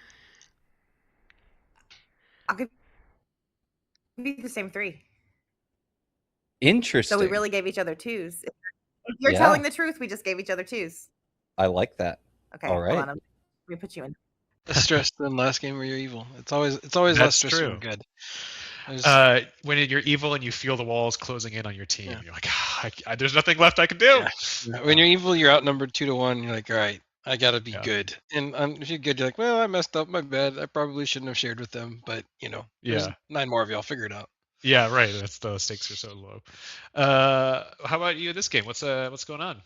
Speaker 17: I'll give you the same 3.
Speaker 8: Interesting.
Speaker 17: So we really gave each other 2s. If you're telling the truth, we just gave each other 2s.
Speaker 8: I like that.
Speaker 17: Okay,
Speaker 8: all right.
Speaker 17: Hold on. Let me put you in.
Speaker 6: Less stress than last game where you're evil. It's always less stress when you're good.
Speaker 4: When you're evil and you feel the walls closing in on your team, you're like, there's nothing left I can do.
Speaker 6: Yeah. When you're evil, you're outnumbered 2-1. You're like, all right, I gotta be good. And if you're good, you're like, well, I messed up, my bad. I probably shouldn't have shared with them, but there's 9 more of y'all. Figure it out.
Speaker 4: Yeah, right. That's the stakes are so low. How about you this game? What's going on?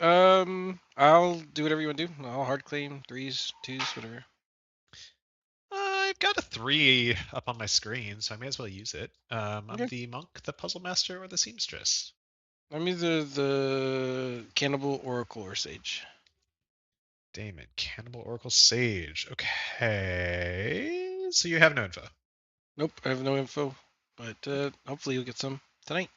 Speaker 6: I'll do whatever you want to do. I'll hard claim 3s, 2s, whatever.
Speaker 4: I've got a 3 up on my screen, so I may as well use it. I'm the monk, the puzzle master, or the seamstress.
Speaker 6: I'm either the cannibal, oracle, or sage.
Speaker 4: Damon, cannibal, oracle, sage. Okay, so you have no info.
Speaker 6: Nope, I have no info, but hopefully you'll get some tonight.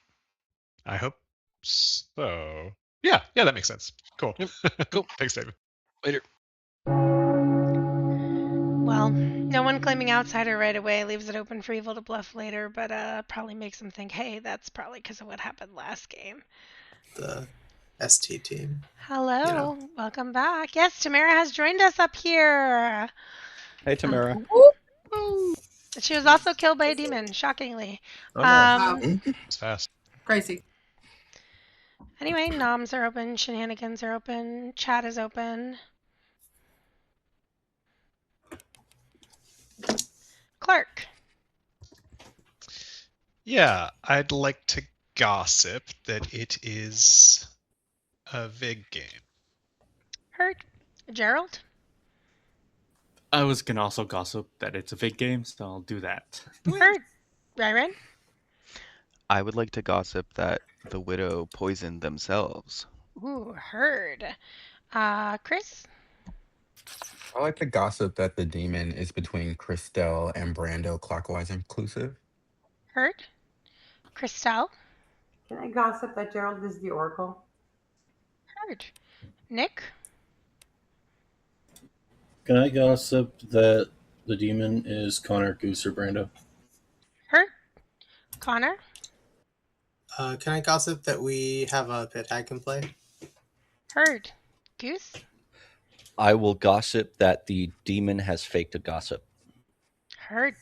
Speaker 4: I hope so. Yeah, that makes sense. Cool.
Speaker 6: Yep. Cool.
Speaker 4: Thanks, David.
Speaker 6: Later.
Speaker 1: Well, no one claiming outsider right away leaves it open for evil to bluff later, but probably makes them think, hey, that's probably because of what happened last game.
Speaker 16: The ST team.
Speaker 1: Hello, welcome back. Yes, Tamara has joined us up here.
Speaker 8: Hey, Tamara.
Speaker 1: She was also killed by a demon, shockingly.
Speaker 16: Oh, no.
Speaker 4: It's fast.
Speaker 14: Crazy.
Speaker 1: Anyway, noms are open, shenanigans are open, chat is open. Clark.
Speaker 4: Yeah, I'd like to gossip that it is a VIG game.
Speaker 1: Heard. Gerald?
Speaker 9: I was going to also gossip that it's a fake game, so I'll do that.
Speaker 1: Heard. Ryren?
Speaker 19: I would like to gossip that the widow poisoned themselves.
Speaker 1: Ooh, heard. Chris?
Speaker 3: I like to gossip that the demon is between Christelle and Brando, clockwise inclusive.
Speaker 1: Heard. Christelle?
Speaker 11: Can I gossip that Gerald is the Oracle?
Speaker 1: Heard. Nick?
Speaker 2: Can I gossip that the demon is Connor, Goose, or Brando?
Speaker 1: Heard. Connor?
Speaker 16: Can I gossip that we have a pit hag in play?
Speaker 1: Heard. Goose?
Speaker 8: I will gossip that the demon has faked a gossip.
Speaker 1: Heard.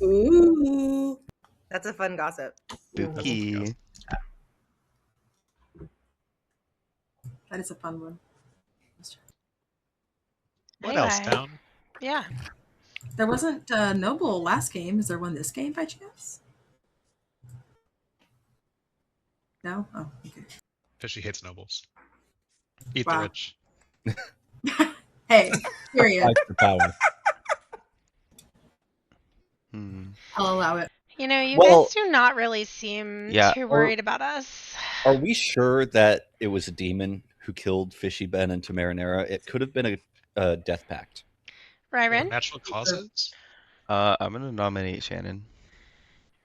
Speaker 17: Ooh. That's a fun gossip.
Speaker 19: Spooky.
Speaker 14: That is a fun one.
Speaker 4: What else down?
Speaker 1: Yeah.
Speaker 14: There wasn't Noble last game. Is there one this game by chance? No? Oh, okay.
Speaker 4: Fishy hates nobles. Eat
Speaker 14: Wow.
Speaker 4: the rich.
Speaker 14: Hey, period.
Speaker 8: Fight for power.
Speaker 14: I'll allow it.
Speaker 1: You know, you
Speaker 8: Well,
Speaker 1: guys do not really seem
Speaker 8: yeah,
Speaker 1: too
Speaker 8: or-
Speaker 1: worried about us.
Speaker 8: Are we sure that it was a demon who killed Fishy Ben and Tamarinera? It could have been a death pact.
Speaker 1: Ryren?
Speaker 4: Natural causes?
Speaker 19: I'm going to nominate Shannon.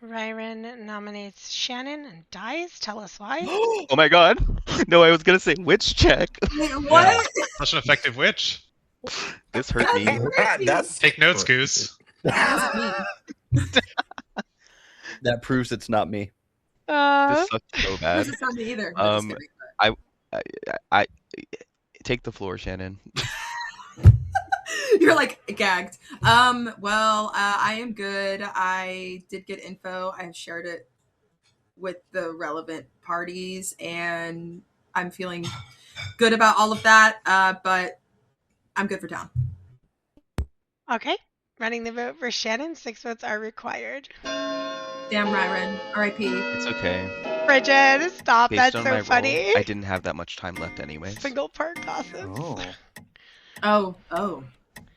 Speaker 1: Ryren nominates Shannon and dies. Tell us why.
Speaker 19: Oh my god. No, I was going to say witch check.
Speaker 14: What?
Speaker 4: Such an effective witch.
Speaker 19: This hurt me.
Speaker 4: Take notes, Goose.
Speaker 8: That proves it's not me.
Speaker 19: This sucks so bad.
Speaker 14: This is not me either. I'm just
Speaker 19: I take the floor, Shannon.
Speaker 14: You're like gagged. Well, I am good. I did get info. I have shared it with the relevant parties, and I'm feeling good about all of that. But I'm good for town.
Speaker 1: Okay. Running the vote for Shannon. 6 votes are required.
Speaker 14: Damn, Ryren. R.I.P.
Speaker 19: It's okay.
Speaker 1: Bridget, stop.
Speaker 19: Based
Speaker 1: That's
Speaker 19: on
Speaker 1: so
Speaker 19: my
Speaker 1: funny.
Speaker 19: role, I didn't have that much time left anyway.
Speaker 1: Single part gossip.
Speaker 14: Oh.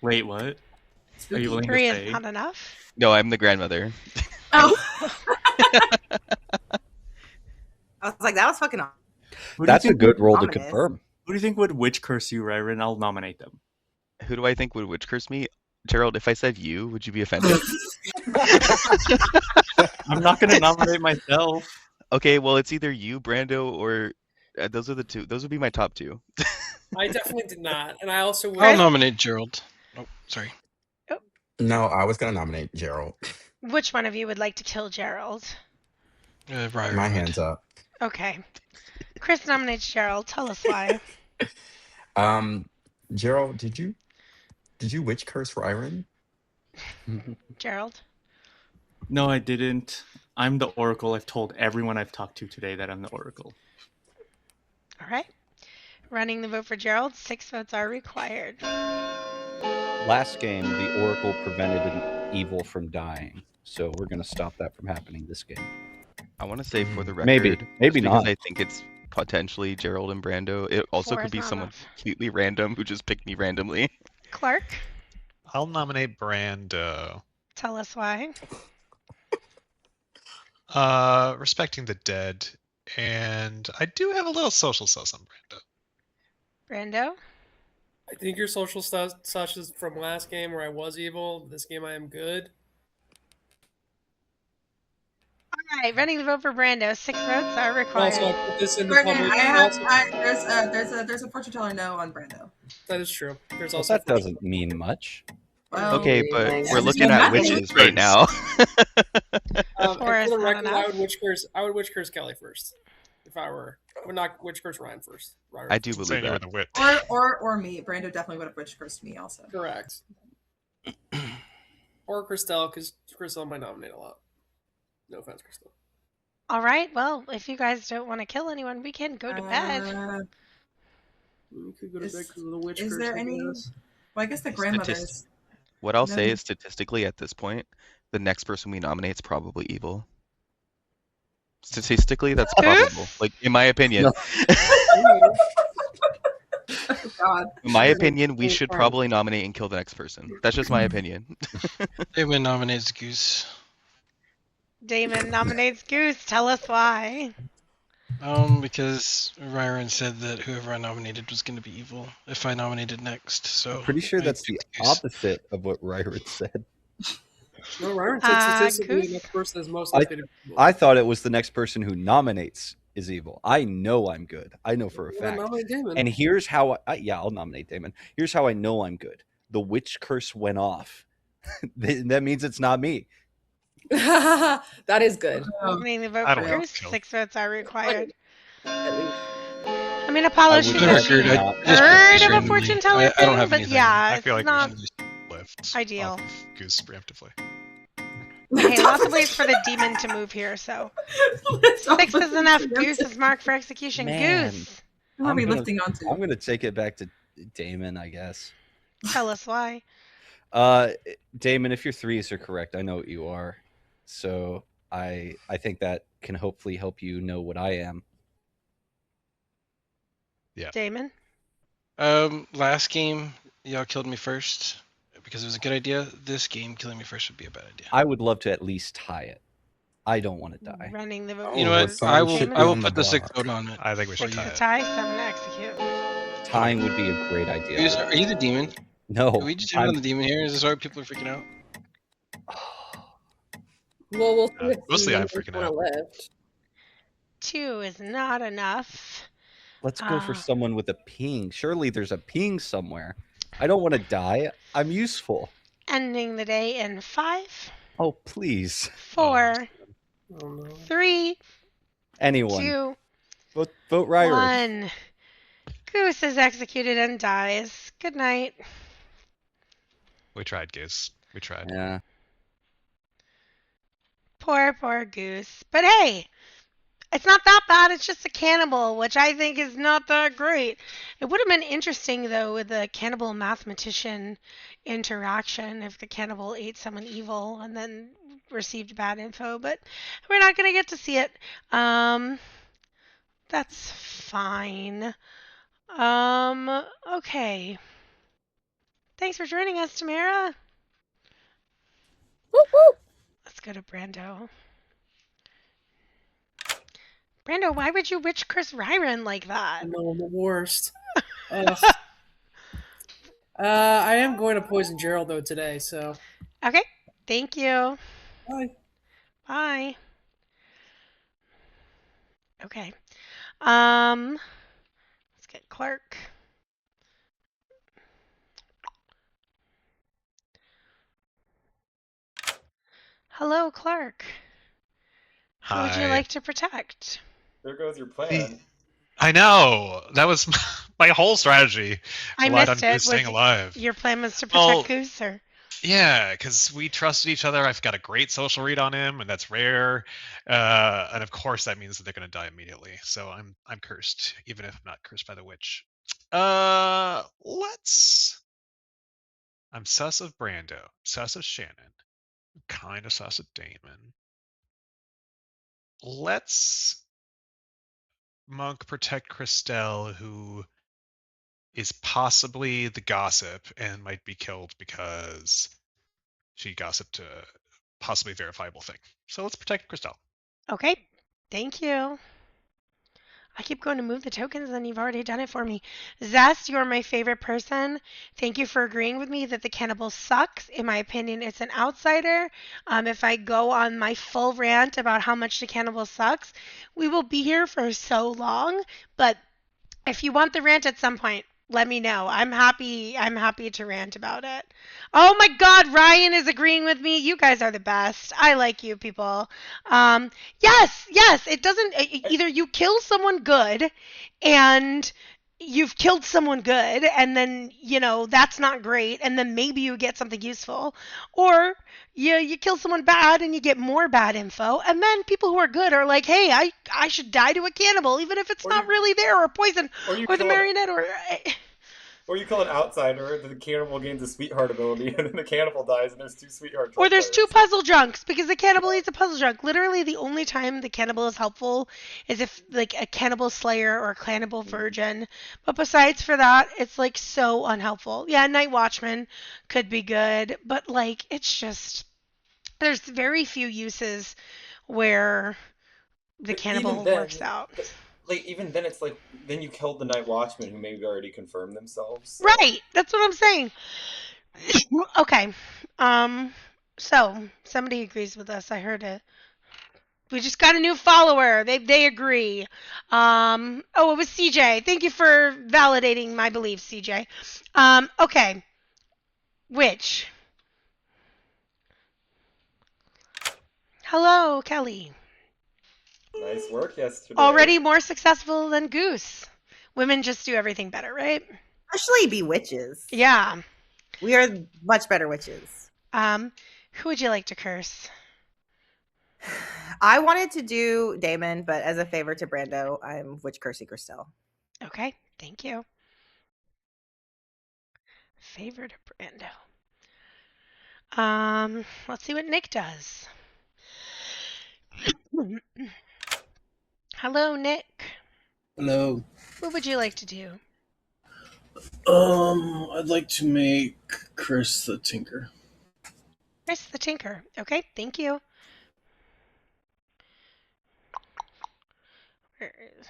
Speaker 9: Wait, what? Are you willing to
Speaker 1: 3
Speaker 9: say?
Speaker 1: is not enough.
Speaker 19: No, I'm the grandmother.
Speaker 14: Oh.
Speaker 17: I was like, that was fucking awesome.
Speaker 8: That's a good roll to
Speaker 17: Ominous.
Speaker 8: confirm.
Speaker 9: Who do you think would witch curse you, Ryren? I'll nominate them.
Speaker 19: Who do I think would witch curse me? Gerald, if I said you, would you be offended?
Speaker 9: I'm not going to nominate myself.
Speaker 19: Okay, well, it's either you, Brando, or those are the two. Those would be my top two.
Speaker 7: I definitely did not, and I also would.
Speaker 6: I'll nominate Gerald. Oh, sorry.
Speaker 3: No, I was going to nominate Gerald.
Speaker 1: Which one of you would like to kill Gerald?
Speaker 6: Ryren.
Speaker 3: My hand's up.
Speaker 1: Okay. Chris nominates Gerald. Tell us why.
Speaker 3: Gerald, did you witch curse Ryren?
Speaker 1: Gerald?
Speaker 9: No, I didn't. I'm the Oracle. I've told everyone I've talked to today that I'm the Oracle.
Speaker 1: All right. Running the vote for Gerald. 6 votes are required.
Speaker 8: Last game, the Oracle prevented an evil from dying, so we're going to stop that from happening this game.
Speaker 19: I want to say for the record,
Speaker 8: maybe
Speaker 19: because
Speaker 8: not.
Speaker 19: I think it's potentially Gerald and Brando. It also
Speaker 1: 4
Speaker 19: could
Speaker 1: is
Speaker 19: be
Speaker 1: not
Speaker 19: someone
Speaker 1: enough.
Speaker 19: completely random who just picked me randomly.
Speaker 1: Clark?
Speaker 4: I'll nominate Brando.
Speaker 1: Tell us why.
Speaker 4: Respecting the dead, and I do have a little social sauce on Brando.
Speaker 1: Brando?
Speaker 7: I think your social such is from last game where I was evil. This game I am good.
Speaker 1: All right, running the vote for Brando. 6 votes are required.
Speaker 7: Also, I put this in the
Speaker 14: Brittany,
Speaker 7: public.
Speaker 14: there's a fortune teller no on Brando.
Speaker 7: That is true. There's
Speaker 8: Well,
Speaker 7: also
Speaker 8: that doesn't mean much.
Speaker 14: Well,
Speaker 19: Okay, but
Speaker 14: yeah,
Speaker 19: we're looking at witches right now.
Speaker 7: And
Speaker 1: Four is
Speaker 7: for the
Speaker 1: not
Speaker 7: record,
Speaker 1: enough.
Speaker 7: I would witch curse Kelly first. If I were, I would not witch curse Ryan first.
Speaker 19: I do believe that.
Speaker 14: Or me. Brando definitely would have witch cursed me also.
Speaker 7: Correct. Or Christelle, because Christelle might nominate a lot. No offense, Christelle.
Speaker 1: All right, well, if you guys don't want to kill anyone, we can go to bed.
Speaker 7: We could go to bed because of the witch
Speaker 14: Is
Speaker 7: curse.
Speaker 14: there any? Well, I guess the grandmothers.
Speaker 19: What I'll say is statistically at this point, the next person we nominate is probably evil. Statistically, that's probable. Like, in my opinion.
Speaker 14: God.
Speaker 19: In my opinion, we should probably nominate and kill the next person. That's just my opinion.
Speaker 6: Damon nominates Goose.
Speaker 1: Damon nominates Goose. Tell us why.
Speaker 6: Because Ryron said that whoever I nominated was going to be evil if I nominated next. So
Speaker 8: I'm pretty sure that's the opposite of what Ryron said.
Speaker 7: No, Ryron said statistically the next person is most likely to be evil.
Speaker 8: I thought it was the next person who nominates is evil. I know I'm good. I know for a
Speaker 7: Well,
Speaker 8: fact.
Speaker 7: nominate Damon.
Speaker 8: And here's how I'll nominate Damon. Here's how I know I'm good. The witch curse went off. That means it's not me.
Speaker 13: That is good.
Speaker 1: Running the vote
Speaker 19: I
Speaker 1: for
Speaker 19: don't know.
Speaker 1: Goose. 6 votes are required. I mean, Apollo should
Speaker 6: For the
Speaker 1: be
Speaker 6: record, I just
Speaker 1: heard
Speaker 6: picked
Speaker 1: of a
Speaker 6: randomly.
Speaker 1: fortune teller
Speaker 6: I don't
Speaker 1: thing,
Speaker 6: have
Speaker 1: but
Speaker 6: anything.
Speaker 1: yeah,
Speaker 4: I
Speaker 1: it's
Speaker 4: feel like
Speaker 1: not
Speaker 4: we should just lift
Speaker 1: ideal.
Speaker 4: off of Goose preemptively.
Speaker 1: Hey, lots of ways for the demon to move here, so 6 is enough. Goose is marked for execution.
Speaker 8: Man.
Speaker 1: Goose.
Speaker 14: Who are we lifting onto?
Speaker 8: I'm gonna take it back to Damon, I guess.
Speaker 1: Tell us why.
Speaker 8: Damon, if your threes are correct, I know what you are. So I think that can hopefully help you know what I am.
Speaker 4: Yeah.
Speaker 1: Damon?
Speaker 6: Last game, y'all killed me first because it was a good idea. This game, killing me first would be a bad idea.
Speaker 8: I would love to at least tie it. I don't want to die.
Speaker 1: Running the vote.
Speaker 6: You know what? I will put the 6th vote on it.
Speaker 4: I think we should tie
Speaker 1: The
Speaker 4: it.
Speaker 1: tie, 7 to execute.
Speaker 8: Tying would be a great idea.
Speaker 6: Are you the demon?
Speaker 8: No.
Speaker 6: Are we just on the demon here? Is this why people are freaking out?
Speaker 13: Well, we'll see if
Speaker 4: Mostly I'm
Speaker 13: demons
Speaker 4: freaking
Speaker 13: wanna
Speaker 4: out.
Speaker 13: lift.
Speaker 1: 2 is not enough.
Speaker 8: Let's go for someone with a ping. Surely there's a ping somewhere. I don't want to die. I'm useful.
Speaker 1: Ending the day in 5,
Speaker 8: Oh, please.
Speaker 1: 4,
Speaker 7: Oh, no.
Speaker 1: 3,
Speaker 8: Anyone.
Speaker 1: 2,
Speaker 8: Vote Ryrie.
Speaker 1: 1. Goose is executed and dies. Good night.
Speaker 4: We tried, Goose. We tried.
Speaker 8: Yeah.
Speaker 1: Poor Goose. But hey, it's not that bad. It's just a cannibal, which I think is not that great. It would have been interesting, though, with the cannibal mathematician interaction if the cannibal ate someone evil and then received bad info, but we're not going to get to see it. That's fine. Okay. Thanks for joining us, Tamara.
Speaker 13: Woo woo.
Speaker 1: Let's go to Brando. Brando, why would you witch curse Ryron like that?
Speaker 7: No, I'm the worst. I am going to poison Gerald though today, so.
Speaker 1: Okay, thank you.
Speaker 7: Bye.
Speaker 1: Bye. Okay. Let's get Clark. Hello, Clark. Who would you
Speaker 4: Hi.
Speaker 1: like to protect?
Speaker 18: There goes your plan.
Speaker 4: I know. That was my whole strategy.
Speaker 1: I
Speaker 4: relied
Speaker 1: missed
Speaker 4: on
Speaker 1: it.
Speaker 4: Goose staying alive.
Speaker 1: Your plan was to protect
Speaker 4: Well,
Speaker 1: Goose, or?
Speaker 4: Yeah, because we trusted each other. I've got a great social read on him, and that's rare. And of course, that means that they're going to die immediately. So I'm cursed, even if I'm not cursed by the witch. Let's. I'm sus of Brando, sus of Shannon, kind of sus of Damon. Let's Monk protect Christelle, who is possibly the gossip and might be killed because she gossiped a possibly verifiable thing. So let's protect Christelle.
Speaker 1: Okay, thank you. I keep going to move the tokens and you've already done it for me. Zest, you're my favorite person. Thank you for agreeing with me that the cannibal sucks. In my opinion, it's an outsider. If I go on my full rant about how much the cannibal sucks, we will be here for so long. But if you want the rant at some point, let me know. I'm happy to rant about it. Oh my god, Ryan is agreeing with me. You guys are the best. I like you people. Yes, it doesn't either you kill someone good and you've killed someone good and then, that's not great and then maybe you get something useful, or you kill someone bad and you get more bad info, and then people who are good are like, hey, I should die to a cannibal even if it's not really there, or poison, or the marionette,
Speaker 18: or you kill an outsider, the cannibal gains a sweetheart ability, and then the cannibal dies, and there's two sweetheart
Speaker 1: or
Speaker 18: drunk
Speaker 1: there's two
Speaker 18: players.
Speaker 1: puzzle drunks because the cannibal eats a puzzle drunk. Literally, the only time the cannibal is helpful is if like a cannibal slayer or a cannibal virgin. But besides for that, it's like so unhelpful. Yeah, Night Watchman could be good, but like it's just there's very few uses where the
Speaker 18: But even
Speaker 1: cannibal
Speaker 18: then,
Speaker 1: works out.
Speaker 18: even then, it's like then you killed the Night Watchmen who maybe already confirmed themselves. So.
Speaker 1: Right, that's what I'm saying. Okay, so somebody agrees with us. I heard it. We just got a new follower. They agree. Oh, it was CJ. Thank you for validating my beliefs, CJ. Okay. Which? Hello, Kelly.
Speaker 18: Nice work yesterday.
Speaker 1: Already more successful than Goose. Women just do everything better, right?
Speaker 17: Especially be witches.
Speaker 1: Yeah.
Speaker 17: We are much better witches.
Speaker 1: Who would you like to curse?
Speaker 17: I wanted to do Damon, but as a favor to Brando, I'm Witch Cursey Christelle.
Speaker 1: Okay, thank you. Favor to Brando. Let's see what Nick does. Hello, Nick.
Speaker 2: Hello.
Speaker 1: What would you like to do?
Speaker 2: I'd like to make Chris the Tinker.
Speaker 1: Chris the Tinker. Okay, thank you. Where is...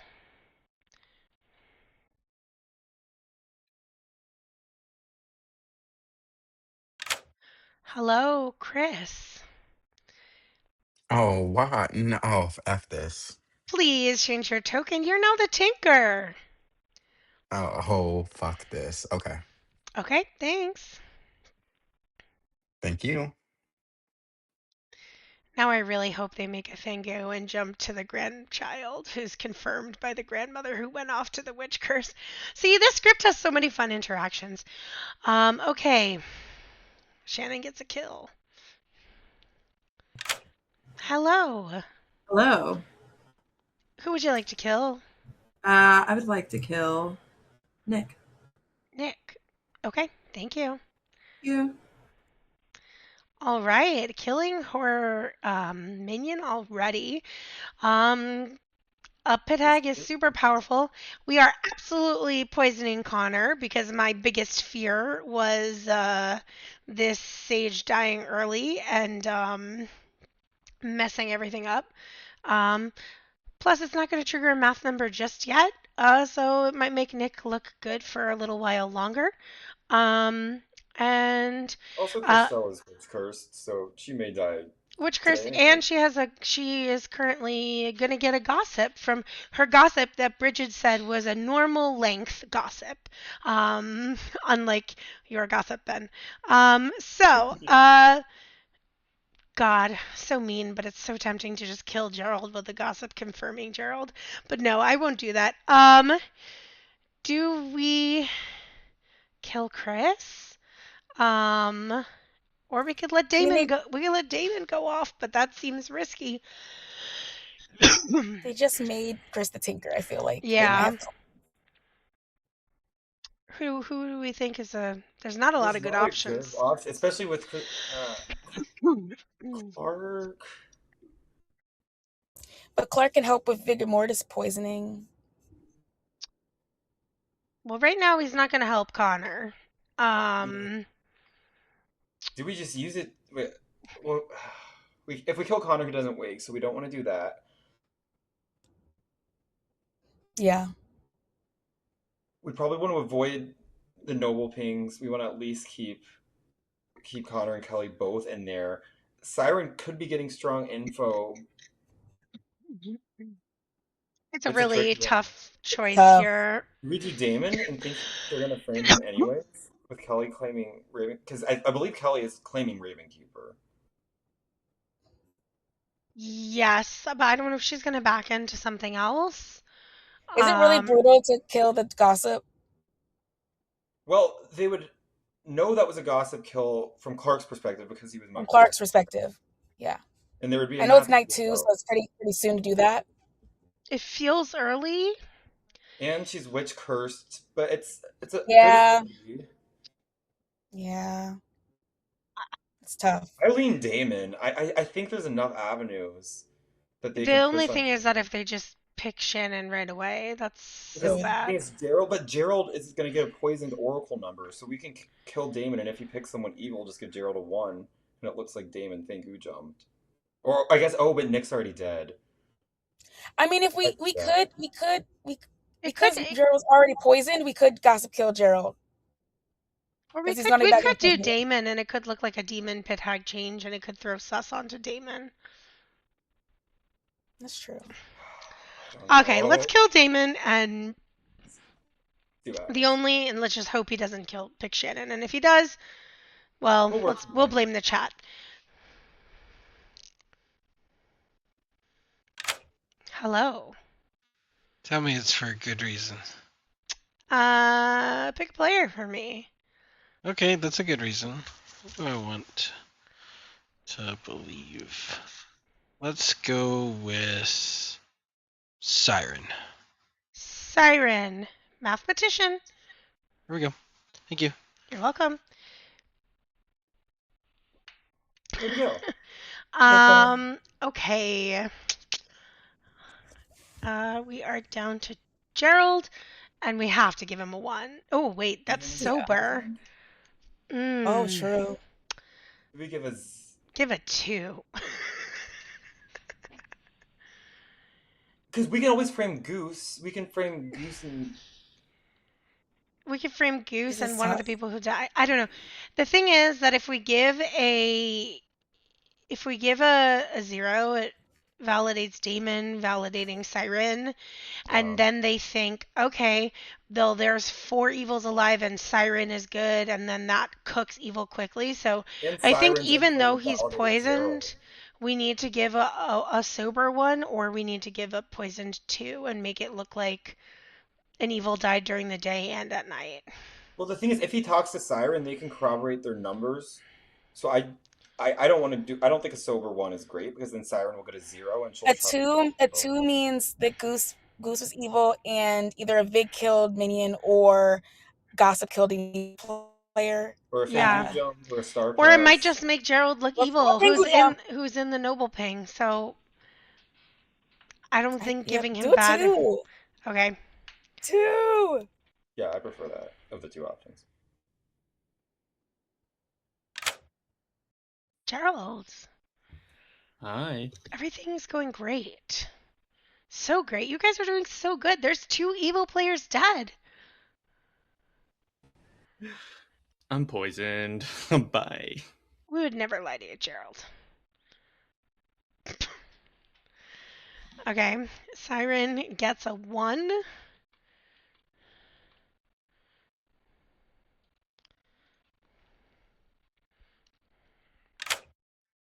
Speaker 1: Hello, Chris.
Speaker 3: Oh, why? No, F this.
Speaker 1: Please change your token. You're now the Tinker.
Speaker 3: Oh, fuck this. Okay.
Speaker 1: Okay, thanks.
Speaker 3: Thank you.
Speaker 1: Now I really hope they make a thing go and jump to the grandchild who's confirmed by the grandmother who went off to the witch curse. See, this script has so many fun interactions. Okay. Shannon gets a kill. Hello.
Speaker 14: Hello.
Speaker 1: Who would you like to kill?
Speaker 14: I would like to kill Nick.
Speaker 1: Nick. Okay, thank you.
Speaker 14: You.
Speaker 1: All right, killing her minion already. A pit hag is super powerful. We are absolutely poisoning Connor because my biggest fear was this sage dying early and messing everything up. Plus, it's not going to trigger a math number just yet, so it might make Nick look good for a little while longer. And
Speaker 18: also, Christelle is witch cursed, so she may die.
Speaker 1: Witch cursed, and she is currently gonna get a gossip from her gossip that Bridget said was a normal length gossip, unlike your gossip, Ben. God, so mean, but it's so tempting to just kill Gerald with the gossip confirming Gerald. But no, I won't do that. Do we kill Chris? Or we could let Damon go. We could let Damon go off, but that seems risky.
Speaker 20: They just made Chris the Tinker. I feel like
Speaker 1: yeah. Who do we think is a? There's not a lot of good options.
Speaker 18: Especially with Clark.
Speaker 20: But Clark can help with vigor mortis poisoning.
Speaker 1: Well, right now he's not going to help Connor.
Speaker 18: Do we just use it? Well, if we kill Connor, he doesn't wake, so we don't want to do that.
Speaker 20: Yeah.
Speaker 18: We probably want to avoid the noble pings. We want to at least keep Connor and Kelly both in there. Siren could be getting strong info.
Speaker 1: It's a really tough choice here.
Speaker 18: Do we do Damon and think they're going to frame him anyways? With Kelly claiming Raven? Because I believe Kelly is claiming Ravenkeeper.
Speaker 1: Yes, but I don't know if she's going to back into something else.
Speaker 20: Is it really brutal to kill the gossip?
Speaker 18: Well, they would know that was a gossip kill from Clark's perspective because he was
Speaker 20: from Clark's perspective. Yeah.
Speaker 18: And there would be.
Speaker 20: I know it's night 2, so it's pretty soon to do that.
Speaker 1: It feels early.
Speaker 18: And she's witch cursed, but it's a
Speaker 20: yeah. Yeah. It's tough.
Speaker 18: I lean Damon. I think there's enough avenues that they.
Speaker 1: The only thing is that if they just pick Shannon right away, that's so bad.
Speaker 18: It's Gerald, but Gerald is going to get a poisoned oracle number, so we can kill Damon, and if he picks someone evil, just give Gerald a 1, and it looks like Damon think who jumped. Or I guess but Nick's already dead.
Speaker 20: I mean, if we could because Gerald's already poisoned, we could gossip kill Gerald.
Speaker 1: Or we could do Damon, and it could look like a demon pit hag change, and it could throw sus onto Damon.
Speaker 20: That's true.
Speaker 1: Okay, let's kill Damon, and let's just hope he doesn't pick Shannon, and if he does, well, we'll blame the chat. Hello.
Speaker 6: Tell me it's for a good reason.
Speaker 1: Pick a player for me.
Speaker 6: Okay, that's a good reason. What do I want to believe? Let's go with Siren.
Speaker 1: Siren. Mathematician.
Speaker 6: Here we go. Thank you.
Speaker 1: You're welcome.
Speaker 18: There we go.
Speaker 1: Okay. We are down to Gerald, and we have to give him a 1. Oh, wait, that's sober.
Speaker 20: Oh, true.
Speaker 18: We give
Speaker 1: a 2.
Speaker 18: Because we can always frame Goose. We can frame Goose and...
Speaker 1: We could frame Goose and one of the people who died. I don't know. The thing is that if we give a 0, it validates Damon, validating Siren, and then they think, okay, there's 4 evils alive and Siren is good, and then that cooks evil quickly. So I think even though he's poisoned, we need to give a sober 1, or we need to give a poisoned 2 and make it look like an evil died during the day and at night.
Speaker 18: Well, the thing is, if he talks to Siren, they can corroborate their numbers. So I don't want to do. I don't think a sober 1 is great because then Siren will get a 0 and she'll.
Speaker 20: A 2 means that Goose was evil and either a Vig killed minion or Gossip killed a player.
Speaker 18: Or a Fangu jump or a star.
Speaker 1: Or it might just make Gerald look evil, who's in the noble ping. So I don't think giving him bad.
Speaker 20: 2.
Speaker 1: Okay.
Speaker 20: 2.
Speaker 18: Yeah, I prefer that of the 2 options.
Speaker 1: Gerald.
Speaker 9: Hi.
Speaker 1: Everything's going great. So great. You guys are doing so good. There's 2 evil players dead.
Speaker 9: I'm poisoned. Bye.
Speaker 1: We would never lie to you, Gerald. Okay. Siren gets a 1.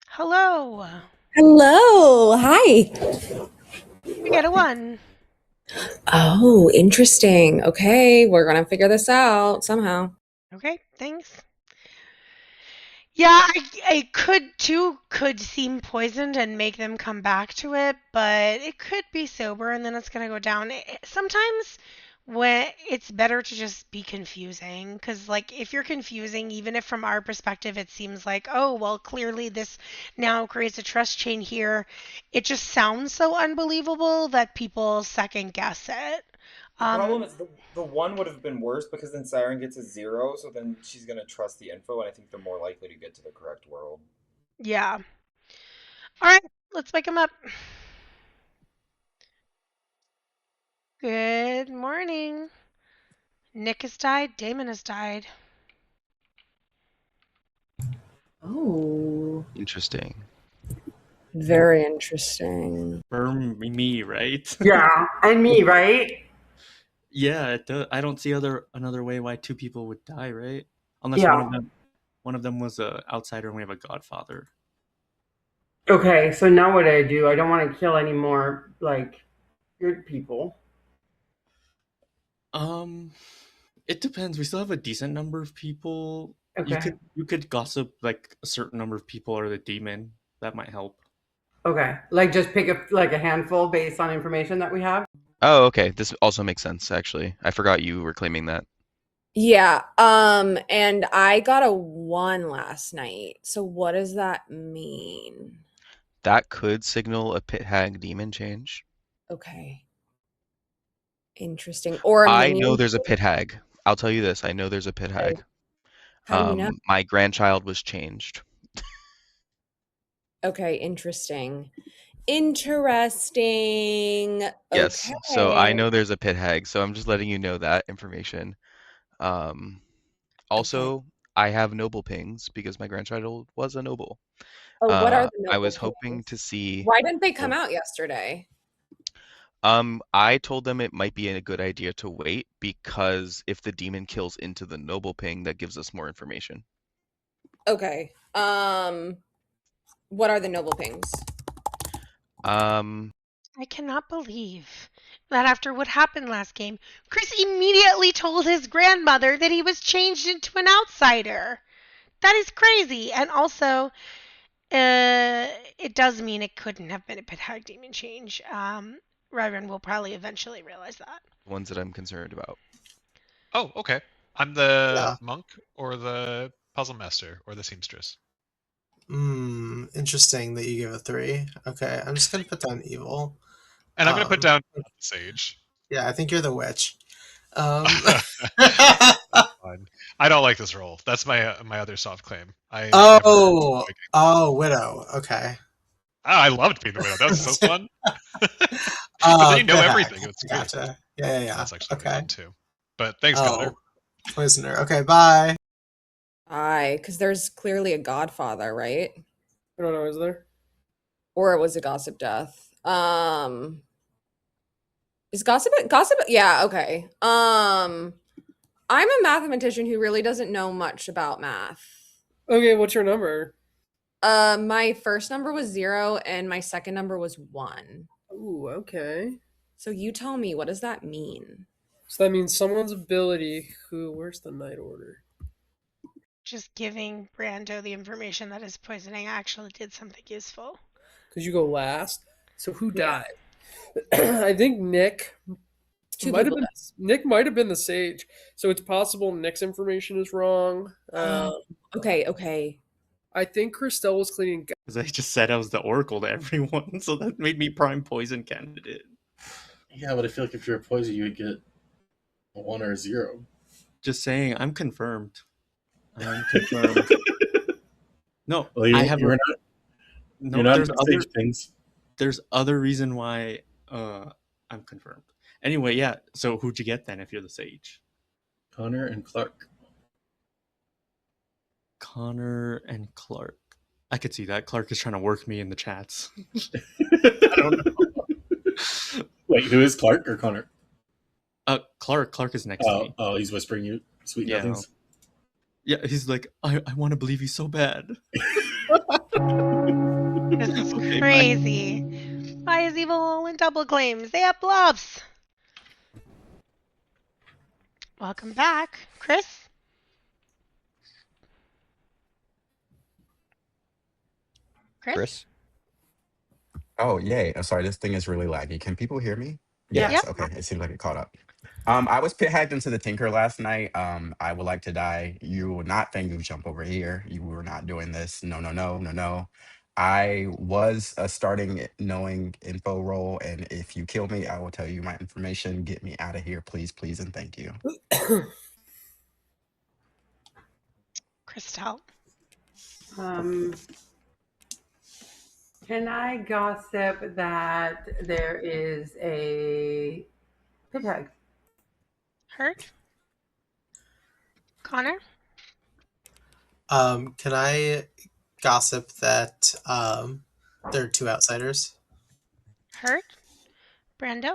Speaker 1: Hello.
Speaker 21: Hello. Hi.
Speaker 1: We get a 1.
Speaker 21: Oh, interesting. Okay, we're gonna figure this out somehow.
Speaker 1: Okay, thanks. Yeah, I could seem poisoned and make them come back to it, but it could be sober and then it's gonna go down. Sometimes when it's better to just be confusing, because like if you're confusing, even if from our perspective it seems like, oh well, clearly this now creates a trust chain here, it just sounds so unbelievable that people second guess it.
Speaker 18: The problem is the one would have been worse because then Siren gets a 0, so then she's gonna trust the info, and I think they're more likely to get to the correct world.
Speaker 1: Yeah. All right, let's wake him up. Good morning. Nick has died. Damon has died.
Speaker 21: Oh.
Speaker 19: Interesting.
Speaker 21: Very interesting.
Speaker 9: Burn me, right?
Speaker 11: Yeah, and me, right?
Speaker 9: Yeah, it does. I don't see another way why two people would die, right? Unless
Speaker 11: Yeah.
Speaker 9: one of them was a outsider and we have a godfather.
Speaker 11: Okay, so now what do? I don't want to kill any more like good people.
Speaker 9: It depends. We still have a decent number of people.
Speaker 11: Okay.
Speaker 9: You could gossip like a certain number of people or the demon. That might help.
Speaker 11: Okay, like just pick a handful based on information that we have.
Speaker 19: Oh, okay. This also makes sense, actually. I forgot you were claiming that.
Speaker 13: Yeah. And I got a 1 last night. So what does that mean?
Speaker 19: That could signal a pit hag demon change.
Speaker 13: Okay. Interesting. Or a
Speaker 19: I
Speaker 13: minion.
Speaker 19: know there's a pit hag. I'll tell you this. I know there's a pit hag.
Speaker 13: How do you know?
Speaker 19: My grandchild was changed.
Speaker 13: Okay, interesting. Interesting.
Speaker 19: Yes.
Speaker 13: Okay.
Speaker 19: So I know there's a pit hag. So I'm just letting you know that information. Also, I have noble pings because my grandchild was a noble.
Speaker 13: Oh, what are the
Speaker 19: I
Speaker 13: noble
Speaker 19: was hoping to see.
Speaker 13: Why didn't they come out yesterday?
Speaker 19: I told them it might be a good idea to wait because if the demon kills into the noble ping, that gives us more information.
Speaker 13: Okay. What are the noble pings?
Speaker 1: I cannot believe that after what happened last game, Chris immediately told his grandmother that he was changed into an outsider. That is crazy. And also, it does mean it couldn't have been a pit hag demon change. Reverend will probably eventually realize that.
Speaker 19: Ones that I'm concerned about.
Speaker 4: Oh, okay. I'm the monk or the puzzle master or the seamstress.
Speaker 16: Interesting that you give a 3. Okay, I'm just gonna put down evil.
Speaker 4: And I'm gonna put down sage.
Speaker 16: Yeah, I think you're the witch.
Speaker 4: I don't like this role. That's my other soft claim.
Speaker 16: Oh, widow. Okay.
Speaker 4: I loved being the widow. That was so fun. But then you know everything. It's great.
Speaker 16: Gotcha. Yeah.
Speaker 4: That's actually
Speaker 16: okay.
Speaker 4: fun too. But thanks, Connor.
Speaker 16: Poisoner. Okay, bye.
Speaker 13: Because there's clearly a godfather, right?
Speaker 7: I don't know, is there?
Speaker 13: Or it was a gossip death. Is gossip? Yeah, okay. I'm a mathematician who really doesn't know much about math.
Speaker 7: Okay, what's your number?
Speaker 13: My first number was 0 and my second number was 1.
Speaker 7: Ooh, okay.
Speaker 13: So you tell me, what does that mean?
Speaker 7: So that means someone's ability where's the night order?
Speaker 1: Just giving Brando the information that his poisoning actually did something useful.
Speaker 7: Because you go last. So who died? I think Nick might have been the sage. So it's possible Nick's information is wrong.
Speaker 13: Okay.
Speaker 7: I think Christelle was cleaning.
Speaker 9: Because I just said I was the oracle to everyone, so that made me prime poison candidate.
Speaker 2: Yeah, but I feel like if you're a poison, you would get a 1 or a 0.
Speaker 9: Just saying, I'm confirmed. I'm confirmed. No,
Speaker 2: well, you're not.
Speaker 9: No,
Speaker 2: you're not
Speaker 9: there's
Speaker 2: other things.
Speaker 9: There's other reason why I'm confirmed. Anyway, yeah. So who'd you get then if you're the sage?
Speaker 2: Connor and Clark.
Speaker 9: Connor and Clark. I could see that. Clark is trying to work me in the chats. I don't know.
Speaker 2: Wait, who is Clark or Connor?
Speaker 9: Clark. Clark is next to me.
Speaker 2: Oh, he's whispering you sweet nothings.
Speaker 9: Yeah, he's like, I want to believe you so bad.
Speaker 1: This is crazy. Why is evil all in double claims? They have bluffs. Welcome back, Chris.
Speaker 8: Chris?
Speaker 3: Oh, yay. I'm sorry, this thing is really laggy. Can people hear me?
Speaker 8: Yeah.
Speaker 3: Yes. Okay. It seems like it caught up. I was pit hacked into the Tinker last night. I would like to die. You will not think you jump over here. You were not doing this. No, no, no, no, no. I was a starting knowing info role, and if you kill me, I will tell you my information. Get me out of here, please, please, and thank you.
Speaker 1: Christelle.
Speaker 11: Can I gossip that there is a pit hag?
Speaker 1: Hurt. Connor.
Speaker 16: Can I gossip that there are two outsiders?
Speaker 1: Hurt. Brando.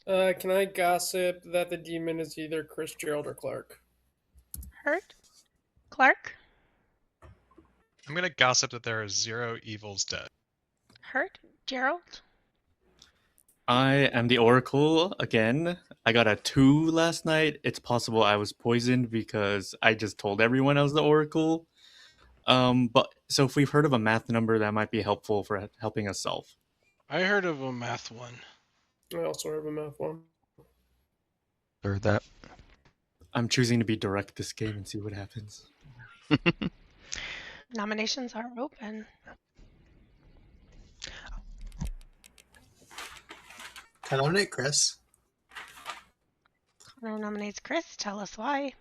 Speaker 7: Can I gossip that the demon is either Chris, Gerald, or Clark?
Speaker 1: Hurt. Clark.
Speaker 4: I'm gonna gossip that there are 0 evils dead.
Speaker 1: Hurt. Gerald.
Speaker 9: I am the Oracle again. I got a 2 last night. It's possible I was poisoned because I just told everyone I was the Oracle. But so if we've heard of a math number, that might be helpful for helping us solve.
Speaker 6: I heard of a math one.
Speaker 7: I also heard of a math one.
Speaker 19: Heard that.
Speaker 9: I'm choosing to be direct this game and see what happens.
Speaker 1: Nominations are open.
Speaker 16: Can I nominate Chris?
Speaker 1: Connor nominates Chris. Tell us why.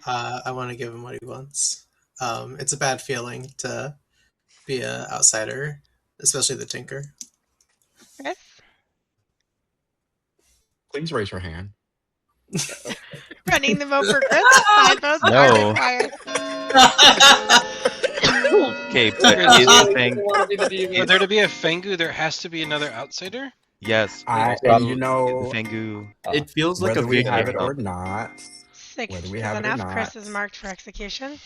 Speaker 16: I want to give him what he wants. It's a bad feeling to be an outsider, especially the Tinker.
Speaker 1: Chris.
Speaker 3: Please raise your hand.
Speaker 1: Running the vote for Chris. 5 votes are
Speaker 19: No.
Speaker 1: required.
Speaker 19: Okay, but is the thing?
Speaker 6: For there to be a Fengu, there has to be another outsider?
Speaker 19: Yes.
Speaker 3: And you know,
Speaker 19: Fengu.
Speaker 9: It feels like
Speaker 3: whether
Speaker 9: a
Speaker 3: we
Speaker 9: big
Speaker 3: have it or
Speaker 9: hiccup.
Speaker 3: not,
Speaker 1: 6
Speaker 3: whether we
Speaker 1: is
Speaker 3: have it or
Speaker 1: enough.
Speaker 3: not,
Speaker 1: Chris is marked for execution.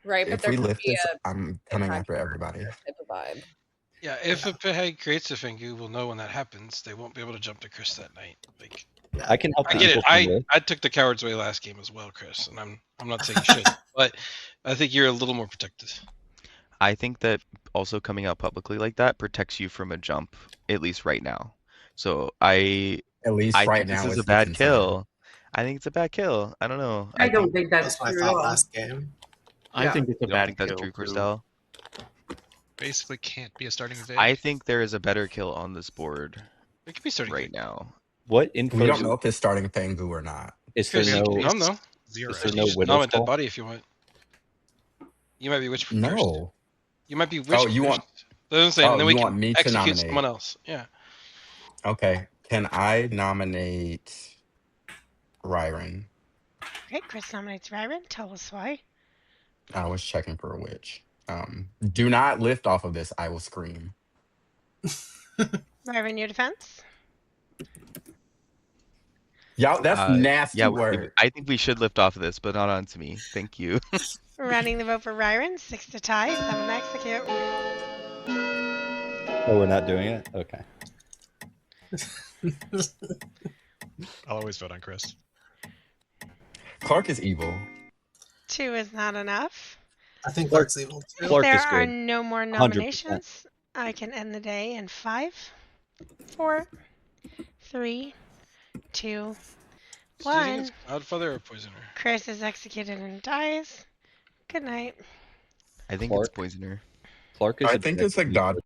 Speaker 13: Right, but
Speaker 3: if
Speaker 13: there
Speaker 3: we
Speaker 13: could
Speaker 3: lift
Speaker 13: be
Speaker 3: this,
Speaker 13: a
Speaker 3: I'm coming
Speaker 13: attack
Speaker 3: after everybody.
Speaker 13: type of vibe.
Speaker 6: Yeah, if a Pehag creates a Fengu, we'll know when that happens. They won't be able to jump to Chris that night. Like,
Speaker 8: I can help
Speaker 6: I
Speaker 8: the
Speaker 6: get it.
Speaker 8: evil from this.
Speaker 6: I took the coward's way last game as well, Chris, and I'm not saying you should, but I think you're a little more protected.
Speaker 19: I think that also coming out publicly like that protects you from a jump, at least right now. So
Speaker 3: At least
Speaker 19: I
Speaker 3: right
Speaker 19: think this
Speaker 3: now,
Speaker 19: is a
Speaker 3: it's the
Speaker 19: bad
Speaker 3: concern.
Speaker 19: kill. I think it's a bad kill. I don't know.
Speaker 11: I don't think that's
Speaker 16: my
Speaker 11: true at
Speaker 16: thought
Speaker 11: all.
Speaker 16: last game.
Speaker 9: I
Speaker 11: Yeah.
Speaker 9: think it's a
Speaker 19: You don't
Speaker 9: bad
Speaker 19: think that's
Speaker 9: kill,
Speaker 19: true,
Speaker 9: too.
Speaker 19: Christelle?
Speaker 4: Basically can't be a starting Vig.
Speaker 19: I think there is a better kill on this board
Speaker 6: It could be starting
Speaker 19: right now.
Speaker 8: What info?
Speaker 3: We don't know if it's starting Fengu or not.
Speaker 8: Is there
Speaker 6: Chris,
Speaker 8: no?
Speaker 6: you don't know.
Speaker 4: Zero.
Speaker 8: Is there
Speaker 6: You
Speaker 8: no
Speaker 6: just
Speaker 8: widow
Speaker 6: nominate
Speaker 8: skull?
Speaker 6: that body if you want. You might be witch first.
Speaker 3: No.
Speaker 6: You might be witch
Speaker 3: Oh, you
Speaker 6: first.
Speaker 3: want?
Speaker 6: That's what I'm saying.
Speaker 3: Oh,
Speaker 6: And then we
Speaker 3: you
Speaker 6: can
Speaker 3: want me to
Speaker 6: execute
Speaker 3: nominate?
Speaker 6: someone else. Yeah.
Speaker 3: Okay. Can I nominate Ryron?
Speaker 1: Okay, Chris nominates Ryron. Tell us why.
Speaker 3: I was checking for a witch. Do not lift off of this. I will scream.
Speaker 1: Ryron, your defense.
Speaker 3: Y'all, that's nasty
Speaker 19: Yeah,
Speaker 3: word.
Speaker 19: I think we should lift off of this, but not onto me. Thank you.
Speaker 1: Running the vote for Ryron. 6 to tie. 7 to execute.
Speaker 8: Oh, we're not doing it? Okay.
Speaker 4: I'll always vote on Chris.
Speaker 3: Clark is evil.
Speaker 1: 2 is not enough.
Speaker 16: I think Clark's evil too.
Speaker 1: If
Speaker 8: Clark
Speaker 1: there
Speaker 8: is
Speaker 1: are
Speaker 8: good.
Speaker 1: no more
Speaker 8: 100%.
Speaker 1: nominations, I can end the day in 5, 4, 3, 2,
Speaker 6: Do you think
Speaker 1: 1.
Speaker 6: it's Godfather or Poisoner?
Speaker 1: Chris is executed and dies. Good night.
Speaker 19: I think
Speaker 8: Clark?
Speaker 19: it's Poisoner.
Speaker 8: Clark is.
Speaker 3: I think it's a god.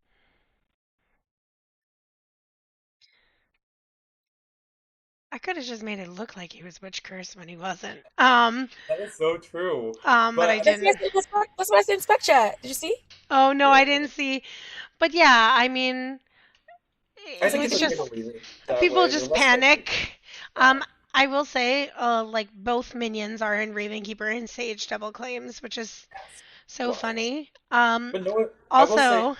Speaker 1: I could have just made it look like he was witch curse when he wasn't.
Speaker 18: That is so true.
Speaker 1: But I didn't.
Speaker 20: That's what I said in spec chat. Did you see?
Speaker 1: Oh no, I didn't see. But yeah, I mean,
Speaker 18: I think
Speaker 1: it's
Speaker 18: it's okay
Speaker 1: just
Speaker 18: to leave it that
Speaker 1: people
Speaker 18: way,
Speaker 1: just
Speaker 18: unless
Speaker 1: panic. I will say, like both minions are in Ravenkeeper and Sage double claims, which is so funny.
Speaker 18: But no one, I will say,
Speaker 1: Also,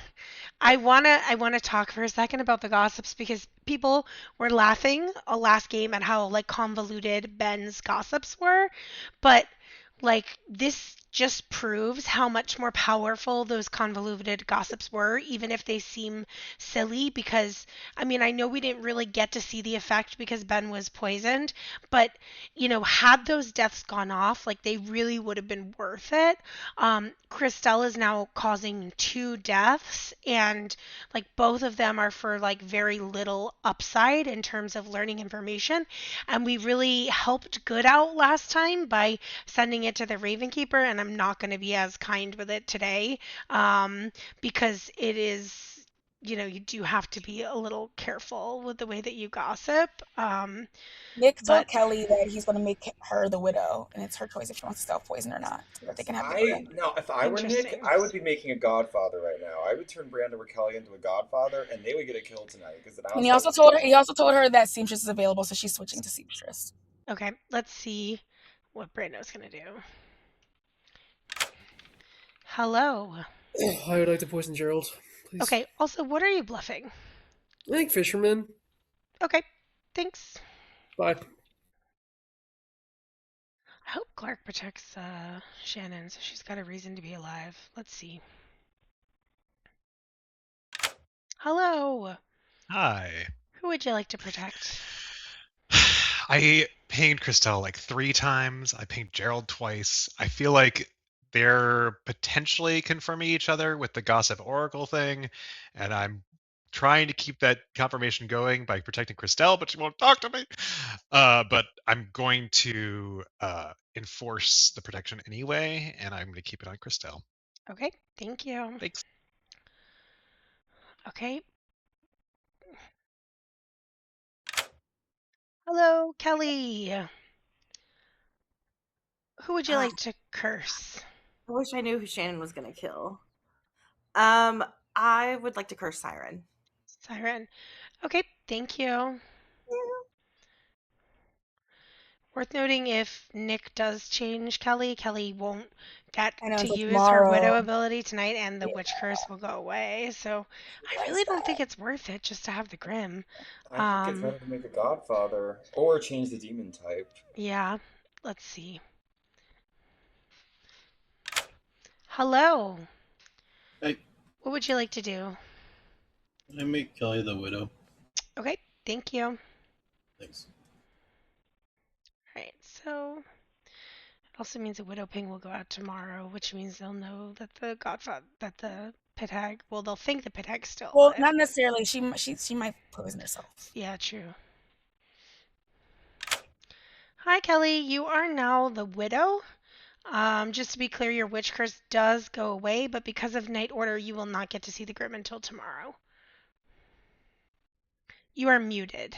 Speaker 1: I wanna talk for a second about the gossips because people were laughing last game at how like convoluted Ben's gossips were, but like this just proves how much more powerful those convoluted gossips were, even if they seem silly. Because, I mean, I know we didn't really get to see the effect because Ben was poisoned, but, you know, had those deaths gone off, like, they really would have been worth it. Christelle is now causing 2 deaths, and, like, both of them are for, like, very little upside in terms of learning information. And we really helped good out last time by sending it to the Ravenkeeper, and I'm not going to be as kind with it today, because it is, you know, you do have to be a little careful with the way that you gossip.
Speaker 20: Nick
Speaker 1: But
Speaker 20: told Kelly that he's going to make her the widow, and it's her choice if she wants to self-poison or not, so that they can have the girl.
Speaker 18: Now, if I were Nick, I would be making a Godfather right now. I would turn Brando or Kelly into a Godfather, and they would get a kill tonight. Because
Speaker 20: And he also told her that Seamstress is available, so she's switching to Seamstress.
Speaker 1: Okay, let's see what Brando's going to do. Hello.
Speaker 7: I would like to poison Gerald, please.
Speaker 1: Okay, also, what are you bluffing?
Speaker 7: I think Fisherman.
Speaker 1: Okay, thanks.
Speaker 7: Bye.
Speaker 1: I hope Clark protects Shannon, so she's got a reason to be alive. Let's see. Hello.
Speaker 4: Hi.
Speaker 1: Who would you like to protect?
Speaker 4: I pinged Christelle like 3 times. I pinged Gerald twice. I feel like they're potentially confirming each other with the Gossip Oracle thing, and I'm trying to keep that confirmation going by protecting Christelle, but she won't talk to me. But I'm going to enforce the protection anyway, and I'm going to keep it on Christelle.
Speaker 1: Okay, thank you.
Speaker 4: Thanks.
Speaker 1: Okay. Hello, Kelly. Who would you like to curse?
Speaker 17: I wish I knew who Shannon was going to kill. I would like to curse Siren.
Speaker 1: Siren. Okay, thank you. Yeah. Worth noting, if Nick does change Kelly, Kelly won't get to use her widow ability tonight, and the witch curse will go away. So I really don't think it's worth it just to have the Grim.
Speaker 18: I think it's better to make a Godfather or change the demon type.
Speaker 1: Yeah, let's see. Hello.
Speaker 2: Hey.
Speaker 1: What would you like to do?
Speaker 2: I make Kelly the widow.
Speaker 1: Okay, thank you.
Speaker 2: Thanks.
Speaker 1: Alright, so it also means a widow ping will go out tomorrow, which means they'll know that the pit hag, well, they'll think the pit hag's still alive.
Speaker 20: Not necessarily. She might poison herself.
Speaker 1: Yeah, true. Hi, Kelly. You are now the widow. Just to be clear, your witch curse does go away, but because of night order, you will not get to see the Grim until tomorrow. You are muted.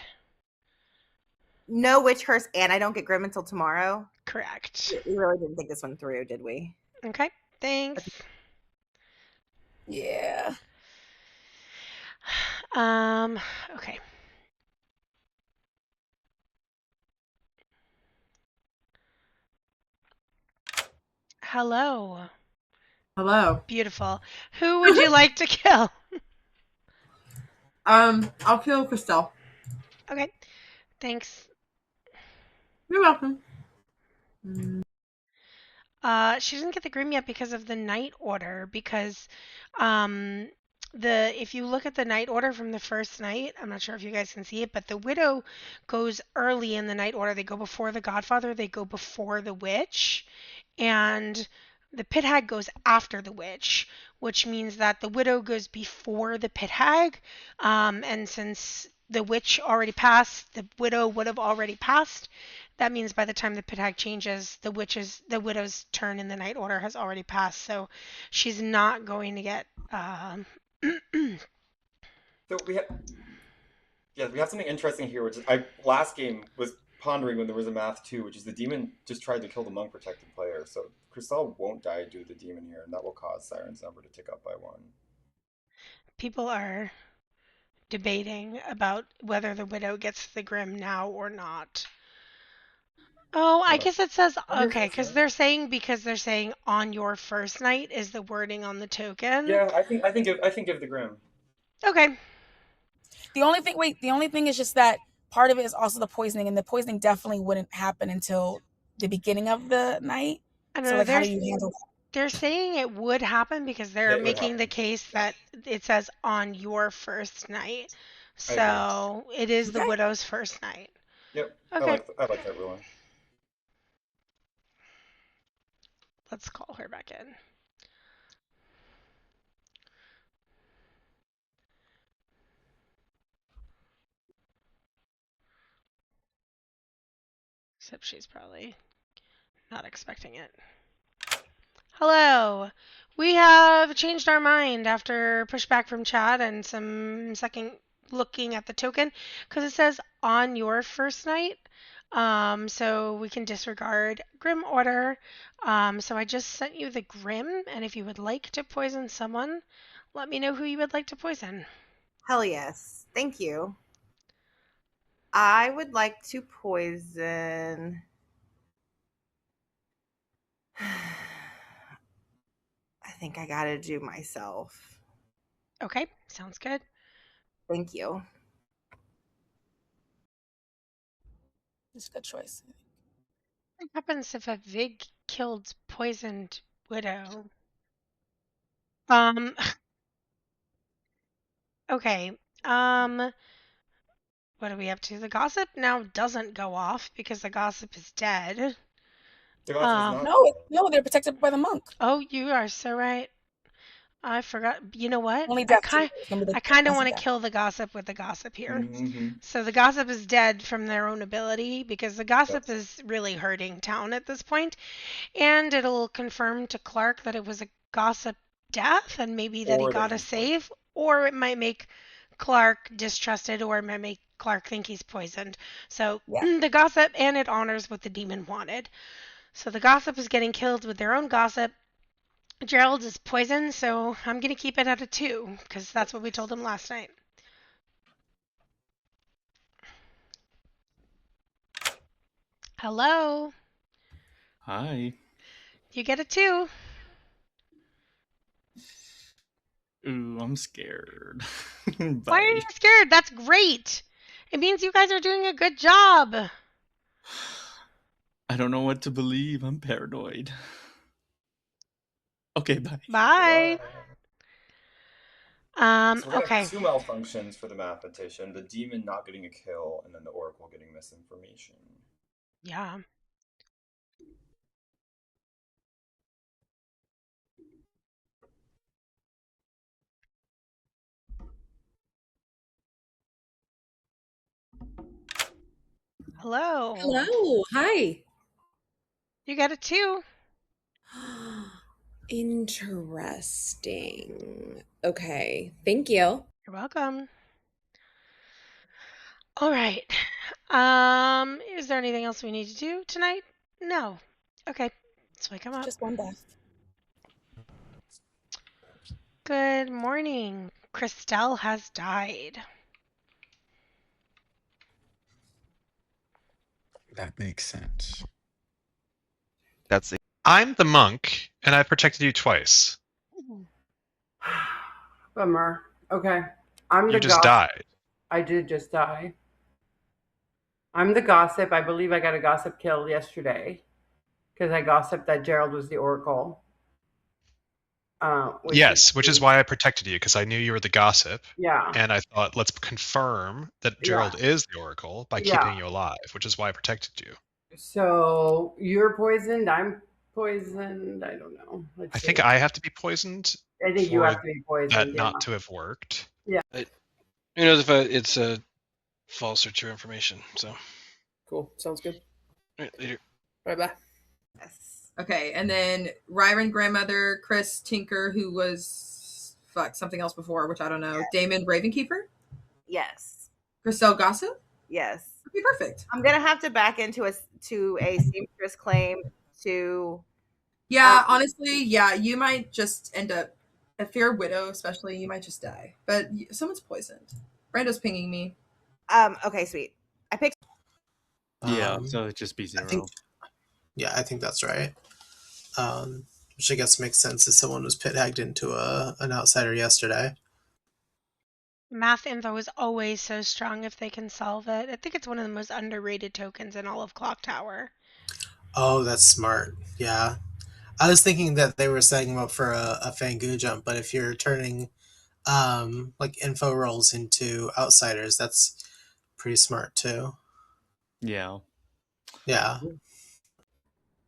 Speaker 17: No witch curse, and I don't get Grim until tomorrow?
Speaker 1: Correct.
Speaker 17: We really didn't think this one through, did we?
Speaker 1: Okay, thanks.
Speaker 20: Yeah.
Speaker 1: Okay. Hello.
Speaker 14: Hello.
Speaker 1: Beautiful. Who would you like to kill?
Speaker 14: I'll kill Christelle.
Speaker 1: Okay. Thanks.
Speaker 14: You're welcome.
Speaker 1: She doesn't get the Grim yet because of the night order, because if you look at the night order from the first night, I'm not sure if you guys can see it, but the widow goes early in the night order. They go before the Godfather, they go before the witch, and the pit hag goes after the witch, which means that the widow goes before the pit hag, and since the witch already passed, the widow would have already passed. That means by the time the pit hag changes, the widow's turn in the night order has already passed, so she's not going to get.
Speaker 18: So we have something interesting here, which is I last game was pondering when there was a math too, which is the demon just tried to kill the monk protected player. So Christelle won't die due to the demon here, and that will cause Siren's number to tick up by 1.
Speaker 1: People are debating about whether the widow gets the Grim now or not. Oh, I guess it says okay, because they're saying on your first night is the wording on the token.
Speaker 18: Yeah, I think give the Grim.
Speaker 1: Okay.
Speaker 20: The only thing is just that part of it is also the poisoning, and the poisoning definitely wouldn't happen until the beginning of the night.
Speaker 1: I don't
Speaker 20: So
Speaker 1: know.
Speaker 20: like, how do you handle that?
Speaker 1: They're saying it would happen because they're
Speaker 12: It would
Speaker 1: making the
Speaker 12: happen.
Speaker 1: case that it says on your first night.
Speaker 12: I agree.
Speaker 1: So it is the
Speaker 20: Okay.
Speaker 1: widow's first night.
Speaker 12: Yep.
Speaker 1: Okay.
Speaker 12: I like that ruling.
Speaker 1: Let's call her back in. Except she's probably not expecting it. Hello. We have changed our mind after pushback from Chad and some second looking at the token because it says on your first night. So we can disregard Grim Order. So I just sent you the Grim, and if you would like to poison someone, let me know who you would like to poison.
Speaker 17: Hell yes. Thank you. I would like to poison. I think I gotta do myself.
Speaker 1: Okay, sounds good.
Speaker 17: Thank you.
Speaker 20: It's a good choice.
Speaker 1: What happens if a Vig killed poisoned widow? Okay. What are we up to? The gossip now doesn't go off because the gossip is dead.
Speaker 12: The gossip is not.
Speaker 20: No, they're protected by the monk.
Speaker 1: Oh, you are so right. I forgot. You know what?
Speaker 20: Only
Speaker 1: I
Speaker 20: death
Speaker 1: kind of want to kill the gossip with the gossip here.
Speaker 12: Mm-hmm.
Speaker 1: So the gossip is dead from their own ability because the gossip is really hurting town at this point, and it'll confirm to Clark that it was a gossip death and maybe that he got a save, or it might make Clark distrusted, or it might make Clark think he's poisoned. So the gossip, and it honors what the demon wanted. So the gossip is getting killed with their own gossip. Gerald is poisoned, so I'm going to keep it at a 2, because that's what we told him last night. Hello.
Speaker 9: Hi.
Speaker 1: You get a 2.
Speaker 9: Ooh, I'm scared.
Speaker 1: Why are you scared? That's great. It means you guys are doing a good job.
Speaker 9: I don't know what to believe. I'm paranoid. Okay, bye.
Speaker 1: Bye.
Speaker 12: So we
Speaker 1: Okay.
Speaker 12: have 2 malfunctions for the mathematician: the demon not getting a kill, and then the oracle getting misinformation.
Speaker 1: Yeah. Hello.
Speaker 13: Hello. Hi.
Speaker 1: You got a 2.
Speaker 13: Interesting. Okay. Thank you.
Speaker 1: You're welcome. All right. Is there anything else we need to do tonight? No. Okay. Let's wake him up.
Speaker 20: Just one death.
Speaker 1: Good morning. Christelle has died.
Speaker 3: That makes sense.
Speaker 19: That's it.
Speaker 4: I'm the monk, and I protected you twice.
Speaker 11: Bummer. Okay. I'm
Speaker 4: You
Speaker 11: the
Speaker 4: just
Speaker 11: gossip.
Speaker 4: died.
Speaker 11: I did just die. I'm the gossip. I believe I got a gossip kill yesterday because I gossiped that Gerald was the Oracle.
Speaker 4: Yes, which is why I protected you, because I knew you were the gossip.
Speaker 11: Yeah.
Speaker 4: And I thought, let's confirm that Gerald is the oracle by keeping you alive, which is why I protected you.
Speaker 11: So you're poisoned. I'm poisoned. I don't know.
Speaker 4: I think I have to be poisoned.
Speaker 11: I think you have to be poisoned.
Speaker 4: That not to have worked.
Speaker 11: Yeah.
Speaker 6: Who knows if it's a false or true information? So
Speaker 7: Cool. Sounds good.
Speaker 6: all right, later.
Speaker 7: Bye.
Speaker 14: Okay, and then Ryron, grandmother, Chris, Tinker, who was something else before, which I don't know. Damon, Ravenkeeper.
Speaker 17: Yes.
Speaker 14: Chriselle, gossip.
Speaker 17: Yes.
Speaker 14: Okay, perfect.
Speaker 17: I'm gonna have to back into a seamstress claim to.
Speaker 14: Yeah, honestly, yeah, you might just end up, if you're a widow, especially, you might just die. But someone's poisoned. Brando's pinging me.
Speaker 17: Okay, sweet. I picked.
Speaker 9: Yeah, so it'd just be 0.
Speaker 16: I think that's right. Which I guess makes sense as someone was pit hagged into an outsider yesterday.
Speaker 1: Math info is always so strong if they can solve it. I think it's one of the most underrated tokens in all of Clocktower.
Speaker 16: Oh, that's smart. Yeah. I was thinking that they were setting him up for a Fangu jump, but if you're turning like info rolls into outsiders, that's pretty smart too.
Speaker 9: Yeah.
Speaker 16: Yeah.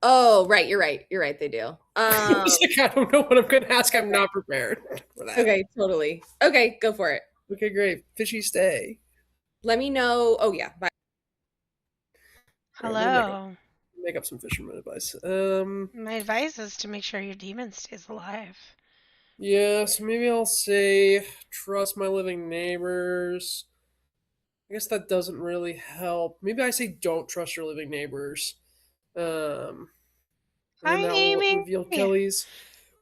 Speaker 13: Oh, right. You're right. You're right. They do.
Speaker 7: I was like, I don't know what I'm going to ask. I'm not prepared for that.
Speaker 13: Okay, totally. Okay, go for it.
Speaker 7: Okay, great. Fishy stay.
Speaker 13: Let me know. Oh yeah. Bye.
Speaker 1: Hello.
Speaker 7: Make up some fisherman advice.
Speaker 1: My advice is to make sure your demon stays alive.
Speaker 7: Yeah, so maybe I'll say trust my living neighbors. I guess that doesn't really help. Maybe I say don't trust your living neighbors. And then that will reveal Kelly's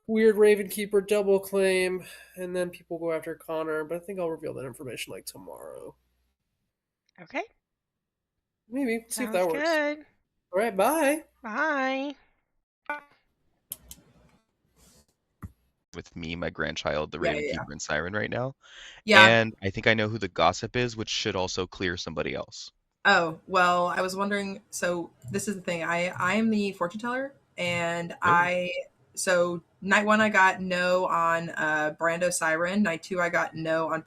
Speaker 7: weird Ravenkeeper double claim, and then people go after Connor. But I think I'll reveal that information like tomorrow.
Speaker 1: Okay.
Speaker 7: Maybe. See if that
Speaker 1: Sounds
Speaker 7: works.
Speaker 1: good.
Speaker 7: All right, bye.
Speaker 1: Bye.
Speaker 19: With me, my grandchild, the
Speaker 14: Yeah,
Speaker 19: Raven
Speaker 14: yeah,
Speaker 19: Keeper and Siren right now.
Speaker 14: Yeah.
Speaker 19: And I think I know who the gossip is, which should also clear somebody else.
Speaker 14: Oh, well, I was wondering. So this is the thing. I am the fortune teller, and so night 1 I got no on Brando Siren. Night 2 I got no on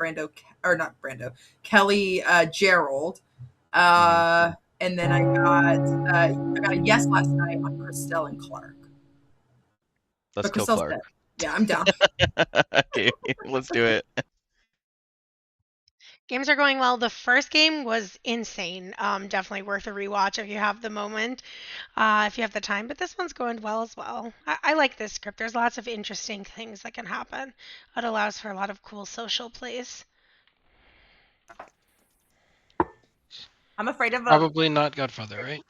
Speaker 14: not Brando, Kelly Gerald. And then I got a yes last night on Christelle and Clark.
Speaker 19: Let's
Speaker 14: But
Speaker 19: kill
Speaker 14: Christelle's
Speaker 19: Clark.
Speaker 14: dead. Yeah, I'm down.
Speaker 19: Okay, let's do it.
Speaker 1: Games are going well. The first game was insane. Definitely worth a rewatch if you have the moment, if you have the time. But this one's going well as well. I like this script. There's lots of interesting things that can happen. It allows for a lot of cool social plays.
Speaker 17: I'm afraid of
Speaker 6: Probably not Godfather, right?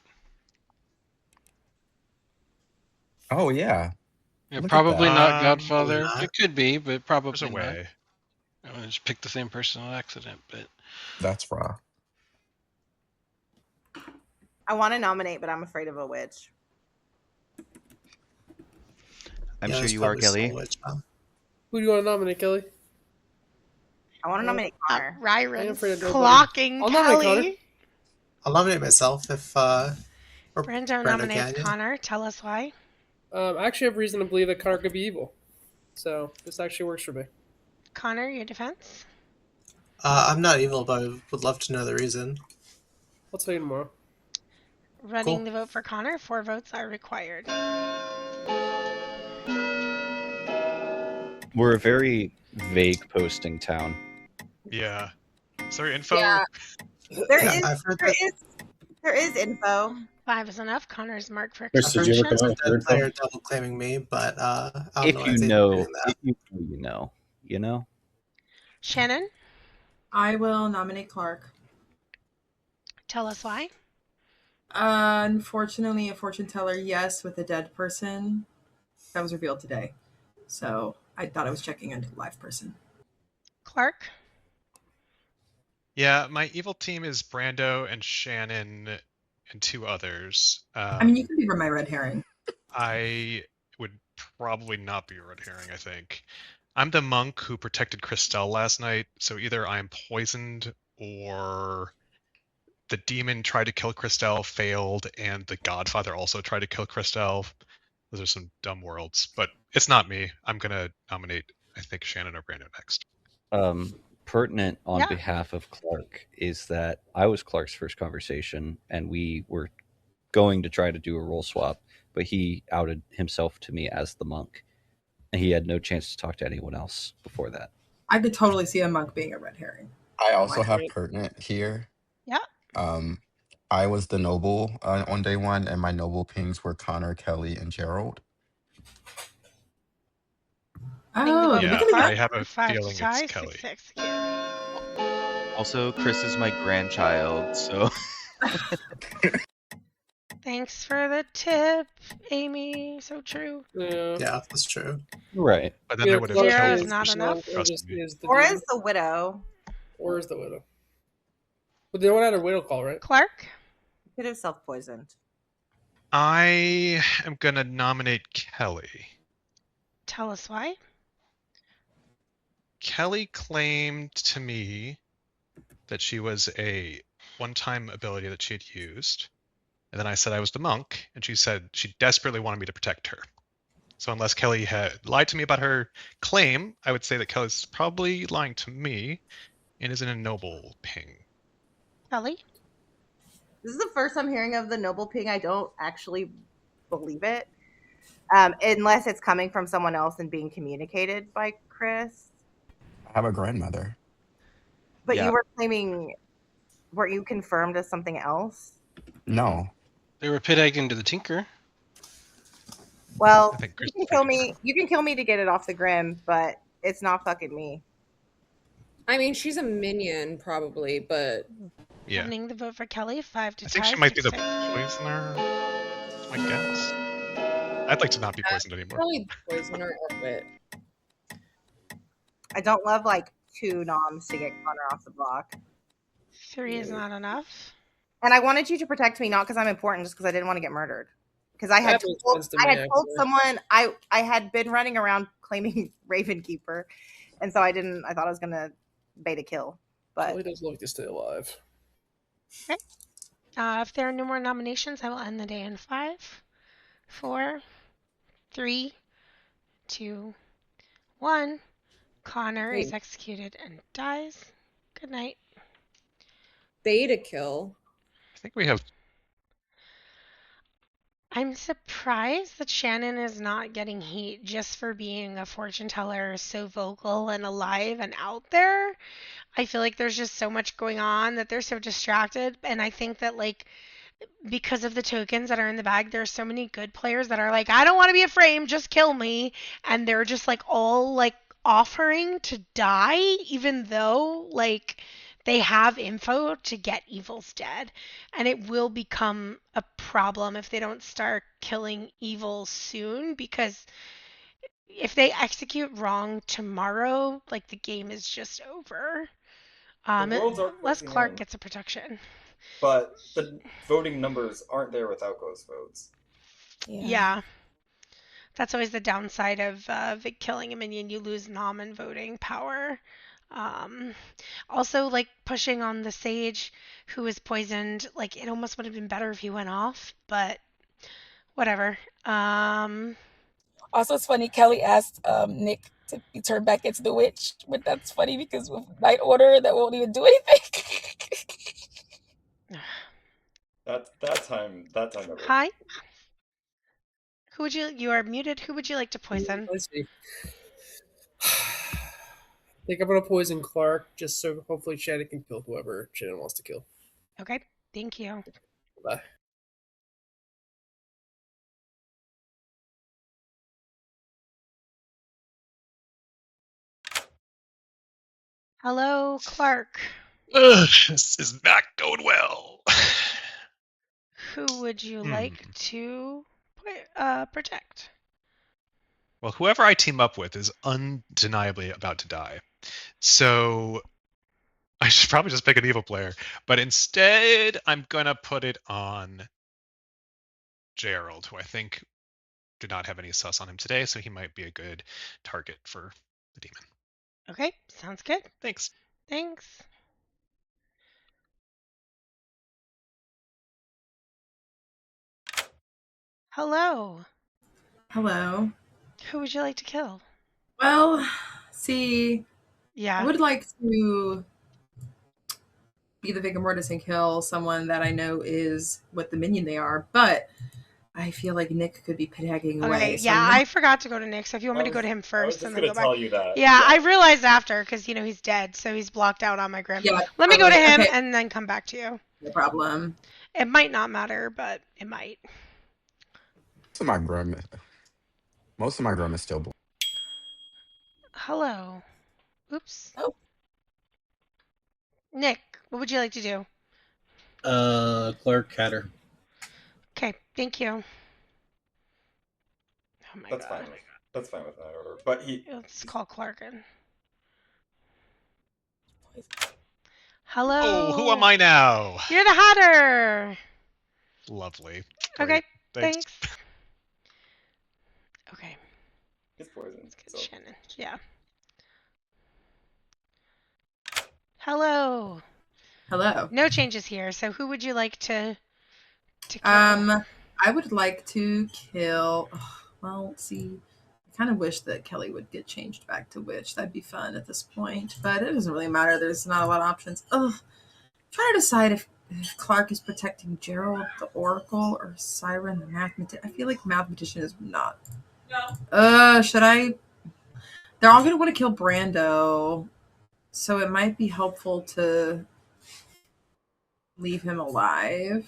Speaker 3: Oh yeah.
Speaker 6: Yeah,
Speaker 3: Look at
Speaker 6: probably
Speaker 3: that.
Speaker 6: not Godfather.
Speaker 16: not.
Speaker 6: It could be, but probably
Speaker 4: There's a
Speaker 6: not.
Speaker 4: way.
Speaker 6: I'm gonna just pick the same person on accident, but
Speaker 3: That's raw.
Speaker 17: I want to nominate, but I'm afraid of a witch.
Speaker 19: I'm
Speaker 16: Yeah,
Speaker 19: sure
Speaker 16: that's
Speaker 19: you are,
Speaker 16: probably still
Speaker 19: Kelly.
Speaker 16: a witch, huh?
Speaker 7: Who do you want to nominate, Kelly?
Speaker 17: I want to nominate Connor.
Speaker 1: Ryron's
Speaker 7: afraid of
Speaker 1: clocking
Speaker 7: I'll nominate Connor.
Speaker 1: Kelly.
Speaker 16: I'll nominate myself if
Speaker 1: Brando
Speaker 16: Brando
Speaker 1: nominates
Speaker 16: can, yeah.
Speaker 1: Connor. Tell us why.
Speaker 7: I actually have reason to believe that Connor could be evil. So this actually works for me.
Speaker 1: Connor, your defense?
Speaker 16: I'm not evil, but I would love to know the reason.
Speaker 7: I'll tell you tomorrow.
Speaker 1: Running the vote for Connor. 4 votes are required.
Speaker 8: We're a very vague posting town.
Speaker 4: Yeah. Is there info?
Speaker 17: Yeah.
Speaker 16: Yeah,
Speaker 17: There is info.
Speaker 1: 5 is enough. Connor's marked for
Speaker 2: Chris, did you ever come out with your
Speaker 16: player
Speaker 2: info?
Speaker 16: double claiming me, but I don't
Speaker 8: If
Speaker 16: know
Speaker 8: you
Speaker 16: anything
Speaker 8: know,
Speaker 16: doing that.
Speaker 8: if you know, you know, you know.
Speaker 1: Shannon,
Speaker 14: I will nominate Clark.
Speaker 1: tell us why.
Speaker 14: Unfortunately, a fortune teller, yes, with a dead person. That was revealed today. So I thought I was checking into a live person.
Speaker 1: Clark,
Speaker 4: Yeah, my evil team is Brando and Shannon and 2 others.
Speaker 14: I mean, you can be my red herring.
Speaker 4: I would probably not be a red herring, I think. I'm the monk who protected Christelle last night, so either I'm poisoned or the demon tried to kill Christelle, failed, and the Godfather also tried to kill Christelle. Those are some dumb worlds, but it's not me. I'm gonna nominate, I think, Shannon or Brando next.
Speaker 8: Pertinent on behalf of Clark is that I was Clark's first conversation, and we were going to try to do a role swap, but he outed himself to me as the monk, and he had no chance to talk to anyone else before that.
Speaker 14: I could totally see a monk being a red herring.
Speaker 3: I also have pertinent here.
Speaker 1: Yeah.
Speaker 3: I was the noble on day 1, and my noble pings were Connor, Kelly, and Gerald.
Speaker 14: Oh,
Speaker 4: yeah, I have a feeling it's Kelly.
Speaker 19: Also, Chris is my grandchild, so.
Speaker 1: Thanks for the tip, Amy. So true.
Speaker 16: Yeah, that's true.
Speaker 8: Right.
Speaker 4: But then they would have killed
Speaker 1: not enough.
Speaker 17: Or is the widow.
Speaker 7: Or is the widow. But they don't have a widow call, right?
Speaker 1: Clark?
Speaker 17: Could have self-poisoned.
Speaker 4: I am gonna nominate Kelly.
Speaker 1: Tell us why.
Speaker 4: Kelly claimed to me that she was a one-time ability that she had used. And then I said I was the monk, and she said she desperately wanted me to protect her. So unless Kelly had lied to me about her claim, I would say that Kelly's probably lying to me and is in a noble ping.
Speaker 1: Kelly?
Speaker 17: This is the first I'm hearing of the noble ping. I don't actually believe it. Unless it's coming from someone else and being communicated by Chris.
Speaker 3: I have a grandmother.
Speaker 17: But
Speaker 19: Yeah.
Speaker 17: you were claiming, were you confirmed as something else?
Speaker 3: No.
Speaker 6: They were pit egging to the Tinker.
Speaker 17: Well,
Speaker 4: I think
Speaker 17: you
Speaker 4: Chris
Speaker 17: can
Speaker 4: is
Speaker 17: kill
Speaker 4: pretty
Speaker 17: me. You can kill me to get it off the Grim, but it's not fucking me.
Speaker 13: I mean, she's a minion probably, but
Speaker 4: Yeah.
Speaker 1: Opening the vote for Kelly, 5 to
Speaker 4: I think
Speaker 1: tie.
Speaker 4: she might be the
Speaker 1: 6-6.
Speaker 4: poisoner. That's my guess. I'd like to not be poisoned anymore.
Speaker 13: Kelly poisoner or wit.
Speaker 17: I don't love like 2 noms to get Connor off the block.
Speaker 1: 3 is not enough.
Speaker 17: And I wanted you to protect me, not because I'm important, just because I didn't want to get murdered. Because I had told someone I had been running around claiming Ravenkeeper, and so I didn't. I thought I was gonna bait a kill, but
Speaker 7: Kelly does like to stay alive.
Speaker 1: Okay. If there are no more nominations, I will end the day in 5, 4, 3, 2, 1. Connor is executed and dies. Good night.
Speaker 13: Beta kill.
Speaker 4: I think we have.
Speaker 1: I'm surprised that Shannon is not getting heat just for being a fortune teller so vocal and alive and out there. I feel like there's just so much going on that they're so distracted. And I think that, like, because of the tokens that are in the bag, there's so many good players that are like, I don't want to be a frame, just kill me. And they're just like all like offering to die, even though like they have info to get Evil's dead. And it will become a problem if they don't start killing Evil soon, because if they execute wrong tomorrow, like the game is just over.
Speaker 12: Worlds are
Speaker 1: Unless
Speaker 12: closing
Speaker 1: Clark
Speaker 12: in,
Speaker 1: gets a protection.
Speaker 12: but the voting numbers aren't there without ghost votes.
Speaker 1: Yeah. That's always the downside of Vic killing a minion. You lose nom and voting power. Also, like, pushing on the Sage who was poisoned, like, it almost would have been better if he went off, but whatever.
Speaker 20: Also, it's funny, Kelly asked Nick to be turned back into the witch, but that's funny because with Night Order, that won't even do anything.
Speaker 12: That time.
Speaker 1: Hi. Who would you are muted. Who would you like to poison?
Speaker 7: Let's see. I think I'm gonna poison Clark just so hopefully Shannon can kill whoever Shannon wants to kill.
Speaker 1: Okay, thank you.
Speaker 7: Bye.
Speaker 1: Hello, Clark.
Speaker 4: This is not going well.
Speaker 1: Who would you like to protect?
Speaker 4: Well, whoever I team up with is undeniably about to die. So I should probably just pick an evil player. But instead, I'm going to put it on Gerald, who I think did not have any sus on him today, so he might be a good target for the demon.
Speaker 1: Okay, sounds good.
Speaker 4: Thanks.
Speaker 1: Thanks. Hello.
Speaker 14: Hello.
Speaker 1: Who would you like to kill?
Speaker 14: Well, see,
Speaker 1: Yeah.
Speaker 14: I would like to be the vigor mortis and kill someone that I know is what the minion they are, but I feel like Nick could be pit-hagging away.
Speaker 1: Okay,
Speaker 14: so
Speaker 1: yeah,
Speaker 14: I'm not-
Speaker 1: I forgot to go to Nick, so if you want me to go to him first and then go back.
Speaker 12: tell you that.
Speaker 1: Yeah, I realized after, because, you know, he's dead, so he's blocked out on my Grim.
Speaker 14: Yeah,
Speaker 1: Let me go to him
Speaker 14: okay.
Speaker 1: and then come back to you.
Speaker 14: No problem.
Speaker 1: It might not matter, but it might.
Speaker 3: Most of my Grim is still blue.
Speaker 1: Hello. Oops.
Speaker 20: Oh.
Speaker 1: Nick, what would you like to do?
Speaker 2: Clark Hatter.
Speaker 1: Okay, thank you. Oh my
Speaker 12: That's
Speaker 1: god.
Speaker 12: fine. That's fine with that order. But
Speaker 1: Let's call Clark in. Hello.
Speaker 4: Oh, who am I now?
Speaker 1: You're the Hatter.
Speaker 4: Lovely.
Speaker 1: Okay,
Speaker 4: Great.
Speaker 1: thanks. Okay.
Speaker 12: It's poison.
Speaker 1: Let's get Shannon. Yeah. Hello.
Speaker 14: Hello.
Speaker 1: No changes here. So who would you like to kill?
Speaker 14: I would like to kill. Well, let's see. kind of wish that Kelly would get changed back to witch. That'd be fun at this point, but it doesn't really matter. There's not a lot of options. Ugh. I'm trying to decide if Clark is protecting Gerald, the Oracle, or Siren, the mathematician. I feel like mathematician is not. Should I? They're all gonna want to kill Brando, so it might be helpful to leave him alive.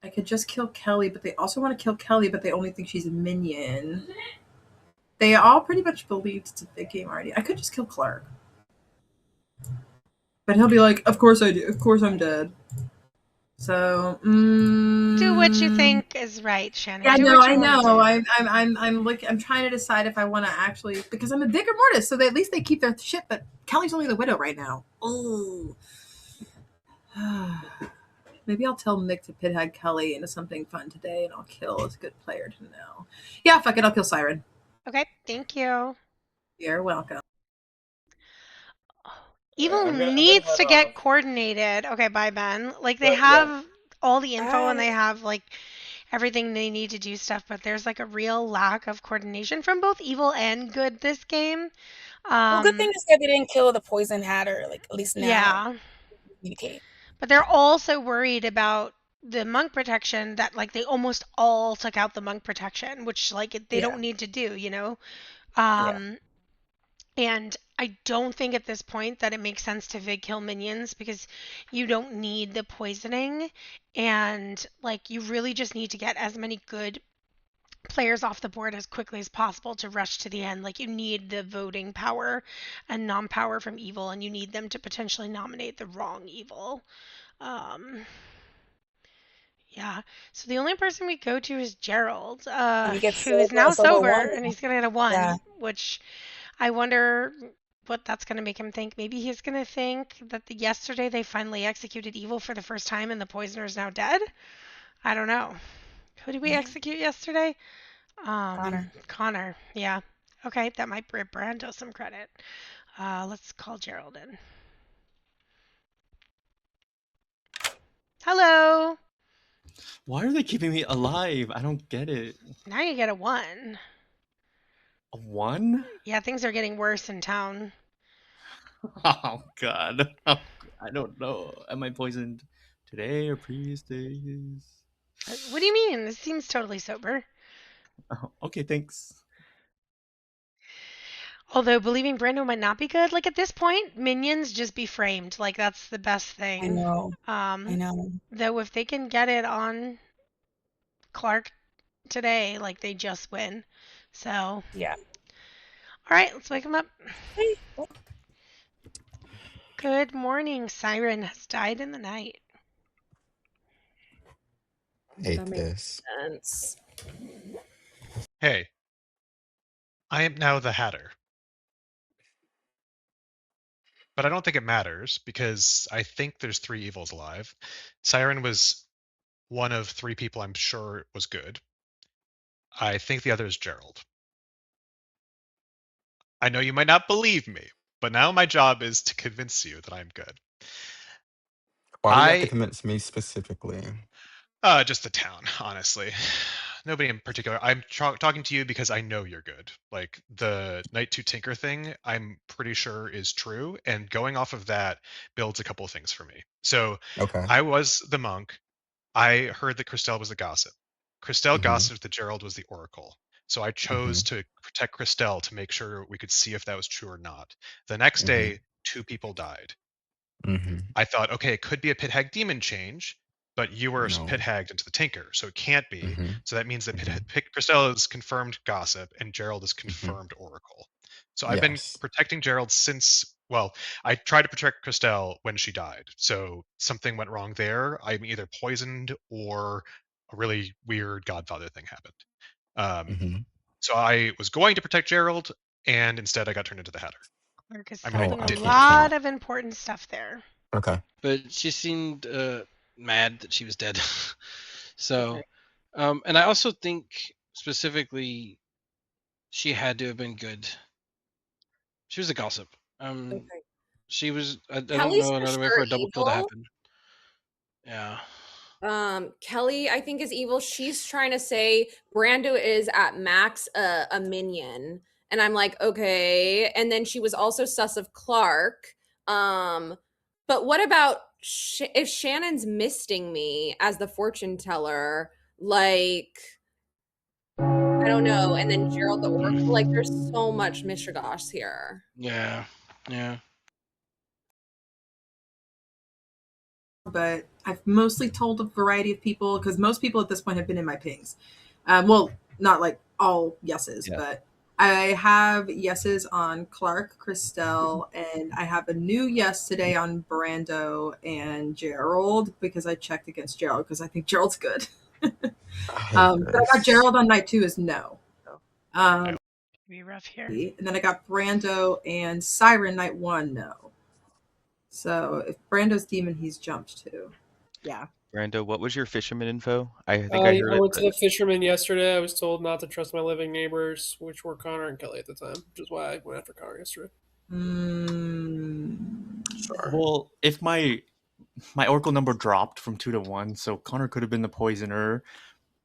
Speaker 14: I could just kill Kelly, but they also want to kill Kelly, but they only think she's a minion. They all pretty much believed it's a big game already. I could just kill Clark. But he'll be like, of course I do. Of course I'm dead. So,
Speaker 1: do what you think is right, Shannon.
Speaker 14: Yeah,
Speaker 1: do
Speaker 14: no,
Speaker 1: what you
Speaker 14: I
Speaker 1: wanna
Speaker 14: know.
Speaker 1: do.
Speaker 14: I'm trying to decide if I want to actually, because I'm a vigor mortis, so at least they keep their shit. But Kelly's only the widow right now. Oh, maybe I'll tell Mick to pithead Kelly into something fun today, and I'll kill as a good player to know. Yeah, fuck it, I'll kill Siren.
Speaker 1: Okay, thank you.
Speaker 14: You're welcome.
Speaker 1: Evil
Speaker 18: I'm gonna
Speaker 1: needs
Speaker 18: head
Speaker 1: to get
Speaker 18: off.
Speaker 1: coordinated. Okay, bye, Ben. Like, they
Speaker 18: But yeah,
Speaker 1: have all the info and they have, like, everything they need to do stuff, but there's, like, a real lack of coordination from both evil and good this game.
Speaker 20: Well, good thing is that they didn't kill the poison hatter. Like, at least now.
Speaker 1: Yeah.
Speaker 20: Communicate.
Speaker 1: But they're also worried about the monk protection that, like, they almost all took out the monk protection, which, like, they don't need to do, you know? And I don't think at this point that it makes sense to vig kill minions because you don't need the poisoning, and like you really just need to get as many good players off the board as quickly as possible to rush to the end. Like you need the voting power and non-power from evil, and you need them to potentially nominate the wrong evil. Yeah. So the only person we go to is Gerald, who is now sober, and he's gonna get a 1, which I wonder what that's going to make him think. Maybe he's going to think that yesterday they finally executed evil for the first time and the poisoner is now dead. I don't know. Who did we execute yesterday? Connor. Yeah. Okay, that might bring Brando some credit. Let's call Gerald in. Hello.
Speaker 9: Why are they keeping me alive? I don't get it.
Speaker 1: Now you get a 1.
Speaker 9: A 1?
Speaker 1: Yeah, things are getting worse in town.
Speaker 9: Oh God. I don't know. Am I poisoned today or previous days?
Speaker 1: What do you mean? This seems totally sober.
Speaker 9: Oh, okay, thanks.
Speaker 1: Although believing Brando might not be good, like at this point, minions just be framed. Like that's the best thing.
Speaker 20: I know. I know.
Speaker 1: Though if they can get it on Clark today, like they just win. So
Speaker 20: yeah.
Speaker 1: All right, let's wake him up. Good morning. Siren has died in the night.
Speaker 3: Hate this.
Speaker 20: Sense.
Speaker 4: Hey, I am now the Hatter. But I don't think it matters because I think there's 3 evils alive. Siren was one of 3 people I'm sure was good. I think the other is Gerald. I know you might not believe me, but now my job is to convince you that I'm good.
Speaker 3: Why do you have to convince me specifically?
Speaker 4: Just the town, honestly. Nobody in particular. I'm talking to you because I know you're good. Like the Knight to Tinker thing, I'm pretty sure is true, and going off of that builds a couple of things for me. So
Speaker 3: Okay.
Speaker 4: I was the monk. I heard that Christelle was the gossip. Christelle gossiped that Gerald was the oracle. So I chose to protect Christelle to make sure we could see if that was true or not. The next day, 2 people died. I thought, okay, it could be a pit hag demon change, but you were pit hagged into the tinker, so it can't be. So that means that Christelle is confirmed gossip and Gerald is confirmed oracle. So I've been protecting Gerald since, well, I tried to protect Christelle when she died. So something went wrong there. I'm either poisoned or a really weird Godfather thing happened. So I was going to protect Gerald, and instead I got turned into the Hatter.
Speaker 1: Clark is
Speaker 4: I mean,
Speaker 1: solving
Speaker 4: I
Speaker 1: a
Speaker 4: didn't.
Speaker 1: lot of important stuff there.
Speaker 3: Okay.
Speaker 6: But she seemed mad that she was dead. So, and I also think specifically she had to have been good. She was a gossip. She was. I don't
Speaker 20: Kelly's
Speaker 6: know
Speaker 20: for
Speaker 6: another way
Speaker 20: sure
Speaker 6: for a double kill to
Speaker 20: evil.
Speaker 6: happen. Yeah.
Speaker 13: Kelly, I think, is evil. She's trying to say Brando is at max a minion. And I'm like, okay. And then she was also sus of Clark. But what about if Shannon's misting me as the fortune teller? Like, I don't know. And then Gerald the Oracle. Like, there's so much Mishigosh here.
Speaker 6: Yeah.
Speaker 14: But I've mostly told a variety of people because most people at this point have been in my pings. Well, not like all yeses, but I have yeses on Clark, Christelle, and I have a new yes today on Brando and Gerald because I checked against Gerald because I think Gerald's good. But I got Gerald on night 2 is no.
Speaker 1: Be rough here.
Speaker 14: And then I got Brando and Siren night 1 no. So if Brando's demon, he's jumped too.
Speaker 17: Yeah.
Speaker 19: Brando, what was your fisherman info? I think
Speaker 7: I
Speaker 19: I heard
Speaker 7: went
Speaker 19: it.
Speaker 7: to the fisherman yesterday. I was told not to trust my living neighbors, which were Connor and Kelly at the time, which is why I went after Connor yesterday.
Speaker 14: Sure.
Speaker 9: Well, if my Oracle number dropped from 2 to 1, so Connor could have been the poisoner.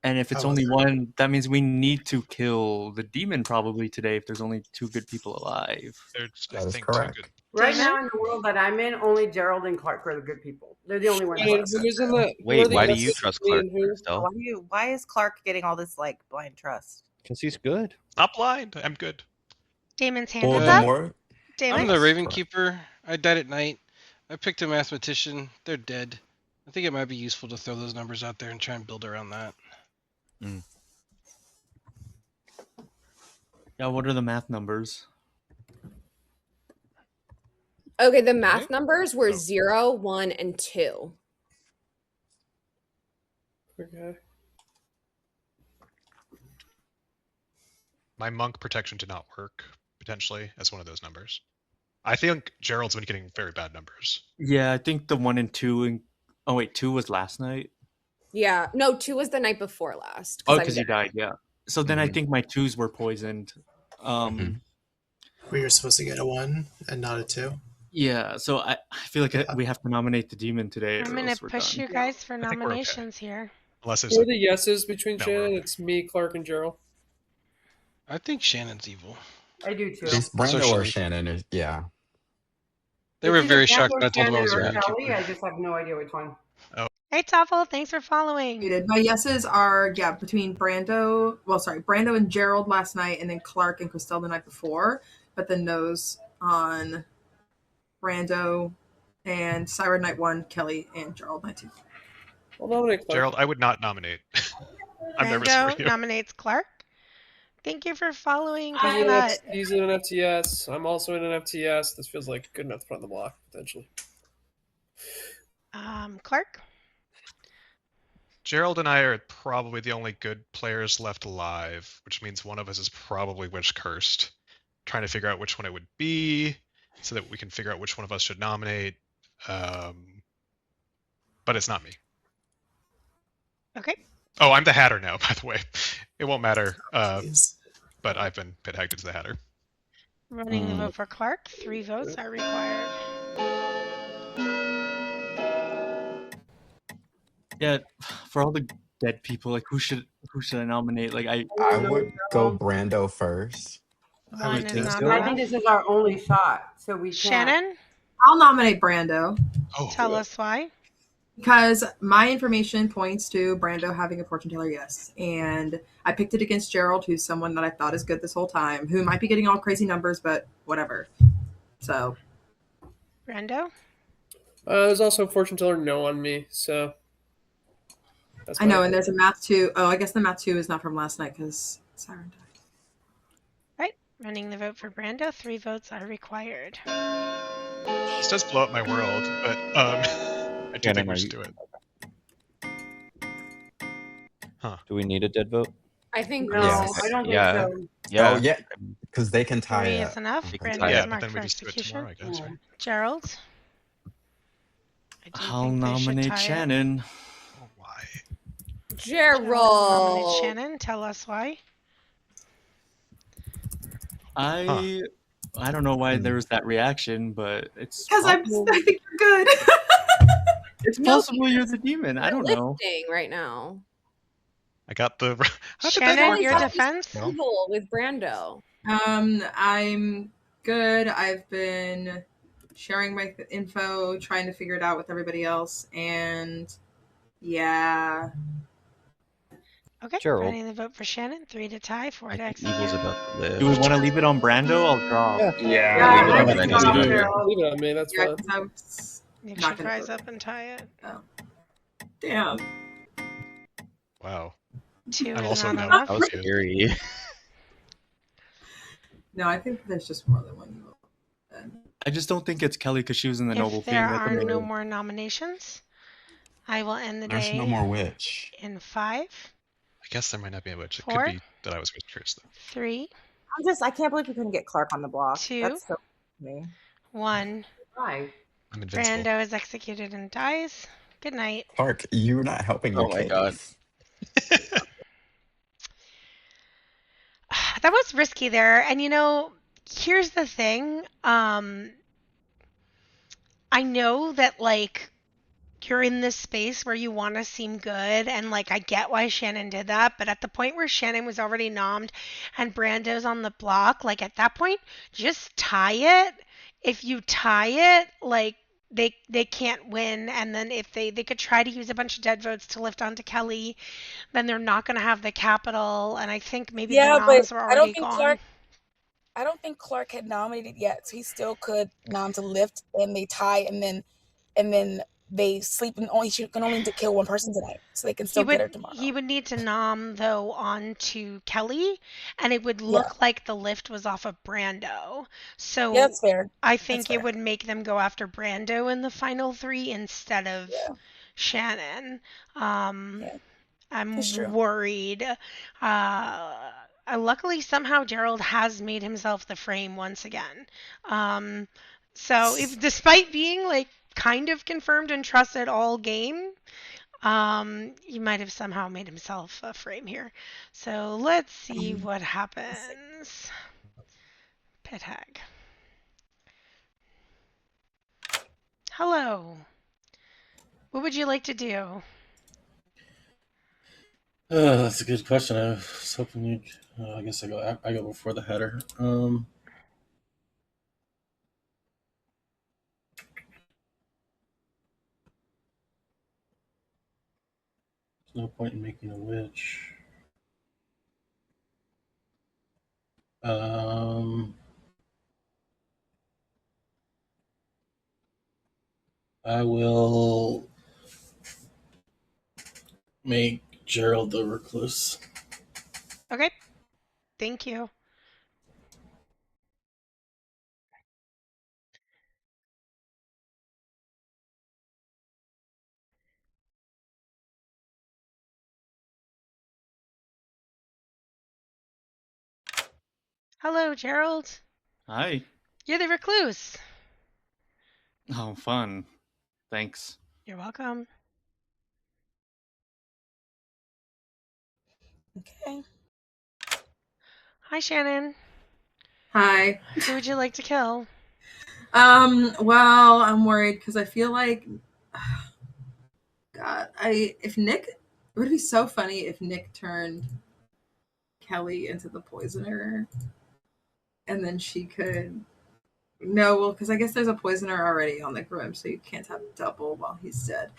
Speaker 9: And if it's only 1, that means we need to kill the demon probably today if there's only 2 good people alive.
Speaker 3: That is correct.
Speaker 11: Right now in the world that I'm in, only Gerald and Clark are the good people. They're the only ones.
Speaker 19: Wait, why do you trust Clark, Estelle?
Speaker 17: Why is Clark getting all this like blind trust?
Speaker 8: Because he's good.
Speaker 4: Not blind. I'm good.
Speaker 1: Damon's hand
Speaker 3: Well,
Speaker 1: is
Speaker 3: the
Speaker 1: up.
Speaker 3: more
Speaker 1: Damon?
Speaker 6: I'm the Raven Keeper. I died at night. I picked a mathematician. They're dead. I think it might be useful to throw those numbers out there and try and build around that.
Speaker 9: Yeah, what are the math numbers?
Speaker 13: Okay, the math numbers were 0, 1, and 2.
Speaker 7: Okay.
Speaker 4: My monk protection did not work, potentially, as one of those numbers. I think Gerald's been getting very bad numbers.
Speaker 9: Yeah, I think the 1 and 2 oh wait, 2 was last night?
Speaker 13: Yeah. No, 2 was the night before last.
Speaker 9: Oh, because you died, yeah. So then I think my 2s were poisoned.
Speaker 16: We were supposed to get a 1 and not a 2.
Speaker 9: Yeah, so I feel like we have to nominate the demon today.
Speaker 1: I'm going to push you guys for nominations here.
Speaker 4: Unless
Speaker 7: Who are the yeses between Shannon? It's me, Clark, and Gerald.
Speaker 6: I think Shannon's evil.
Speaker 11: I do too.
Speaker 3: It's Brando or Shannon is
Speaker 6: They were very
Speaker 11: It's
Speaker 6: shocked when I told them I
Speaker 11: Shannon
Speaker 6: was a
Speaker 11: or
Speaker 6: Raven
Speaker 11: Kelly.
Speaker 6: Keeper.
Speaker 11: I just have no idea which one.
Speaker 1: Hey, Toffel, thanks for following.
Speaker 14: My yeses are, between Brando and Gerald last night, and then Clark and Christelle the night before. But the no's on Brando and Siren night 1, Kelly, and Gerald night 2.
Speaker 7: I'll nominate Clark.
Speaker 4: Gerald, I would not nominate. I'm nervous for
Speaker 1: Brando
Speaker 4: you.
Speaker 1: nominates Clark. Thank you for following.
Speaker 7: He's in an FTS. I'm also in an FTS. This feels like good enough to put on the block, potentially.
Speaker 1: Clark?
Speaker 4: Gerald and I are probably the only good players left alive, which means one of us is probably witch cursed. Trying to figure out which one it would be so that we can figure out which one of us should nominate. But it's not me.
Speaker 1: Okay.
Speaker 4: Oh, I'm the Hatter now, by the way. It won't matter. But I've been pit-hagged as the Hatter.
Speaker 1: Running the vote for Clark. 3 votes are required.
Speaker 9: Yeah, for all the dead people, like who should I nominate? Like
Speaker 3: I would go Brando first.
Speaker 1: One is not
Speaker 11: I think this is our only shot, so we can't.
Speaker 1: Shannon?
Speaker 14: I'll nominate Brando.
Speaker 1: Tell us why.
Speaker 14: Because my information points to Brando having a fortune teller yes. And I picked it against Gerald, who's someone that I thought is good this whole time, who might be getting all crazy numbers, but whatever. So.
Speaker 1: Brando?
Speaker 7: There's also a fortune teller no on me, so.
Speaker 14: I know, and there's a math 2. Oh, I guess the math 2 is not from last night because Siren died.
Speaker 1: Right. Running the vote for Brando. 3 votes are required.
Speaker 4: This does blow up my world, but I do think we should do it. Huh.
Speaker 8: Do we need a dead vote?
Speaker 13: I think
Speaker 11: no. I don't think so.
Speaker 3: Yeah. Oh, yeah. Because they can tie
Speaker 1: 3
Speaker 3: it.
Speaker 1: is enough. Brando is marked for execution.
Speaker 4: I guess, right?
Speaker 1: Gerald?
Speaker 9: I'll nominate Shannon.
Speaker 4: Oh, why?
Speaker 13: Gerald.
Speaker 1: Nominate Shannon. Tell us why.
Speaker 9: I don't know why there was that reaction, but it's
Speaker 14: because I think you're good.
Speaker 9: It's
Speaker 13: No,
Speaker 9: possible you're the demon. I
Speaker 13: You're
Speaker 9: don't know.
Speaker 13: lifting right now.
Speaker 4: I got the. How did that
Speaker 1: Shannon,
Speaker 4: work?
Speaker 1: your
Speaker 13: Kelly's
Speaker 1: defense?
Speaker 13: evil with Brando.
Speaker 14: I'm good. I've been sharing my info, trying to figure it out with everybody else, and yeah.
Speaker 1: Okay,
Speaker 8: Gerald.
Speaker 1: ready to vote for Shannon. 3 to tie, 4
Speaker 19: I
Speaker 1: to
Speaker 19: think
Speaker 1: execute.
Speaker 19: Evil's about to live.
Speaker 9: Do we want to leave it on Brando? I'll drop.
Speaker 12: Yeah,
Speaker 19: leave it on Brando too.
Speaker 7: Leave it on me. That's fine.
Speaker 14: I was
Speaker 1: Nick
Speaker 14: not
Speaker 1: should
Speaker 14: gonna
Speaker 1: rise
Speaker 14: vote.
Speaker 1: up and tie it.
Speaker 14: Oh. Damn.
Speaker 4: Wow.
Speaker 1: 2
Speaker 4: I'm
Speaker 1: is
Speaker 4: also
Speaker 1: not
Speaker 4: now
Speaker 1: enough.
Speaker 19: That was
Speaker 4: confused.
Speaker 19: scary.
Speaker 14: No, I think there's just more than one evil.
Speaker 9: I just don't think it's Kelly because she was in the noble
Speaker 1: If there
Speaker 9: thing at the
Speaker 1: are no
Speaker 9: middle.
Speaker 1: more nominations, I will end the
Speaker 3: There's
Speaker 1: day
Speaker 3: no more witch.
Speaker 1: in 5,
Speaker 4: I guess there might not be a witch. It
Speaker 1: 4,
Speaker 4: could be that I was curious though.
Speaker 1: 3,
Speaker 17: I can't believe we couldn't get Clark on the block.
Speaker 1: 2,
Speaker 17: That's so me.
Speaker 1: 1.
Speaker 17: Why?
Speaker 4: I'm invincible.
Speaker 1: Brando is executed and dies. Good night.
Speaker 3: Clark, you're not helping your
Speaker 19: Oh my
Speaker 3: case.
Speaker 19: god.
Speaker 1: That was risky there. And here's the thing. I know that you're in this space where you want to seem good, and I get why Shannon did that, but at the point where Shannon was already nommed and Brando's on the block, at that point, just tie it. If you tie it, they can't win, and then if they could try to use a bunch of dead votes to lift onto Kelly, then they're not going to have the capital, and I think maybe the noms are already gone.
Speaker 20: I don't think Clark had nominated yet, so he still could nom to lift, and they tie, and then they sleep, and she can only kill one person tonight, so they can still get her tomorrow.
Speaker 1: He would need to nom though onto Kelly, and it would look like the lift was off of Brando. So
Speaker 20: Yeah, that's fair.
Speaker 1: I think it would make them go after Brando in the final 3 instead of Shannon. I'm worried. Luckily, somehow Gerald has made himself the frame once again. So despite being kind of confirmed and trusted all game, he might have somehow made himself a frame here. So let's see what happens. Pit hag. Hello. What would you like to do?
Speaker 2: That's a good question. I was hoping you. I guess I go before the header. There's no point in making a witch. I will make Gerald the recluse.
Speaker 1: Okay. Thank you. Hello, Gerald.
Speaker 9: Hi.
Speaker 1: You're the recluse.
Speaker 9: Oh, fun. Thanks.
Speaker 1: You're welcome.
Speaker 20: Okay.
Speaker 1: Hi, Shannon.
Speaker 14: Hi.
Speaker 1: Who would you like to kill?
Speaker 14: Well, I'm worried because I feel like God, if Nick, it would be so funny if Nick turned Kelly into the poisoner, and then she could. No, well, because I guess there's a poisoner already on the Grim, so you can't have double while he's dead.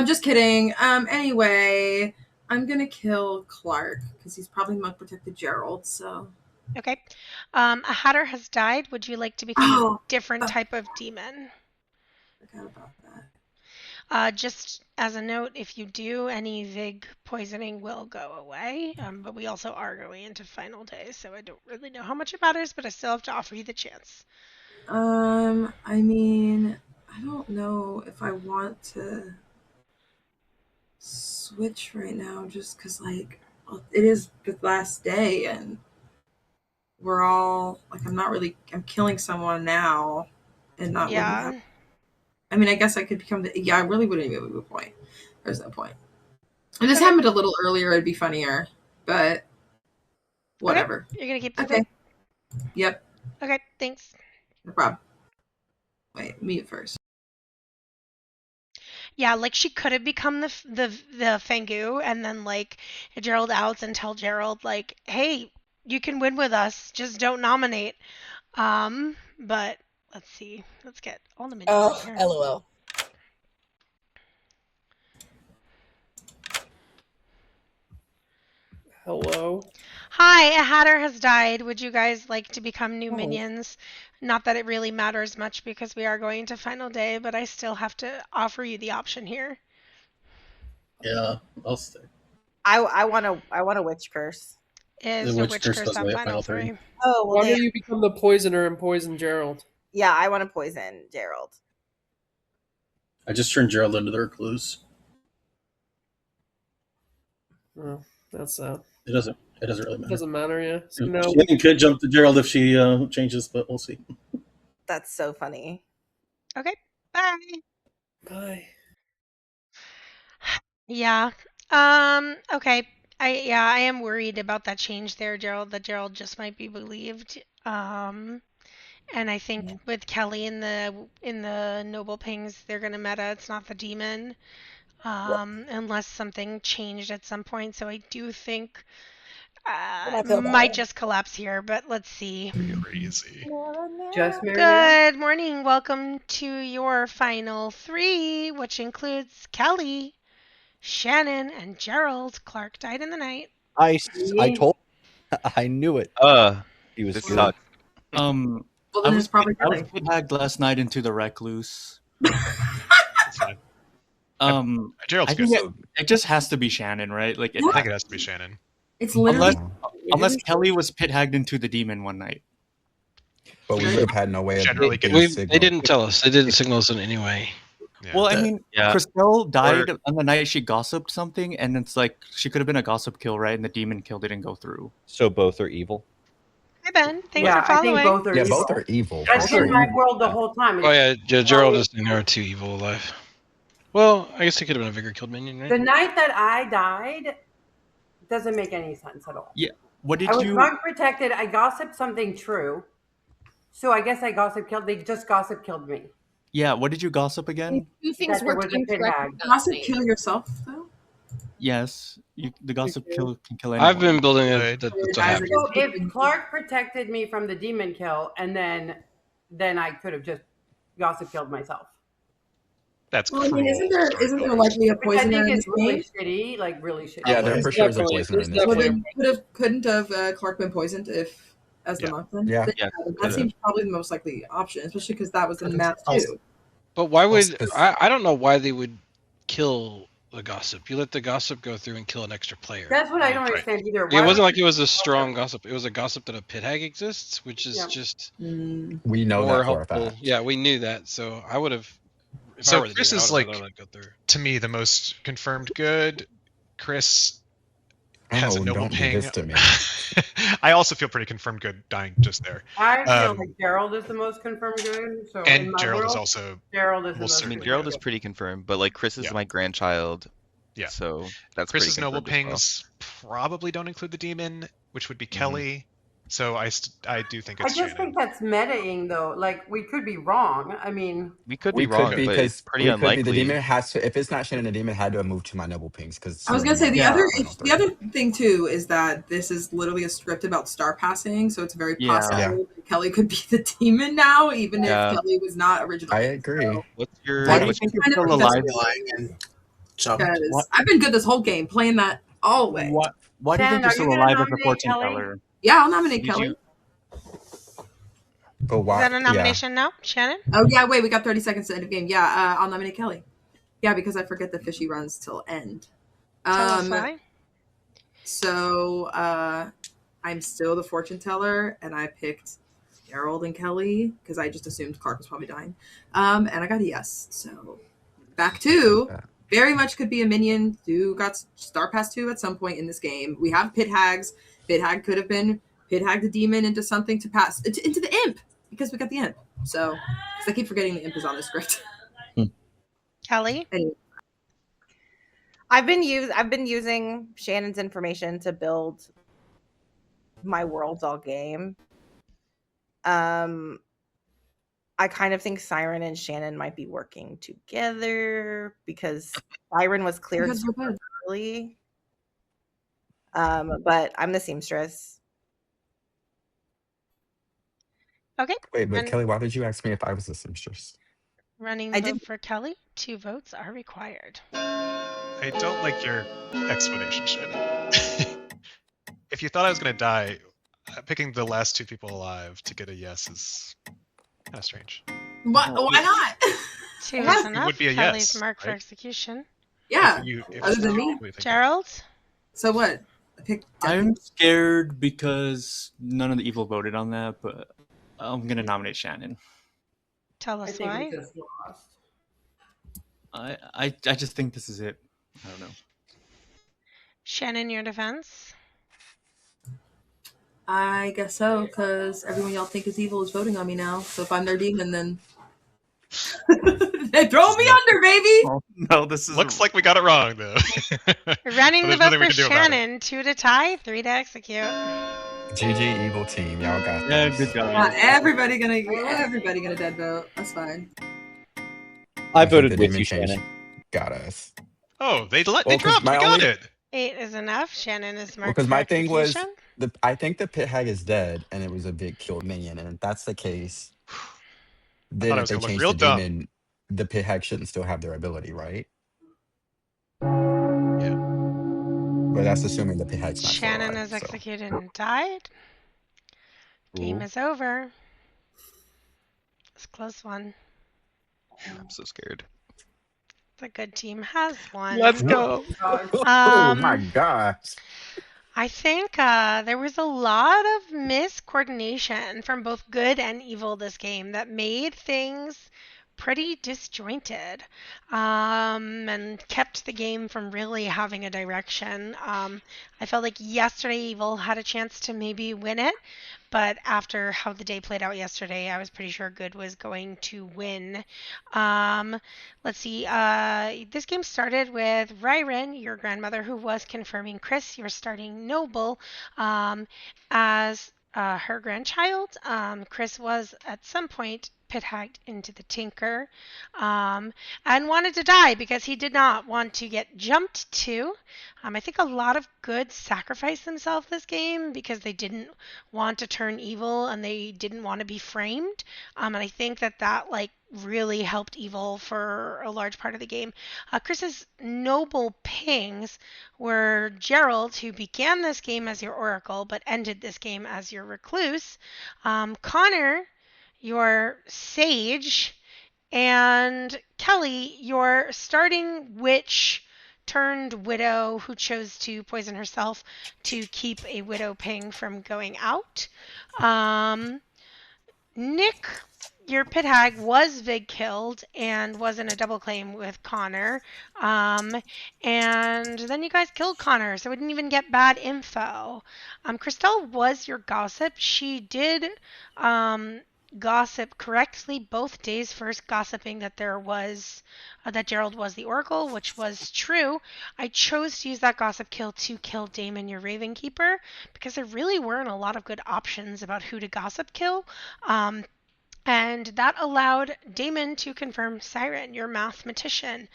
Speaker 14: Just kidding. Anyway, I'm gonna kill Clark because he's probably monk protected Gerald. So.
Speaker 1: Okay. A hatter has died. Would you like to become a different type of demon?
Speaker 14: Forgot about that.
Speaker 1: Just as a note, if you do, any Vig poisoning will go away. But we also are going into final day, so I don't really know how much it matters, but I still have to offer you the chance.
Speaker 14: I mean, I don't know if I want to switch right now, just because it is the last day, and we're all I'm killing someone now, and not wouldn't have. I mean, I guess I could become I really wouldn't even have a point. There's no point. If this happened a little earlier, it'd be funnier, but whatever.
Speaker 1: Okay. You're gonna keep the
Speaker 14: Okay. Yep.
Speaker 1: Okay, thanks.
Speaker 14: No problem. Wait, mute first.
Speaker 1: Yeah, like she could have become the Fangu, and then like Gerald outs and tell Gerald like, hey, you can win with us, just don't nominate. But let's see, let's get all the minions in here.
Speaker 20: LOL.
Speaker 7: Hello.
Speaker 1: Hi, a hatter has died. Would you guys like to become new
Speaker 7: Oh.
Speaker 1: minions? Not that it really matters much because we are going to final day, but I still have to offer you the option here.
Speaker 2: Yeah, I'll stay.
Speaker 17: I want a witch curse.
Speaker 1: Is a witch curse on final 3?
Speaker 17: Oh, well,
Speaker 7: Why don't you become the poisoner and poison Gerald?
Speaker 17: Yeah, I want to poison Gerald.
Speaker 2: I just turned Gerald into the recluse.
Speaker 7: Oh, that's sad.
Speaker 2: It doesn't really matter.
Speaker 7: Doesn't matter, yeah. So no.
Speaker 2: She could jump to Gerald if she changes, but we'll see.
Speaker 17: That's so funny.
Speaker 1: Okay, bye.
Speaker 7: Bye.
Speaker 1: Yeah. Okay. I am worried about that change there, Gerald. That Gerald just might be believed. And I think with Kelly in the noble pings, they're gonna meta. It's not the demon. Unless something changed at some point. So I do think might just collapse here, but let's see.
Speaker 4: Crazy.
Speaker 11: Just Mariner.
Speaker 1: Good morning. Welcome to your final 3, which includes Kelly, Shannon, and Gerald. Clark died in the night.
Speaker 8: I told. I knew it. He was
Speaker 19: this
Speaker 8: good.
Speaker 19: sucks.
Speaker 14: Well,
Speaker 9: I
Speaker 14: then
Speaker 9: was
Speaker 14: it's probably
Speaker 9: I was
Speaker 14: Kelly.
Speaker 9: pit-hacked last night into the recluse.
Speaker 4: It's fine.
Speaker 9: I
Speaker 4: Gerald's
Speaker 9: think
Speaker 4: good.
Speaker 9: it just has to be Shannon, right? Like
Speaker 4: I think it has to be Shannon.
Speaker 14: It's literally
Speaker 9: unless Kelly was pit-hacked into the demon one night.
Speaker 3: But we would have had no way of
Speaker 4: Generally
Speaker 3: getting
Speaker 6: They
Speaker 3: signal.
Speaker 6: didn't tell us. They didn't signal us in any way.
Speaker 4: Yeah.
Speaker 9: Well, I mean,
Speaker 19: Yeah.
Speaker 9: Christelle died on the night she gossiped something, and it's like she could have been a gossip kill, right? And the demon kill didn't go through.
Speaker 8: So both are evil.
Speaker 1: Hi Ben, thanks
Speaker 11: Yeah,
Speaker 1: for
Speaker 11: I
Speaker 1: following.
Speaker 11: think both are evil.
Speaker 3: Both are evil.
Speaker 11: That's
Speaker 3: Both are
Speaker 11: been my
Speaker 3: evil.
Speaker 11: world the whole time.
Speaker 6: Oh yeah, Gerald is in there too evil alive. Well, I guess he could have been a vigor killed minion, right?
Speaker 11: The night that I died doesn't make any sense at all.
Speaker 9: Yeah. What did
Speaker 11: I was
Speaker 9: you?
Speaker 11: drug protected. I gossiped something true. So I guess I gossip killed. They just gossip killed me.
Speaker 9: Yeah. What did you gossip again?
Speaker 13: Two things
Speaker 11: That there
Speaker 13: worked
Speaker 11: was a pit
Speaker 13: incorrectly
Speaker 11: hag.
Speaker 13: that
Speaker 14: Gossip
Speaker 13: night.
Speaker 14: kill yourself though.
Speaker 9: Yes. The gossip kill can kill anyone.
Speaker 6: I've been building it. That's what happened.
Speaker 11: So if Clark protected me from the demon kill, and then I could have just gossip killed myself.
Speaker 4: That's
Speaker 14: Well, I mean,
Speaker 4: cruel.
Speaker 14: isn't there likely a
Speaker 11: Which I
Speaker 14: poisoner
Speaker 11: think
Speaker 14: in
Speaker 11: is
Speaker 14: this
Speaker 11: really
Speaker 14: game?
Speaker 11: shitty, like really shitty.
Speaker 3: Yeah, there for sure is a
Speaker 6: Definitely-
Speaker 3: poisoner in this.
Speaker 14: Well,
Speaker 6: definitely-
Speaker 14: then couldn't have Clark been poisoned if as the monk then?
Speaker 3: Yeah.
Speaker 14: Then,
Speaker 19: Yeah,
Speaker 14: that
Speaker 19: could've.
Speaker 14: seems probably the most likely option, especially because that was in the math too.
Speaker 6: But why would
Speaker 3: Because-
Speaker 6: I don't know why they would kill the gossip. You let the gossip go through and kill an extra player.
Speaker 11: That's what I don't understand either.
Speaker 6: It wasn't like it was a strong gossip. It was a gossip that a pit hag exists, which is just
Speaker 3: We know
Speaker 6: more
Speaker 3: that for a
Speaker 6: helpful.
Speaker 3: fact.
Speaker 6: Yeah, we knew that. So I would have. If I
Speaker 4: So
Speaker 6: were the
Speaker 4: Chris
Speaker 6: demon, I
Speaker 4: is
Speaker 6: would've
Speaker 4: like,
Speaker 6: let it go through.
Speaker 4: to me, the most confirmed good. Chris has
Speaker 3: Oh,
Speaker 4: a noble
Speaker 3: don't do
Speaker 4: ping.
Speaker 3: this to me.
Speaker 4: I also feel pretty confirmed good dying just there.
Speaker 11: I feel
Speaker 4: Um,
Speaker 11: like Gerald is the most confirmed good. So
Speaker 4: and
Speaker 11: in my
Speaker 4: Gerald is
Speaker 11: world,
Speaker 4: also
Speaker 11: Gerald is the
Speaker 4: most
Speaker 11: most
Speaker 19: I mean,
Speaker 4: certainly
Speaker 19: Gerald
Speaker 11: confirmed
Speaker 19: is pretty confirmed, but like Chris is my grandchild.
Speaker 4: Yeah.
Speaker 19: So that's
Speaker 4: Chris's
Speaker 19: pretty
Speaker 4: noble
Speaker 19: confirmed as well.
Speaker 4: pings probably don't include the demon, which would be Kelly. So I do think
Speaker 11: I
Speaker 4: it's
Speaker 11: just
Speaker 4: Shannon.
Speaker 11: think that's metaing though. Like we could be wrong. I mean,
Speaker 19: We could
Speaker 3: We
Speaker 19: be wrong,
Speaker 3: could be
Speaker 19: but
Speaker 3: because
Speaker 19: it's pretty
Speaker 3: we could be.
Speaker 19: unlikely.
Speaker 3: The demon has to. If it's not Shannon, the demon had to have moved to my noble pings because
Speaker 14: I was gonna say the other thing too is that this is literally a script about star passing, so it's very
Speaker 3: Yeah.
Speaker 14: possible
Speaker 3: Yeah.
Speaker 14: that Kelly could be the demon now, even
Speaker 19: Yeah.
Speaker 14: if Kelly was not originally.
Speaker 3: I agree.
Speaker 14: So,
Speaker 19: What's your?
Speaker 14: I
Speaker 9: Why do you think you're
Speaker 14: kind of
Speaker 9: still
Speaker 14: think that's
Speaker 9: alive?
Speaker 14: because I've been good this whole game, playing that all the way.
Speaker 9: Why do you think
Speaker 11: Shannon,
Speaker 9: you're
Speaker 11: are
Speaker 9: still
Speaker 11: you gonna
Speaker 9: alive as a
Speaker 11: nominate
Speaker 9: fortune
Speaker 11: Kelly?
Speaker 9: teller?
Speaker 14: Yeah, I'll nominate
Speaker 19: Did
Speaker 14: Kelly.
Speaker 19: you-
Speaker 3: But
Speaker 1: Is
Speaker 3: why?
Speaker 1: that a nomination now, Shannon?
Speaker 14: Oh yeah, wait, we got 30 seconds to end of game. Yeah, I'll nominate Kelly. Yeah, because I forget the fishy runs till end.
Speaker 1: Tell us why.
Speaker 14: So I'm still the fortune teller, and I picked Gerald and Kelly because I just assumed Clark was probably dying. And I got a yes. So back to very much could be a minion who got Star Pass 2 at some point in this game. We have pit hags. Pit hag could have been pit hag the demon into something to pass into the imp because we got the imp. So because I keep forgetting the imp is on the script.
Speaker 1: Kelly?
Speaker 14: Anyway.
Speaker 17: I've been using Shannon's information to build my worlds all game. I I kind of think Siren and Shannon might be working together because Siren was cleared super early. But I'm the seamstress.
Speaker 1: Okay.
Speaker 3: Wait, but Kelly, why did you ask me if I was a seamstress?
Speaker 1: Running the vote for Kelly. 2 votes are required.
Speaker 4: I don't like your explanation, Shannon. If you thought I was going to die, picking the last 2 people alive to get a yes is kind of strange.
Speaker 14: Why not?
Speaker 1: 2 is enough.
Speaker 4: It would be a
Speaker 1: Kelly's
Speaker 4: yes,
Speaker 1: marked for
Speaker 4: right?
Speaker 1: execution.
Speaker 14: Yeah.
Speaker 4: Other
Speaker 14: than me.
Speaker 1: Gerald?
Speaker 14: So what?
Speaker 9: I'm scared because none of the evil voted on that, but I'm gonna nominate Shannon.
Speaker 1: Tell us why.
Speaker 9: I just think this is it. I don't know.
Speaker 1: Shannon, your defense?
Speaker 14: I guess so, because everyone y'all think is evil is voting on me now. So if I'm their demon, then they throw me under, baby.
Speaker 9: Oh, no, this is
Speaker 4: looks like we got it wrong though.
Speaker 1: Running the
Speaker 4: there's
Speaker 1: vote
Speaker 4: nothing we
Speaker 1: for
Speaker 4: can do about it.
Speaker 1: Shannon. 2 to tie, 3 to execute.
Speaker 3: GG evil team, y'all got
Speaker 9: Yeah,
Speaker 3: this.
Speaker 9: good job.
Speaker 14: Not everybody gonna dead vote. That's fine.
Speaker 8: I
Speaker 3: think
Speaker 8: voted
Speaker 3: the
Speaker 8: with
Speaker 3: demon
Speaker 8: you,
Speaker 3: change
Speaker 8: Shannon.
Speaker 3: Got us.
Speaker 4: Oh, they
Speaker 3: Well,
Speaker 4: dropped.
Speaker 3: 'cause
Speaker 4: We got it.
Speaker 1: 8 is enough. Shannon is marked
Speaker 3: Because
Speaker 1: for
Speaker 3: my thing was
Speaker 1: execution.
Speaker 3: I think the pit hag is dead and it was a big killed minion, and if that's the case,
Speaker 4: I
Speaker 3: then
Speaker 4: thought I
Speaker 3: if
Speaker 4: was
Speaker 3: they
Speaker 4: gonna look
Speaker 3: change
Speaker 4: real
Speaker 3: the
Speaker 4: dumb.
Speaker 3: demon, the pit hag shouldn't still have their ability, right?
Speaker 4: Yeah.
Speaker 3: But that's assuming the pit hag's not still
Speaker 1: Shannon
Speaker 3: alive.
Speaker 1: is
Speaker 3: So
Speaker 1: executed and died. Game
Speaker 3: Ooh.
Speaker 1: is over. It's a close one.
Speaker 19: I'm so scared.
Speaker 1: The good team has won.
Speaker 19: Let's go.
Speaker 3: Oh my gosh.
Speaker 1: I think there was a lot of miscoordination from both good and evil this game that made things pretty disjointed and kept the game from really having a direction. I felt like yesterday evil had a chance to maybe win it, but after how the day played out yesterday, I was pretty sure good was going to win. Let's see. This game started with Ryren, your grandmother, who was confirming Chris, your starting noble, as her grandchild. Chris was at some point pit hacked into the Tinker and wanted to die because he did not want to get jumped to. I think a lot of good sacrificed themselves this game because they didn't want to turn evil and they didn't want to be framed. And I think that like really helped evil for a large part of the game. Chris's noble pings were Gerald, who began this game as your oracle but ended this game as your recluse, Connor, your sage, and Kelly, your starting witch turned widow who chose to poison herself to keep a widow ping from going out. Nick, your pit hag, was Vig killed and was in a double claim with Connor. And then you guys killed Connor, so we didn't even get bad info. Christelle was your gossip. She did gossip correctly both days, first gossiping that there was that Gerald was the Oracle, which was true. I chose to use that gossip kill to kill Damon, your Raven Keeper, because there really weren't a lot of good options about who to gossip kill. And that allowed Damon to confirm Siren, your mathematician,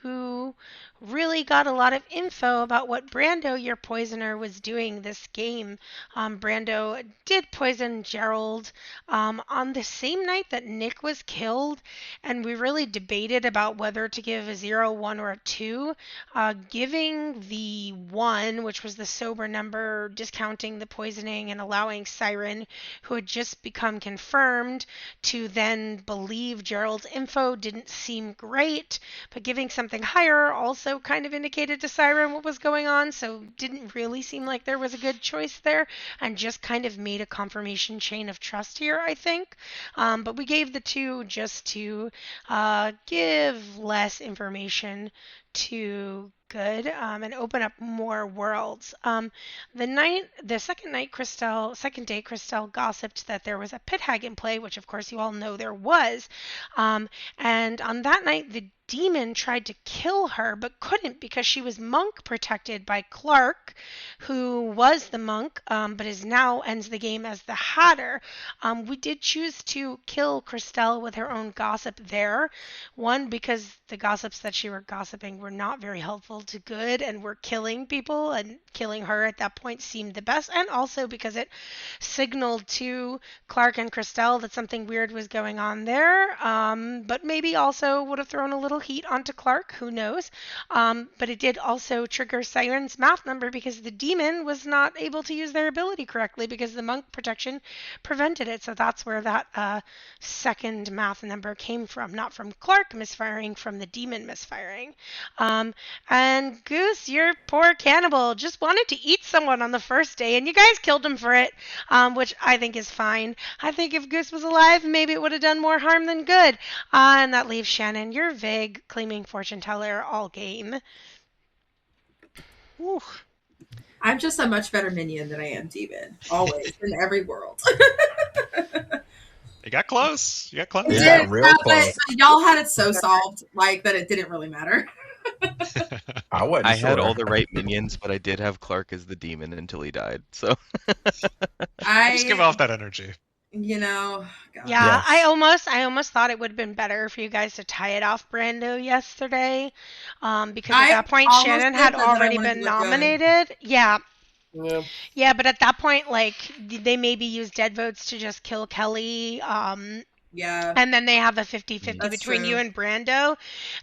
Speaker 1: who really got a lot of info about what Brando, your poisoner, was doing this game. Brando did poison Gerald on the same night that Nick was killed, and we really debated about whether to give a 0, 1, or a 2. Giving the 1, which was the sober number, discounting the poisoning and allowing Siren, who had just become confirmed, to then believe Gerald's info didn't seem great, but giving something higher also kind of indicated to Siren what was going on, so didn't really seem like there was a good choice there, and just kind of made a confirmation chain of trust here, I think. But we gave the 2 just to give less information to good and open up more worlds. The second day, Christelle gossiped that there was a pit hag in play, which of course you all know there was. And on that night, the demon tried to kill her but couldn't because she was monk protected by Clark, who was the monk, but is now ends the game as the Hatter. We did choose to kill Christelle with her own gossip there. One, because the gossips that she were gossiping were not very helpful to good and were killing people, and killing her at that point seemed the best, and also because it signaled to Clark and Christelle that something weird was going on there, but maybe also would have thrown a little heat onto Clark, who knows. But it did also trigger Siren's math number because the demon was not able to use their ability correctly because the monk protection prevented it. So that's where that second math number came from, not from Clark misfiring, from the demon misfiring. And Goose, your poor cannibal, just wanted to eat someone on the first day, and you guys killed him for it, which I think is fine. I think if Goose was alive, maybe it would have done more harm than good. And that leaves Shannon. You're vague, claiming fortune teller all game.
Speaker 14: Whew. I'm just a much better minion than I am demon. Always, in every world.
Speaker 4: You got close. You got close.
Speaker 14: You got real close. Y'all had it so solved, like, that it didn't really matter.
Speaker 19: I had all the right minions, but I did have Clark as the demon until he died. So
Speaker 4: just give off that energy.
Speaker 14: You know, God.
Speaker 1: Yeah, yes. I almost thought it would have been better for you guys to tie it off Brando yesterday, because at that point Shannon had already been nominated. Yeah. Yeah, but at that point, like, they maybe use dead votes to just kill Kelly.
Speaker 14: Yeah.
Speaker 1: And then they have a 50-50 between you and Brando,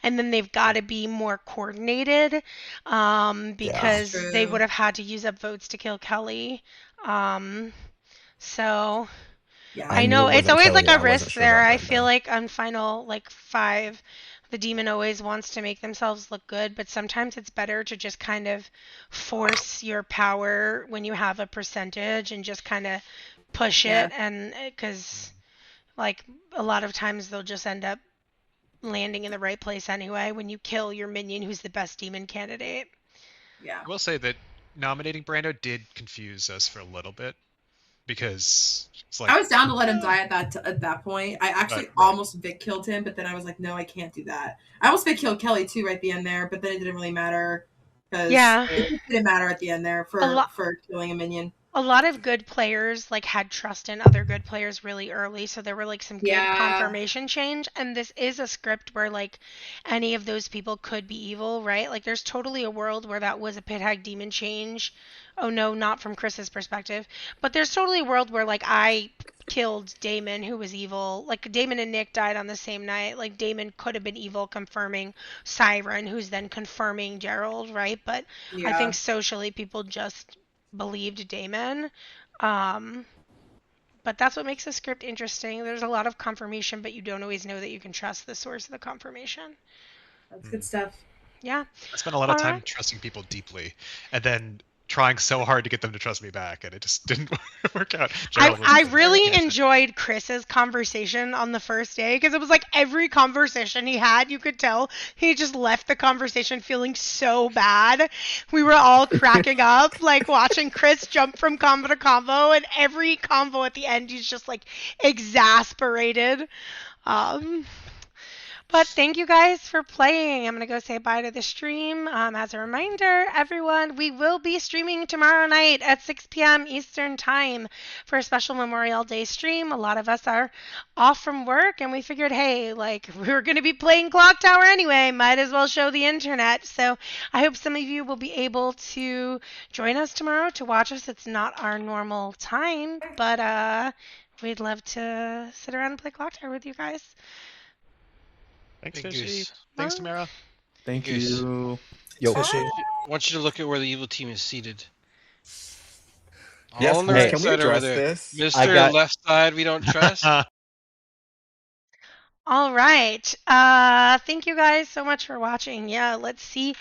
Speaker 1: and then they've got to be more coordinated, because they would have had to use up votes to kill Kelly. So
Speaker 3: Yeah.
Speaker 1: I know it's always like a risk there. I feel like on final like 5, the demon always wants to make themselves look good, but sometimes it's better to just kind of force your power when you have a percentage and just kind of push it, and because like a lot of times they'll just end up landing in the right place anyway when you kill your minion who's the best demon candidate.
Speaker 14: Yeah.
Speaker 4: I will say that nominating Brando did confuse us for a little bit, because it's like,
Speaker 14: I was down to let him die at that point. I actually almost Vic killed him, but then I was like, no, I can't do that. I almost Vic killed Kelly too right at the end there, but then it didn't really matter because it didn't matter at the end there for killing a minion.
Speaker 1: A lot of good players like had trust in other good players really early, so there were like some good confirmation change, and this is a script where like any of those people could be evil, right? Like there's totally a world where that was a pit hag demon change. Oh no, not from Chris's perspective, but there's totally a world where like I killed Damon, who was evil. Like Damon and Nick died on the same night. Like Damon could have been evil, confirming Siren, who's then confirming Gerald, right? But I think socially people just believed Damon. But that's what makes the script interesting. There's a lot of confirmation, but you don't always know that you can trust the source of the confirmation.
Speaker 14: That's good stuff.
Speaker 1: Yeah.
Speaker 4: I spent a lot of time trusting people deeply, and then trying so hard to get them to trust me back, and it just didn't work out.
Speaker 1: I really enjoyed Chris's conversation on the first day, because it was like every conversation he had, you could tell he just left the conversation feeling so bad. We were all cracking up, like watching Chris jump from combo to combo, and every combo at the end he's just like exasperated. But thank you guys for playing. I'm going to go say bye to the stream. As a reminder, everyone, we will be streaming tomorrow night at 6 p.m. Eastern Time for a special Memorial Day stream. A lot of us are off from work, and we figured, hey, like, we were going to be playing Clocktower anyway. Might as well show the internet. So I hope some of you will be able to join us tomorrow to watch us. It's not our normal time, but we'd love to sit around and play Clocktower with you guys.
Speaker 4: Thanks, Fishy. Thanks, Tamara.
Speaker 9: Thank you.
Speaker 8: Yo,
Speaker 6: Fishy. I want you to look at where the evil team is seated.
Speaker 3: Yes,
Speaker 6: all on the right
Speaker 3: can we
Speaker 6: side over
Speaker 3: address
Speaker 6: there.
Speaker 3: this?
Speaker 6: Mr. Left Side, we don't trust.
Speaker 1: All right. Thank you guys so much for watching. Yeah, let's see